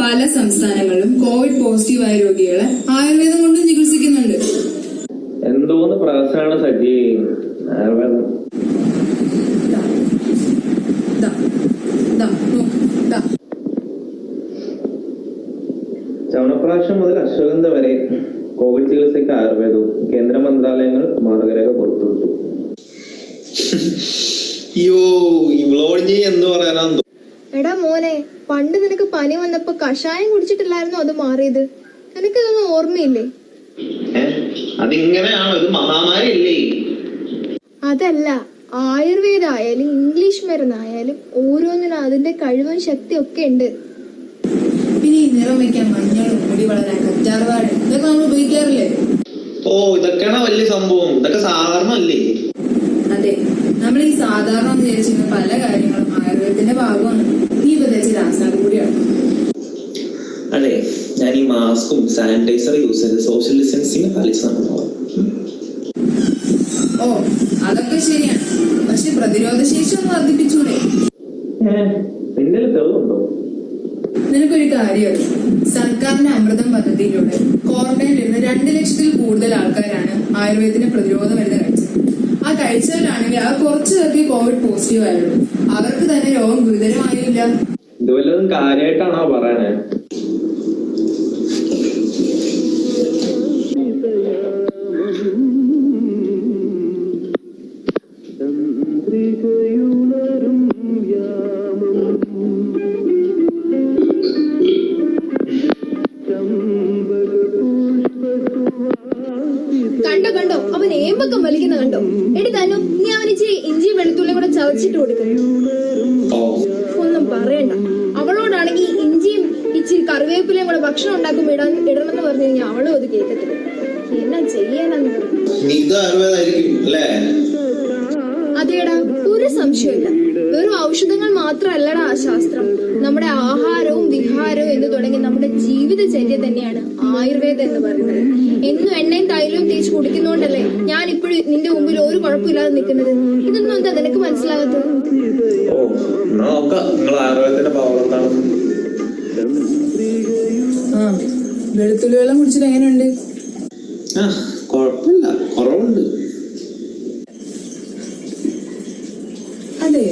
പല സംസ്ഥാനങ്ങളിലും കോവിഡ് പോസിറ്റീവായ രോഗികളെ ആയുർവേദം കൊണ്ട് ചികിത്സിക്കുന്നുണ്ട്. എന്തോന്ന് പ്രശ്നമാണ് സജി ആയുർവേദം. ചവണപ്രാശം മുതൽ അശ്വഗന്ധ വരെ കോവിഡ് ചികിത്സയ്ക്ക് ആയുർവേദവും കേന്ദ്ര മന്ത്രാലയങ്ങൾ മാർഗരേഖ പുറത്തുവിട്ടു. എന്ത് പറയാനാ? എടാ മോനെ, പണ്ട് നിനക്ക് പനി വന്നപ്പോ കഷായം കുടിച്ചിട്ടില്ലായിരുന്നു അത് മാറിയത്? നിനക്കിതൊന്നും ഓർമ്മയില്ലേ? അതിങ്ങനെയാണോ? ഇത് മഹാമാരിയല്ലേ? അതല്ല, ആയുർവേദ ആയാലും ഇംഗ്ലീഷ് മരുന്നായാലും ഓരോന്നിനും അതിന്റെ കഴിവും ശക്തി ഒക്കെ ഉണ്ട്. പിന്നെ ഈ നിറം വയ്ക്കാൻ മഞ്ഞളും മുടി വളരാൻ കറ്റാർവാഴ ഇതൊക്കെ നമ്മൾ ഉപയോഗിക്കാറില്ലേ? ഓ, ഇതൊക്കെയാണ് വലിയ സംഭവം. ഇതൊക്കെ സാധാരണ അല്ലേ? അതെ, നമ്മൾ ഈ സാധാരണ വിചാരിച്ചിരുന്ന പല കാര്യങ്ങളും ആയുർവേദത്തിന്റെ ഭാഗമാണ്. നീ ഉപദേശിച്ച രാസായനം കൂടിയാണ്. അതെ, ഞാൻ ഈ മാസ്കും സാനിറ്റൈസർ യൂസ് ചെയ്ത് സോഷ്യൽ ഡിസ്റ്റൻസിങ് പാലിച്ചാണ്. ഓ, അതൊക്കെ ശരിയാണ്. പക്ഷെ പ്രതിരോധ ശേഷി ഒന്ന് വർദ്ധിപ്പിച്ചൂടെ? നിന്റെ തെളിവുണ്ടോ? നിനക്കൊരു കാര്യം, സർക്കാരിന്റെ അമൃതം പദ്ധതിയിലൂടെ ക്വാറന്റൈനിലിരുന്ന് 2 ലക്ഷത്തിൽ കൂടുതൽ ആൾക്കാരാണ് ആയുർവേദത്തിന്റെ പ്രതിരോധ മരുന്ന് കഴിച്ചത്. ആ കഴിച്ചവരാണെങ്കിൽ ആ കുറച്ചു പേർക്ക് കോവിഡ് പോസിറ്റീവ് ആയുള്ളൂ. അവർക്ക് തന്നെ രോഗം ഗുരുതരമായില്ല. ഇത് വല്ലതും കാര്യമായിട്ടാണോ പറയണേ? കണ്ടോ അവൻ ഏമ്പക്കം വലിക്കുന്ന കണ്ടോ? എടി തന്നു, നീ അവന് ഇച്ചിരി ഇഞ്ചി വെളുത്തുള്ളിയും കൂടെ ചതച്ചിട്ട് കൊടുക്കുന്നു. ഒന്നും പറയണ്ട. അവളോടാണെങ്കിൽ ഇഞ്ചിയും ഇച്ചിരി കറിവേപ്പിലയും കൂടെ ഭക്ഷണം ഉണ്ടാക്കുമ്പോ ഇടണമെന്ന് പറഞ്ഞു കഴിഞ്ഞാൽ അവളും അത് കേൾക്കത്തില്ല. എന്നാ ചെയ്യാനാന്ന് പറഞ്ഞു. അതേടാ, ഒരു സംശയമില്ല. വെറും ഔഷധങ്ങൾ മാത്രമല്ലടാ ആ ശാസ്ത്രം. നമ്മുടെ ആഹാരവും വിഹാരവും എന്ന് തുടങ്ങി നമ്മുടെ ജീവിതചര്യ തന്നെയാണ് ആയുർവേദം എന്ന് പറയുന്നത്. എന്നും എണ്ണയും തൈലവും തേച്ച് കുടിക്കുന്നോണ്ടല്ലേ ഞാൻ ഇപ്പോഴും നിന്റെ മുമ്പിൽ ഒരു കുഴപ്പമില്ലാതെ നിൽക്കുന്നത്. ഇതൊന്നും എന്താ നിനക്ക് മനസ്സിലാകാത്തത്? വെളുത്തുള്ളി വെള്ളം കുടിച്ചിട്ട് എങ്ങനെയുണ്ട്? കുഴപ്പമില്ല, കുറവുണ്ട്. അതെ,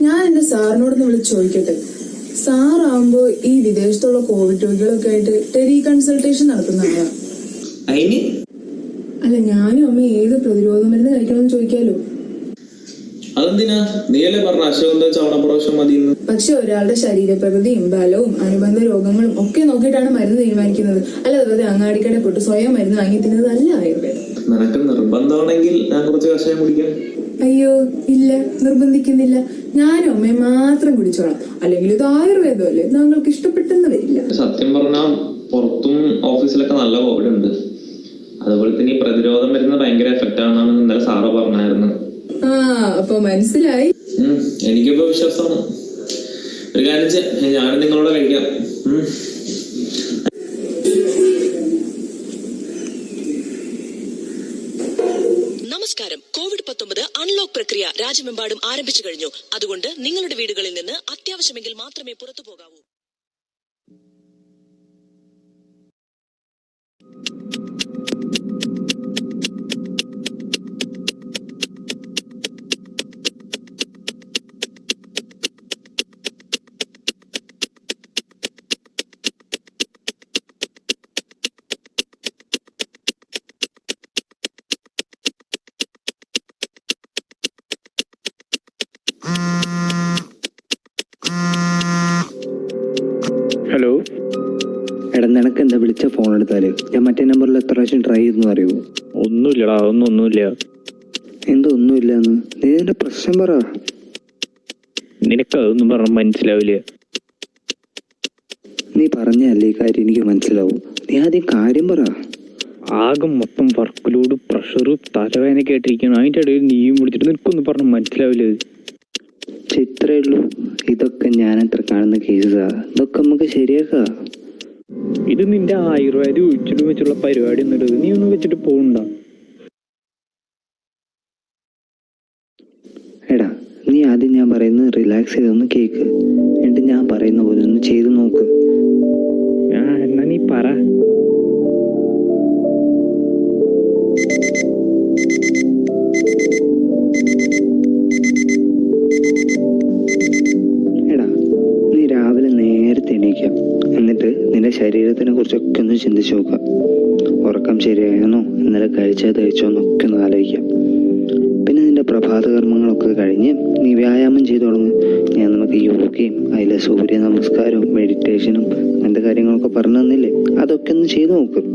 ഞാൻ എന്റെ സാറിനോടൊന്ന് വിളിച്ച് ചോദിക്കട്ടെ. സാറാവുമ്പോ ഈ വിദേശത്തുള്ള കോവിഡ് രോഗികളൊക്കെ ആയിട്ട് ടെലി കൺസൾട്ടേഷൻ നടത്തുന്ന ആളാ. അല്ല, ഞാനും അമ്മ ഏത് പ്രതിരോധ മരുന്ന് കഴിക്കണമെന്ന് ചോദിക്കാലോ. അതെന്തിനാ? നീയല്ലേ പറഞ്ഞ അശ്വഗന്ധ ചവണപ്രാവശ്യം മതി. പക്ഷെ ഒരാളുടെ ശരീരപ്രകൃതിയും ബലവും അനുബന്ധ രോഗങ്ങളും ഒക്കെ നോക്കിയിട്ടാണ് മരുന്ന് തീരുമാനിക്കുന്നത്. അല്ലാതെ വെറുതെ അങ്ങാടിക്കടയിൽ പോയിട്ട് സ്വയം മരുന്ന് വാങ്ങി തിന്നത് അല്ല ആയുർവേദം. നിനക്ക് നിർബന്ധമാണെങ്കിൽ ഞാൻ കുറച്ച് കഷായം കുടിക്കാം. അയ്യോ ഇല്ല, നിർബന്ധിക്കുന്നില്ല. ഞാനും അമ്മയും മാത്രം കുടിച്ചോളാം. അല്ലെങ്കിൽ ഇത് ആയുർവേദമല്ലേ, താങ്കൾക്ക് ഇഷ്ടപ്പെട്ടെന്ന് വരില്ല. സത്യം പറഞ്ഞാൽ പുറത്തും ഓഫീസിലൊക്കെ നല്ല കോവിഡ് ഉണ്ട്. അതുപോലെ തന്നെ ഈ പ്രതിരോധം വരുന്നത് ഭയങ്കര എഫക്റ്റ് ആണെന്നാണ് ഇന്നലെ സാറ് പറഞ്ഞായിരുന്നു. അപ്പൊ മനസ്സിലായി. എനിക്കിപ്പോ വിശ്വാസമാണ്. ഒരു കാര്യം ഞാനും നിങ്ങളോട് കഴിക്കാം. നമസ്കാരം. COVID-19 അൺലോക്ക് പ്രക്രിയ രാജ്യമെമ്പാടും ആരംഭിച്ചു കഴിഞ്ഞു. അതുകൊണ്ട് നിങ്ങളുടെ വീടുകളിൽ നിന്ന് അത്യാവശ്യമെങ്കിൽ മാത്രമേ പുറത്തു പോകാവൂ. ഹലോ എടാ, നിനക്ക് എന്താ വിളിച്ച ഫോൺ എടുത്താല്? ഞാൻ മറ്റേ നമ്പറിൽ എത്ര പ്രാവശ്യം ട്രൈ ചെയ്തെന്ന് അറിയുമോ? ഒന്നുമില്ലടാ, ഒന്നുമില്ല. എന്താ ഒന്നുമില്ലെന്ന്? നീ ഇതിന്റെ പ്രശ്നം പറ. നിനക്ക് അതൊന്നും പറഞ്ഞ മനസ്സിലാവില്ല. നീ പറഞ്ഞല്ലേ ഈ കാര്യം എനിക്ക് മനസ്സിലാവും. നീ ആദ്യം കാര്യം പറ. ആകെ മൊത്തം വർക്കിലോട് പ്രഷറും തലവേദനയൊക്കെ ആയിട്ടിരിക്കണം. അതിൻ്റെ ഇടയിൽ നീയും വിളിച്ചിട്ട് നിനക്കൊന്നും പറഞ്ഞ മനസ്സിലാവില്ല. ഇത്രേ ഉള്ളൂ. ഇതൊക്കെ ഞാൻ എത്ര കാണുന്ന കേസാ. ഇതൊക്കെ നമുക്ക് ശരിയാക്കാം. ഇത് നിന്റെ ആയുർവേദം ഒഴിച്ചിട്ട് വെച്ചുള്ള പരിപാടി ഒന്നും നീ ഒന്നും വെച്ചിട്ട് പോകണ്ട. എടാ, നീ ആദ്യം ഞാൻ പറയുന്നത് റിലാക്സ് ചെയ്തൊന്ന് കേക്ക്. എന്നിട്ട് ഞാൻ പറയുന്ന പോലെ ഒന്ന് ചെയ്ത് നോക്ക്. എന്നാ നീ പറ. എടാ, നീ രാവിലെ നേരത്തെ എണീക്കാം. എന്നിട്ട് നിന്റെ ശരീരത്തിനെ കുറിച്ചൊക്കെ ഒന്ന് ചിന്തിച്ചു നോക്കാം. ഉറക്കം ശരിയായെന്നോ, ഇന്നലെ കഴിച്ചോന്നൊക്കെ ഒന്ന് ആലോചിക്കാം. പിന്നെ നിന്റെ പ്രഭാത കർമ്മങ്ങളൊക്കെ കഴിഞ്ഞ് നീ വ്യായാമം ചെയ്തു തുടങ്ങും. ഞാൻ നമുക്ക് യോഗയും അതിലെ സൂര്യ നമസ്കാരവും മെഡിറ്റേഷനും അങ്ങനത്തെ കാര്യങ്ങളൊക്കെ പറഞ്ഞു തന്നില്ലേ, അതൊക്കെ ഒന്ന് ചെയ്തു നോക്കും.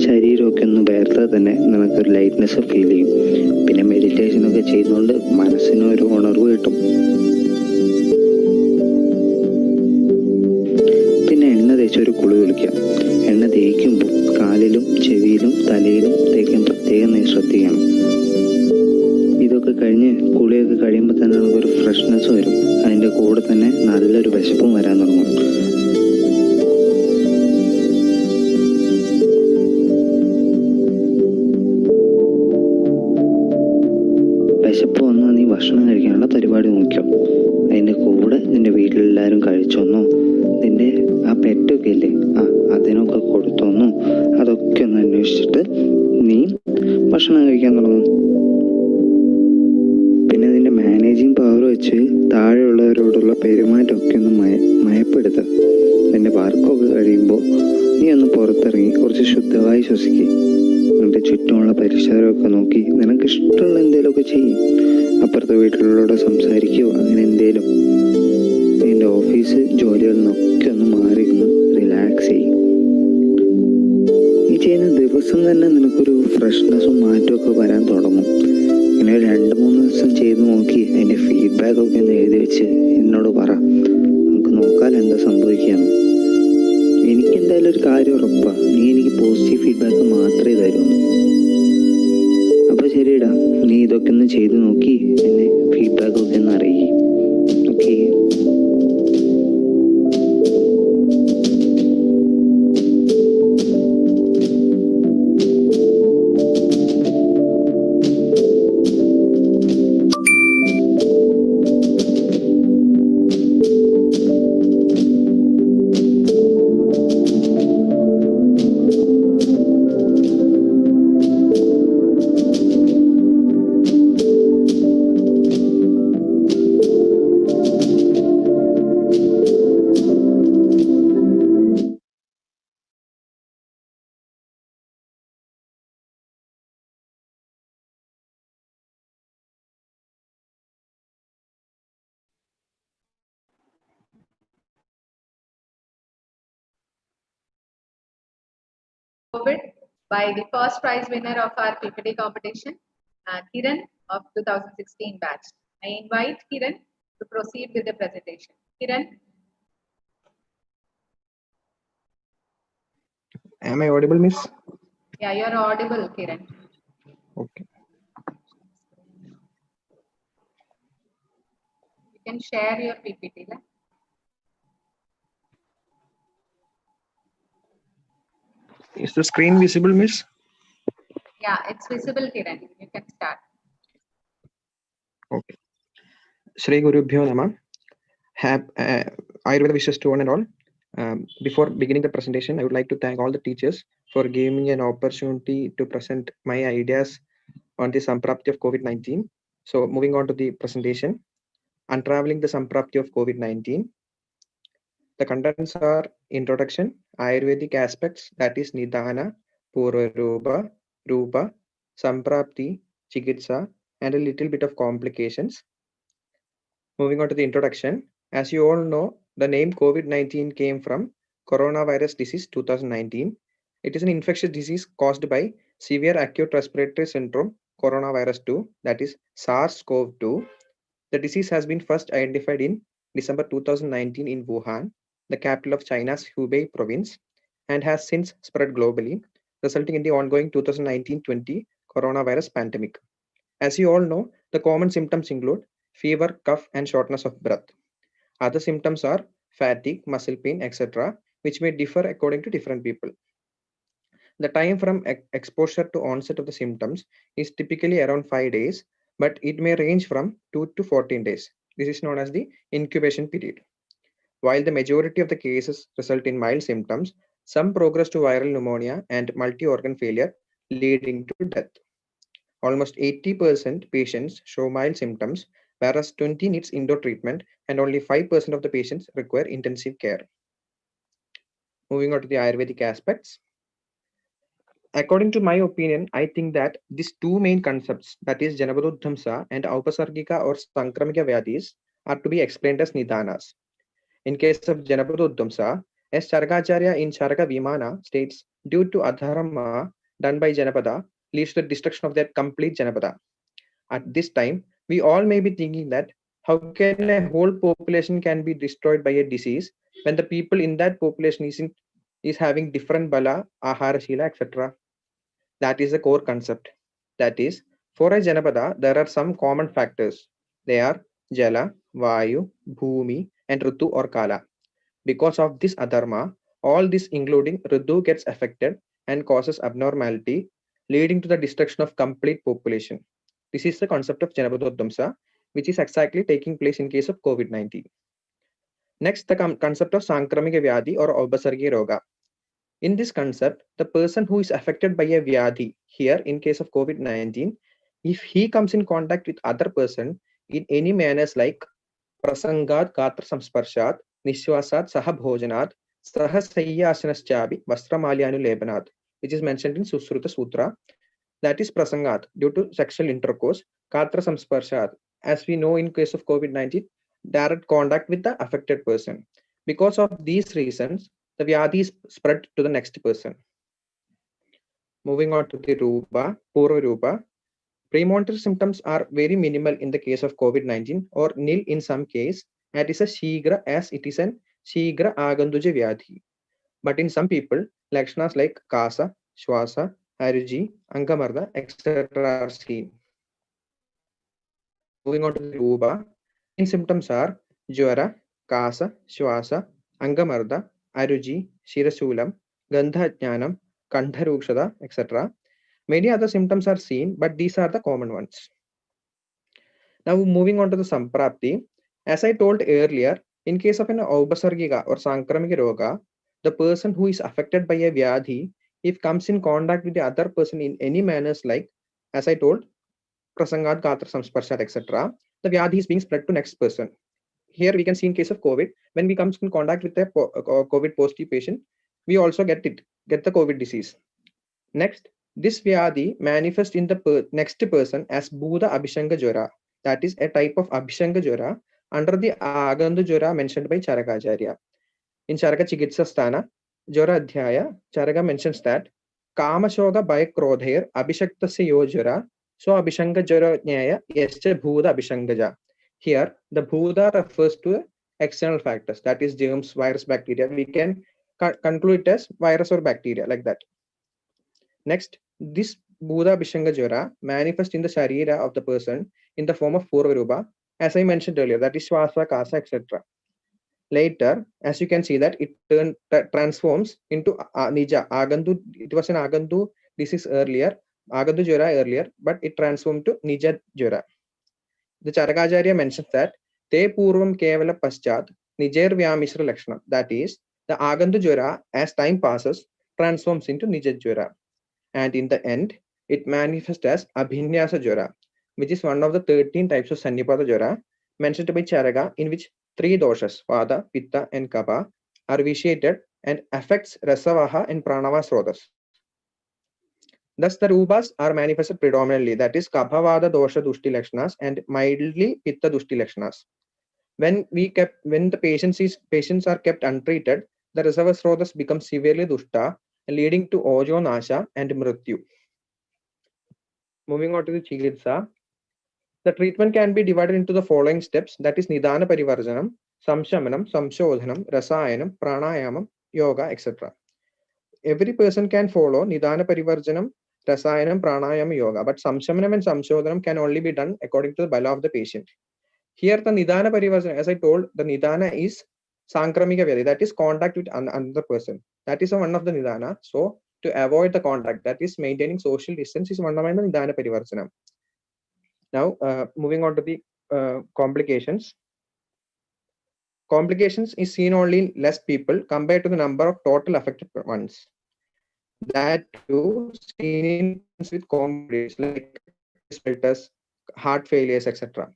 ശരീരമൊക്കെ ഒന്ന് വേർത്താൽ തന്നെ നിനക്കൊരു ലൈറ്റ്നെസ് ഫീൽ ചെയ്യും. പിന്നെ മെഡിറ്റേഷനൊക്കെ ചെയ്യുന്നതുകൊണ്ട് മനസ്സിന് ഒരു ഉണർവ് കിട്ടും. പിന്നെ എണ്ണ തേച്ചൊരു കുളി കുളിക്കാം. എണ്ണ തേക്കുമ്പോൾ കാലിലും ചെവിയിലും തലയിലും തേക്കാൻ പ്രത്യേകം നീ ശ്രദ്ധിക്കണം. ഇതൊക്കെ കഴിഞ്ഞ് കുളിയൊക്കെ കഴിയുമ്പോൾ തന്നെ നമുക്കൊരു ഫ്രഷ്നെസ് വരും. അതിൻ്റെ കൂടെ തന്നെ നല്ലൊരു വിശപ്പും വരാൻ തുടങ്ങും. വിശപ്പ് വന്നാൽ നീ ഭക്ഷണം കഴിക്കാനുള്ള പരിപാടി നോക്കിയോ. അതിൻ്റെ കൂടെ നിന്റെ വീട്ടിലെല്ലാവരും കഴിച്ചോന്നോ, നിന്റെ ആ പെറ്റൊക്കെ ഇല്ലേ അതിനൊക്കെ കൊടുത്തോന്നോ, അതൊക്കെ ഒന്ന് അന്വേഷിച്ചിട്ട് നീ ഭക്ഷണം കഴിക്കാൻ തുടങ്ങും. പിന്നെ നിന്റെ മാനേജിങ് പവർ വെച്ച് താഴെയുള്ളവരോടുള്ള പെരുമാറ്റമൊക്കെ ഒന്ന് മയപ്പെടുത്തുക. നിന്റെ വർക്കൊക്കെ കഴിയുമ്പോൾ നീ ഒന്ന് പുറത്തിറങ്ങി കുറച്ച് ശുദ്ധമായി ശ്വസിക്കുക. നിന്റെ ചുറ്റുമുള്ള പരിസരമൊക്കെ നോക്കി നിനക്ക് ഇഷ്ടമുള്ള എന്തെങ്കിലുമൊക്കെ ചെയ്യും. അപ്പുറത്തെ വീട്ടിലുള്ളവരോട് സംസാരിക്കുകയോ അങ്ങനെ എന്തേലും. നിന്റെ ഓഫീസ് ജോലികളിൽ നിന്നൊക്കെ ഒന്ന് മാറി ഒന്ന് റിലാക്സ് ചെയ്യും. ഈ ചെയ്യുന്ന ദിവസം തന്നെ നിനക്കൊരു ഫ്രഷ്നെസ്സും മാറ്റമൊക്കെ വരാൻ തുടങ്ങും. ഇങ്ങനെ 2-3 ദിവസം ചെയ്ത് നോക്കി അതിൻ്റെ ഫീഡ്ബാക്കൊക്കെ ഒന്ന് എഴുതി വെച്ച് എന്നോട് പറ. നമുക്ക് നോക്കാൻ എന്താ സംഭവിക്കുകയെന്ന്. എനിക്ക് എന്തായാലും ഒരു കാര്യം ഉറപ്പാണ്, നീ എനിക്ക് പോസിറ്റീവ് ഫീഡ്ബാക്ക് മാത്രമേ തരുള്ളൂ. അപ്പോൾ ശരിടാ, നീ ഇതൊക്കെ ഒന്ന് ചെയ്ത് നോക്കി എന്നെ ഫീഡ്ബാക്കൊക്കെ ഒന്ന് അറിയിക്കും. Okay. COVID by the first prize winner of our PPT competition, Kiran of 2016 batch. I invite Kiran to proceed with the presentation. Kiran. Am I audible, Miss? Yeah, you're audible, Kiran. Okay. You can share your PPT. Is the screen visible, Miss? Yeah, it's visible, Kiran. You can start. Okay. Shri Gurubhyo Nama. Ayurveda wishes to one and all. Before beginning the presentation, I would like to thank all the teachers for giving me an opportunity to present my ideas on the Samprapti of COVID-19. So moving on to the presentation, unraveling the Samprapti of COVID-19. The contents are introduction, Ayurvedic aspects, that is Nidana, Purva Rupa, Samprapti, Chikitsa, and a little bit of complications. Moving on to the introduction, as you all know, the name COVID-19 came from coronavirus disease 2019. It is an infectious disease caused by severe acute respiratory syndrome, coronavirus 2, that is SARS-CoV-2. The disease has been first identified in December 2019 in Wuhan, the capital of China's Hubei province, and has since spread globally, resulting in the ongoing 2019-20 coronavirus pandemic. As you all know, the common symptoms include fever, cough, and shortness of breath. Other symptoms are fatigue, muscle pain, etc., which may differ according to different people. The time from exposure to onset of the symptoms is typically around 5 days, but it may range from 2 to 14 days. This is known as the incubation period. While the majority of the cases result in mild symptoms, some progress to viral pneumonia and multi-organ failure, leading to death. Almost 80% patients show mild symptoms, whereas 20 needs indoor treatment and only 5% of the patients require intensive care. Moving on to the Ayurvedic aspects. According to my opinion, I think that these two main concepts, that is Janavadudhamsa and Aupasargika or Sankramika Vyadis, are to be explained as Nidanas. In case of Janavadudhamsa, as Chargacharya in Charaka Vimana states, due to adharma done by Janapada leads to the destruction of their complete Janapada. At this time, we all may be thinking that how can a whole population can be destroyed by a disease when the people in that population is having different bala, ahara, shila, etc. That is the core concept. That is, for a Janapada, there are some common factors. They are Jala, Vayu, Bhumi, and Ritu or Kala. Because of this adharma, all this including Ritu gets affected and causes abnormality, leading to the destruction of complete population. This is the concept of Janavadodhamsa, which is exactly taking place in case of COVID-19. Next, the concept of Sankramika Vyadhi or Upasargi Roga. In this concept, the person who is affected by a Vyadhi, here in case of COVID-19, if he comes in contact with other person in any manners like Prasangat Gatra Samsparshat, Nishwasat Saha Bhojanat, Saha Sayyasanaschabhi, Vastramalyanu Lebanat, which is mentioned in Susruta Sutra, that is Prasangat, due to sexual intercourse, Gatra Samsparshat, as we know in case of COVID-19, direct contact with the affected person. Because of these reasons, the Vyadhi is spread to the next person. Moving on to the Rupa, Purva Rupa. Premonitory symptoms are very minimal in the case of COVID-19 or nil in some case, and is a Shigra as it is an Shigra Aganduja Vyadhi. But in some people, Lakshanas like Kasa, Shwasa, Aruji, Angamarda, etc. are seen. Moving on to the Rupa, main symptoms are Jwara, Kasa, Shwasa, Angamarda, Aruji, Shirasulam, Gandha Jnanam, Kantharukshada, etc. Many other symptoms are seen, but these are the common ones. Now moving on to the Samprapti. As I told earlier, in case of an Upasargika or Sankramika Roga, the person who is affected by a Vyadhi, if comes in contact with the other person in any manners like, as I told, Prasangat, Gatra, Samsparshat, etc., the Vyadhi is being spread to next person. Here we can see in case of COVID, when we comes in contact with a COVID positive patient, we also get the COVID disease. Next, this Vyadhi manifests in the next person as Bhuda Abhishanga Jwara. That is a type of Abhishanga Jwara under the Agandu Jwara mentioned by Charakacharya. In Charaka Chikitsa Sthana, Jwara Adhyaya, Charaka mentions that Kamashoga by Krodher Abhishaktasya Yo Jwara, so Abhishanga Jwara Nyaya, Yescha Bhuda Abhishangaja. Here, the Bhuda refers to external factors, that is germs, virus, bacteria. We can conclude it as virus or bacteria like that. Next, this Bhuda Abhishanga Jwara manifests in the Sharira of the person in the form of Purvarupa, as I mentioned earlier, that is Shwasa, Kasa, etc. Later, as you can see that it transforms into Nija, Agandu. It was an Agandu disease earlier, Agandu Jwara earlier, but it transformed to Nija Jwara. The Charakacharya mentions that Te Purvam Kevala Paschat, Nijer Vyamishra Lakshana. That is, the Agandu Jwara, as time passes, transforms into Nija Jwara. And in the end, it manifests as Abhinyasa Jwara, which is one of the 13 types of Sannipada Jwara mentioned by Charaka, in which 3 doshas, Vata, Pitta, and Kapha, are vitiated and affects Rasavaha and Pranava Srotas. Thus, the Rupas are manifested predominantly, that is, Kaphavada Dosha Dushti Lakshanas and mildly Pitta Dushti Lakshanas. When the patients are kept untreated, the Rasava Srotas become severely Dushta, leading to Ojo Nasha and Mrityu. Moving on to the Chikitsa. The treatment can be divided into the following steps, that is Nidana Parivarjanam, Samshamanam, Samshodhanam, Rasayanam, Pranayamam, Yoga, etc. Every person can follow Nidana Parivarjanam, Rasayanam, Pranayama, Yoga, but Samshamanam and Samshodhanam can only be done according to the bala of the patient. Here the Nidana Parivarjanam, as I told, the Nidana is Sankramika Vyadhi, that is contact with another person. That is one of the Nidana. So to avoid the contact, that is maintaining social distance, is one of the Nidana Parivarjanam. Now, moving on to the complications. Complications is seen only in less people compared to the number of total affected ones. That too seen in with comorbidities like filters, heart failures, etc.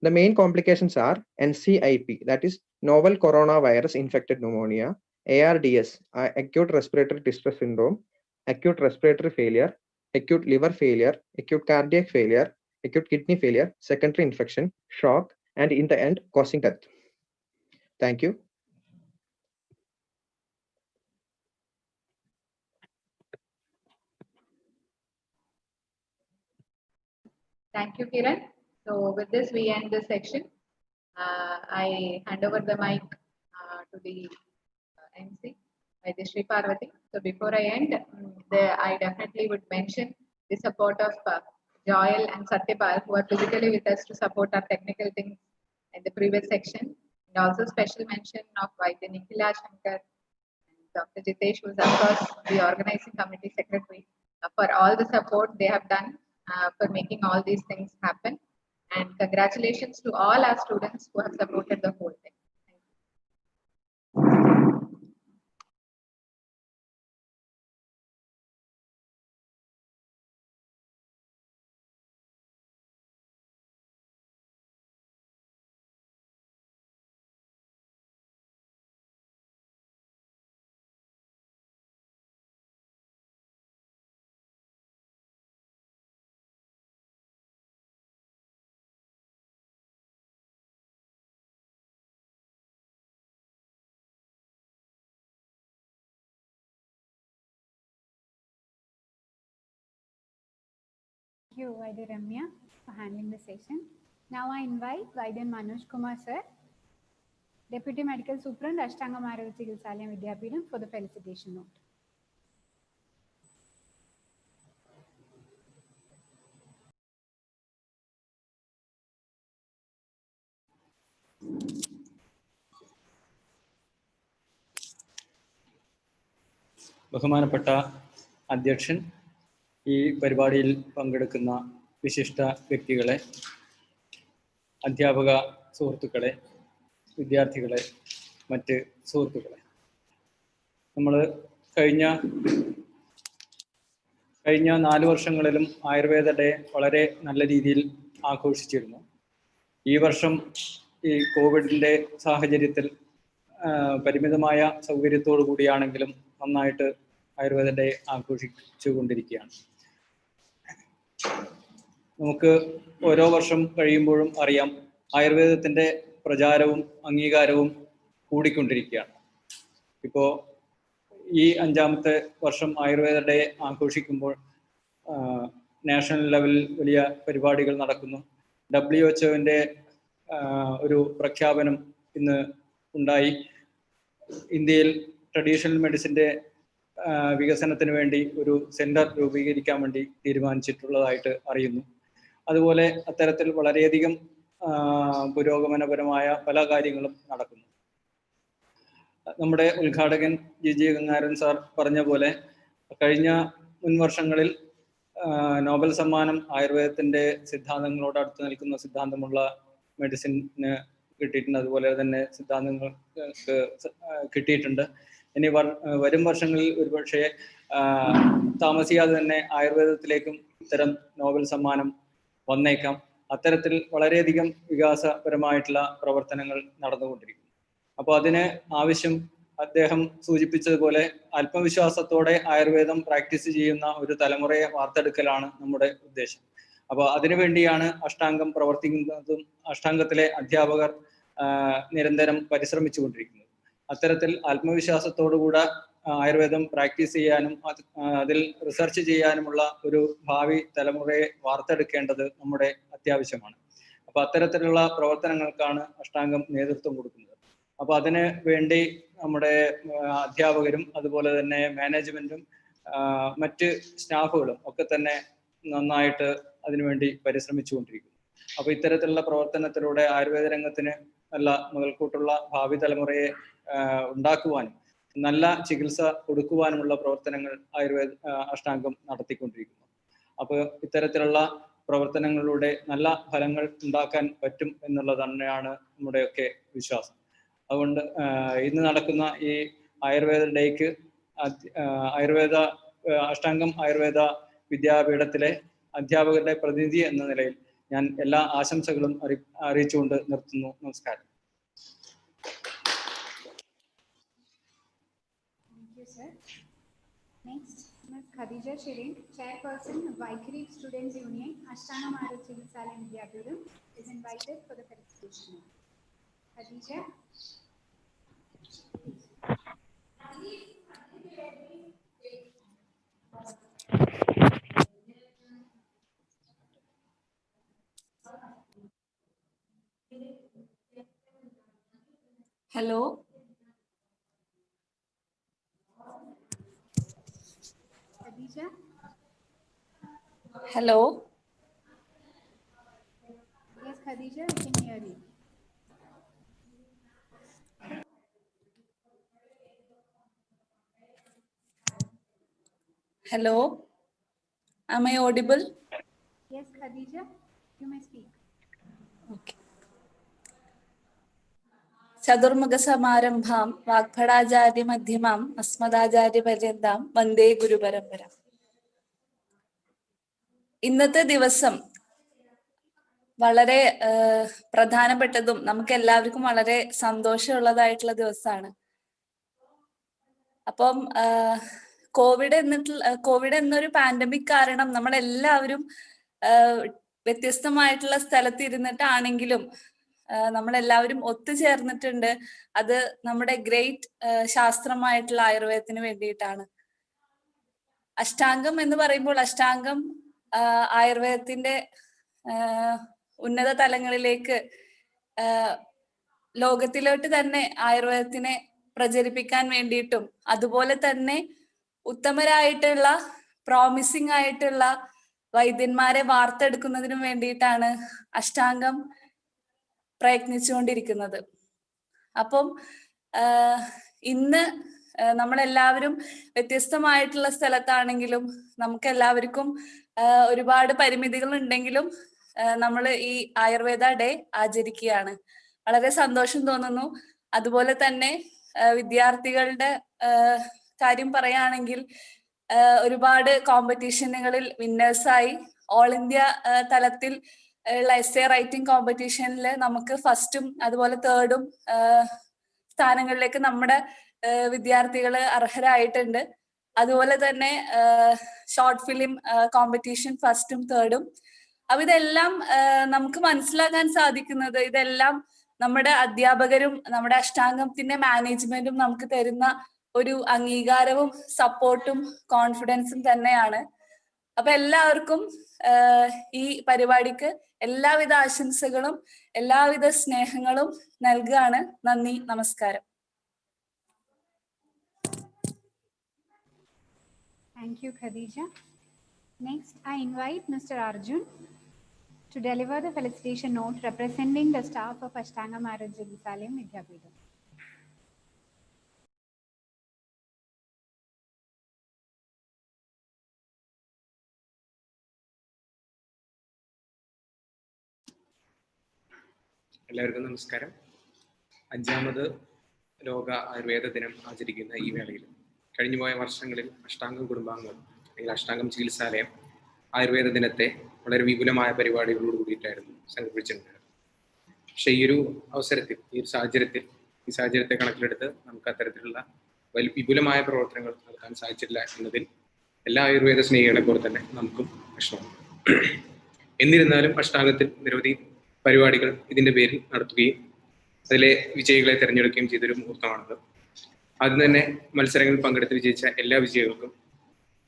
The main complications are NCIP, that is novel coronavirus infected pneumonia, ARDS, acute respiratory distress syndrome, acute respiratory failure, acute liver failure, acute cardiac failure, acute kidney failure, secondary infection, shock, and in the end, causing death. Thank you. Thank you, Kiran. So with this, we end this section. I hand over the mic to the MC, Vaideshri Parvati. So before I end, I definitely would mention the support of Joel and Satyapal, who are physically with us to support our technical things in the previous section. And also special mention of Vaidya Nikhila Shankar and Dr. Jitesh, who is of course the organizing committee secretary, for all the support they have done for making all these things happen. And congratulations to all our students who have supported the whole thing. you, Vaidya Ramya, for handling the session. Now I invite Vaidya Manoj Kumar sir, Deputy Medical Superintendent, Ashtangam Vidyapeedham, for the felicitation note. ബഹുമാനപ്പെട്ട അധ്യക്ഷൻ, ഈ പരിപാടിയിൽ പങ്കെടുക്കുന്ന വിശിഷ്ട വ്യക്തികളെ, അധ്യാപക സുഹൃത്തുക്കളെ, വിദ്യാർത്ഥികളെ, മറ്റ് സുഹൃത്തുക്കളെ, നമ്മൾ കഴിഞ്ഞ 4 വർഷങ്ങളിലും ആയുർവേദ ഡേ വളരെ നല്ല രീതിയിൽ ആഘോഷിച്ചിരുന്നു. ഈ വർഷം ഈ കോവിഡിൻ്റെ സാഹചര്യത്തിൽ പരിമിതമായ സൗകര്യത്തോടു കൂടിയാണെങ്കിലും നന്നായിട്ട് ആയുർവേദ ഡേ ആഘോഷിച്ചുകൊണ്ടിരിക്കുകയാണ്. നമുക്ക് ഓരോ വർഷം കഴിയുമ്പോഴും അറിയാം, ആയുർവേദത്തിൻ്റെ പ്രചാരവും അംഗീകാരവും കൂടിക്കൊണ്ടിരിക്കുകയാണ്. ഇപ്പോൾ ഈ 5ാമത്തെ വർഷം ആയുർവേദ ഡേ ആഘോഷിക്കുമ്പോൾ നാഷണൽ ലെവലിൽ വലിയ പരിപാടികൾ നടക്കുന്നു. WHO-ൻ്റെ ഒരു പ്രഖ്യാപനം ഇന്ന് ഉണ്ടായി. ഇന്ത്യയിൽ ട്രഡീഷണൽ മെഡിസിൻ്റെ വികസനത്തിന് വേണ്ടി ഒരു സെന്റർ രൂപീകരിക്കാൻ വേണ്ടി തീരുമാനിച്ചിട്ടുള്ളതായിട്ട് അറിയുന്നു. അതുപോലെ അത്തരത്തിൽ വളരെയധികം പുരോഗമനപരമായ പല കാര്യങ്ങളും നടക്കുന്നു. നമ്മുടെ ഉദ്ഘാടകൻ ജി ഗംഗാരൻ സാർ പറഞ്ഞ പോലെ കഴിഞ്ഞ മുൻവർഷങ്ങളിൽ നോബൽ സമ്മാനം ആയുർവേദത്തിൻ്റെ സിദ്ധാന്തങ്ങളോട് അടുത്ത് നിൽക്കുന്ന സിദ്ധാന്തമുള്ള മെഡിസിന് കിട്ടിയിട്ടുണ്ട്. അതുപോലെ തന്നെ സിദ്ധാന്തങ്ങൾക്ക് കിട്ടിയിട്ടുണ്ട്. ഇനി വരും വർഷങ്ങളിൽ ഒരുപക്ഷെ താമസിയാതെ തന്നെ ആയുർവേദത്തിലേക്കും ഇത്തരം നോബൽ സമ്മാനം വന്നേക്കാം. അത്തരത്തിൽ വളരെയധികം വികാസപരമായിട്ടുള്ള പ്രവർത്തനങ്ങൾ നടന്നുകൊണ്ടിരിക്കുന്നു. അപ്പോൾ അതിന് ആവശ്യം അദ്ദേഹം സൂചിപ്പിച്ചതുപോലെ ആത്മവിശ്വാസത്തോടെ ആയുർവേദം പ്രാക്ടീസ് ചെയ്യുന്ന ഒരു തലമുറയെ വാർത്തെടുക്കലാണ് നമ്മുടെ ഉദ്ദേശം. അപ്പോൾ അതിനുവേണ്ടിയാണ് അഷ്ടാംഗം പ്രവർത്തിക്കുന്നതും അഷ്ടാംഗത്തിലെ അധ്യാപകർ നിരന്തരം പരിശ്രമിച്ചുകൊണ്ടിരിക്കുന്നത്. അത്തരത്തിൽ ആത്മവിശ്വാസത്തോടുകൂടെ ആയുർവേദം പ്രാക്ടീസ് ചെയ്യാനും അതിൽ റിസർച്ച് ചെയ്യാനുമുള്ള ഒരു ഭാവി തലമുറയെ വാർത്തെടുക്കേണ്ടത് നമ്മുടെ അത്യാവശ്യമാണ്. അപ്പോൾ അത്തരത്തിലുള്ള പ്രവർത്തനങ്ങൾക്കാണ് അഷ്ടാംഗം നേതൃത്വം കൊടുക്കുന്നത്. അപ്പോൾ അതിന് വേണ്ടി നമ്മുടെ അധ്യാപകരും അതുപോലെ തന്നെ മാനേജ്മെന്റും മറ്റ് സ്റ്റാഫുകളും ഒക്കെ തന്നെ നന്നായിട്ട് അതിനുവേണ്ടി പരിശ്രമിച്ചുകൊണ്ടിരിക്കുന്നു. അപ്പോൾ ഇത്തരത്തിലുള്ള പ്രവർത്തനത്തിലൂടെ ആയുർവേദ രംഗത്തിന് നല്ല മുതൽക്കൂട്ടുള്ള ഭാവി തലമുറയെ ഉണ്ടാക്കുവാനും നല്ല ചികിത്സ കൊടുക്കുവാനുമുള്ള പ്രവർത്തനങ്ങൾ അഷ്ടാംഗം നടത്തിക്കൊണ്ടിരിക്കുന്നു. അപ്പോൾ ഇത്തരത്തിലുള്ള പ്രവർത്തനങ്ങളിലൂടെ നല്ല ഫലങ്ങൾ ഉണ്ടാക്കാൻ പറ്റും എന്നുള്ളത് തന്നെയാണ് നമ്മുടെയൊക്കെ വിശ്വാസം. അതുകൊണ്ട് ഇന്ന് നടക്കുന്ന ഈ ആയുർവേദ ഡേക്ക് അഷ്ടാംഗം ആയുർവേദ വിദ്യാപീഠത്തിലെ അധ്യാപകരുടെ പ്രതിനിധി എന്ന നിലയിൽ ഞാൻ എല്ലാ ആശംസകളും അറിയിച്ചുകൊണ്ട് നിർത്തുന്നു. നമസ്കാരം. Next, Ms. Khadija Shirin, Chairperson of Vaikari Students Union, Ashtangam Vidyapeedham, is invited for the felicitation. Khadija. Hello. Khadija. Hello. Yes, Khadija, we can hear you. Hello. Am I audible? Yes, Khadija, you may speak. Okay. Chaturmukha സമാരംഭാം വാഗ്ഭടാചാര്യ മധ്യമാം അസ്മദാചാര്യ പര്യന്താം വന്ദേ ഗുരുപരമ്പര. ഇന്നത്തെ ദിവസം വളരെ പ്രധാനപ്പെട്ടതും നമുക്ക് എല്ലാവർക്കും വളരെ സന്തോഷമുള്ളതായിട്ടുള്ള ദിവസമാണ്. അപ്പം Covid എന്നൊരു പാൻഡമിക് കാരണം നമ്മളെല്ലാവരും വ്യത്യസ്തമായിട്ടുള്ള സ്ഥലത്ത് ഇരുന്നിട്ടാണെങ്കിലും നമ്മളെല്ലാവരും ഒത്തുചേർന്നിട്ടുണ്ട്. അത് നമ്മുടെ ഗ്രേറ്റ് ശാസ്ത്രമായിട്ടുള്ള ആയുർവേദത്തിന് വേണ്ടിയിട്ടാണ്. അഷ്ടാംഗം എന്ന് പറയുമ്പോൾ അഷ്ടാംഗം ആയുർവേദത്തിന്റെ ഉന്നത തലങ്ങളിലേക്ക് ലോകത്തിലോട്ട് തന്നെ ആയുർവേദത്തിനെ പ്രചരിപ്പിക്കാൻ വേണ്ടിയിട്ടും അതുപോലെ തന്നെ ഉത്തമരായിട്ടുള്ള പ്രോമിസിംഗ് ആയിട്ടുള്ള വൈദ്യന്മാരെ വാർത്തെടുക്കുന്നതിനും വേണ്ടിയിട്ടാണ് അഷ്ടാംഗം പ്രയത്നിച്ചുകൊണ്ടിരിക്കുന്നത്. അപ്പം ഇന്ന് നമ്മളെല്ലാവരും വ്യത്യസ്തമായിട്ടുള്ള സ്ഥലത്താണെങ്കിലും നമുക്ക് എല്ലാവർക്കും ഒരുപാട് പരിമിതികൾ ഉണ്ടെങ്കിലും നമ്മൾ ഈ ആയുർവേദ ഡേ ആചരിക്കുകയാണ്. വളരെ സന്തോഷം തോന്നുന്നു. അതുപോലെ തന്നെ വിദ്യാർത്ഥികളുടെ കാര്യം പറയുകയാണെങ്കിൽ ഒരുപാട് കോമ്പറ്റീഷനുകളിൽ വിന്നേഴ്സായി ഓൾ ഇന്ത്യ തലത്തിൽ ഉള്ള എസ്സേ റൈറ്റിംഗ് കോമ്പറ്റീഷനിൽ നമുക്ക് ഫസ്റ്റും അതുപോലെ തേർഡും സ്ഥാനങ്ങളിലേക്ക് നമ്മുടെ വിദ്യാർത്ഥികൾ അർഹരായിട്ടുണ്ട്. അതുപോലെ തന്നെ ഷോർട്ട് ഫിലിം കോമ്പറ്റീഷൻ ഫസ്റ്റും തേർഡും. അപ്പൊ ഇതെല്ലാം നമുക്ക് മനസ്സിലാക്കാൻ സാധിക്കുന്നത് ഇതെല്ലാം നമ്മുടെ അധ്യാപകരും നമ്മുടെ അഷ്ടാംഗത്തിന്റെ മാനേജ്മെന്റും നമുക്ക് തരുന്ന ഒരു അംഗീകാരവും സപ്പോർട്ടും കോൺഫിഡൻസും തന്നെയാണ്. അപ്പൊ എല്ലാവർക്കും ഈ പരിപാടിക്ക് എല്ലാവിധ ആശംസകളും എല്ലാവിധ സ്നേഹങ്ങളും നൽകുകയാണ്. നന്ദി, നമസ്കാരം. Thank you, Khadija. Next, I invite Mr. Arjun to deliver the felicitation note representing the staff of Ashtamgam Vidyapeedham. എല്ലാവർക്കും നമസ്കാരം. 5ാമത് ലോക ആയുർവേദ ദിനം ആചരിക്കുന്ന ഈ വേളയിൽ കഴിഞ്ഞുപോയ വർഷങ്ങളിൽ അഷ്ടാംഗം കുടുംബാംഗങ്ങൾ അല്ലെങ്കിൽ അഷ്ടാംഗം ചികിത്സാലയം ആയുർവേദ ദിനത്തെ വളരെ വിപുലമായ പരിപാടികളോട് കൂടിയിട്ടായിരുന്നു സംഘടിപ്പിച്ചിട്ടുണ്ടായിരുന്നത്. പക്ഷേ ഈ ഒരു അവസരത്തിൽ ഈ സാഹചര്യത്തെ കണക്കിലെടുത്ത് നമുക്ക് അത്തരത്തിലുള്ള വിപുലമായ പ്രവർത്തനങ്ങൾ നടത്താൻ സാധിച്ചില്ല എന്നതിൽ എല്ലാ ആയുർവേദ സ്നേഹികളെ പോലെ തന്നെ നമുക്കും വിഷമമുണ്ട്. എന്നിരുന്നാലും അഷ്ടാംഗത്തിൽ നിരവധി പരിപാടികൾ ഇതിന്റെ പേരിൽ നടത്തുകയും അതിലെ വിജയികളെ തിരഞ്ഞെടുക്കുകയും ചെയ്തൊരു മുഹൂർത്തമാണത്. ആദ്യം തന്നെ മത്സരങ്ങളിൽ പങ്കെടുത്ത് വിജയിച്ച എല്ലാ വിജയികൾക്കും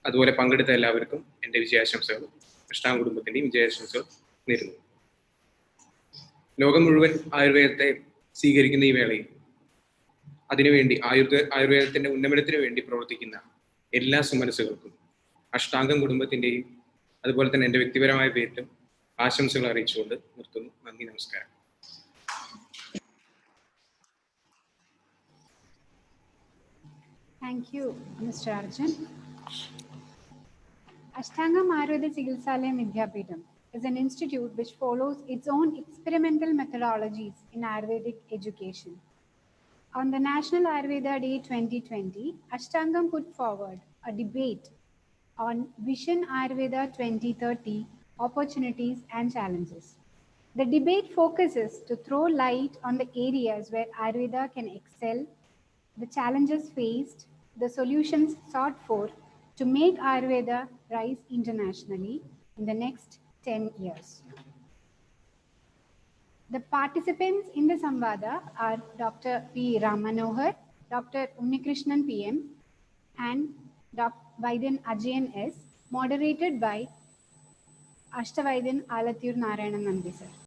അതുപോലെ പങ്കെടുത്ത എല്ലാവർക്കും എൻ്റെ വിജയാശംസകളും അഷ്ടാംഗ കുടുംബത്തിൻ്റെയും വിജയാശംസകൾ നേരുന്നു. ലോകം മുഴുവൻ ആയുർവേദത്തെ സ്വീകരിക്കുന്ന ഈ വേളയിൽ അതിനുവേണ്ടി ആയുർവേദത്തിന്റെ ഉന്നമനത്തിന് വേണ്ടി പ്രവർത്തിക്കുന്ന എല്ലാ സുമനസ്സുകൾക്കും അഷ്ടാംഗം കുടുംബത്തിൻ്റെയും അതുപോലെ തന്നെ എൻ്റെ വ്യക്തിപരമായ പേരിലും ആശംസകൾ അറിയിച്ചുകൊണ്ട് നിർത്തുന്നു. നന്ദി, നമസ്കാരം. Thank you, Mr. Arjun. Ashtamgam Vidyapeedham is an institute which follows its own experimental methodologies in Ayurvedic education. On the National Ayurveda Day 2020, Ashtamgam put forward a debate on Vision Ayurveda 2030, opportunities and challenges. The debate focuses to throw light on the areas where Ayurveda can excel, the challenges faced, the solutions sought for to make Ayurveda rise internationally in the next 10 years. The participants in the Samvada are Dr. P. Ramanohar, Dr. Unnikrishnan PM, and Dr. Vaidyan Ajayan S., moderated by Ashtavaidyan Alathur Narayanan Nandi sir.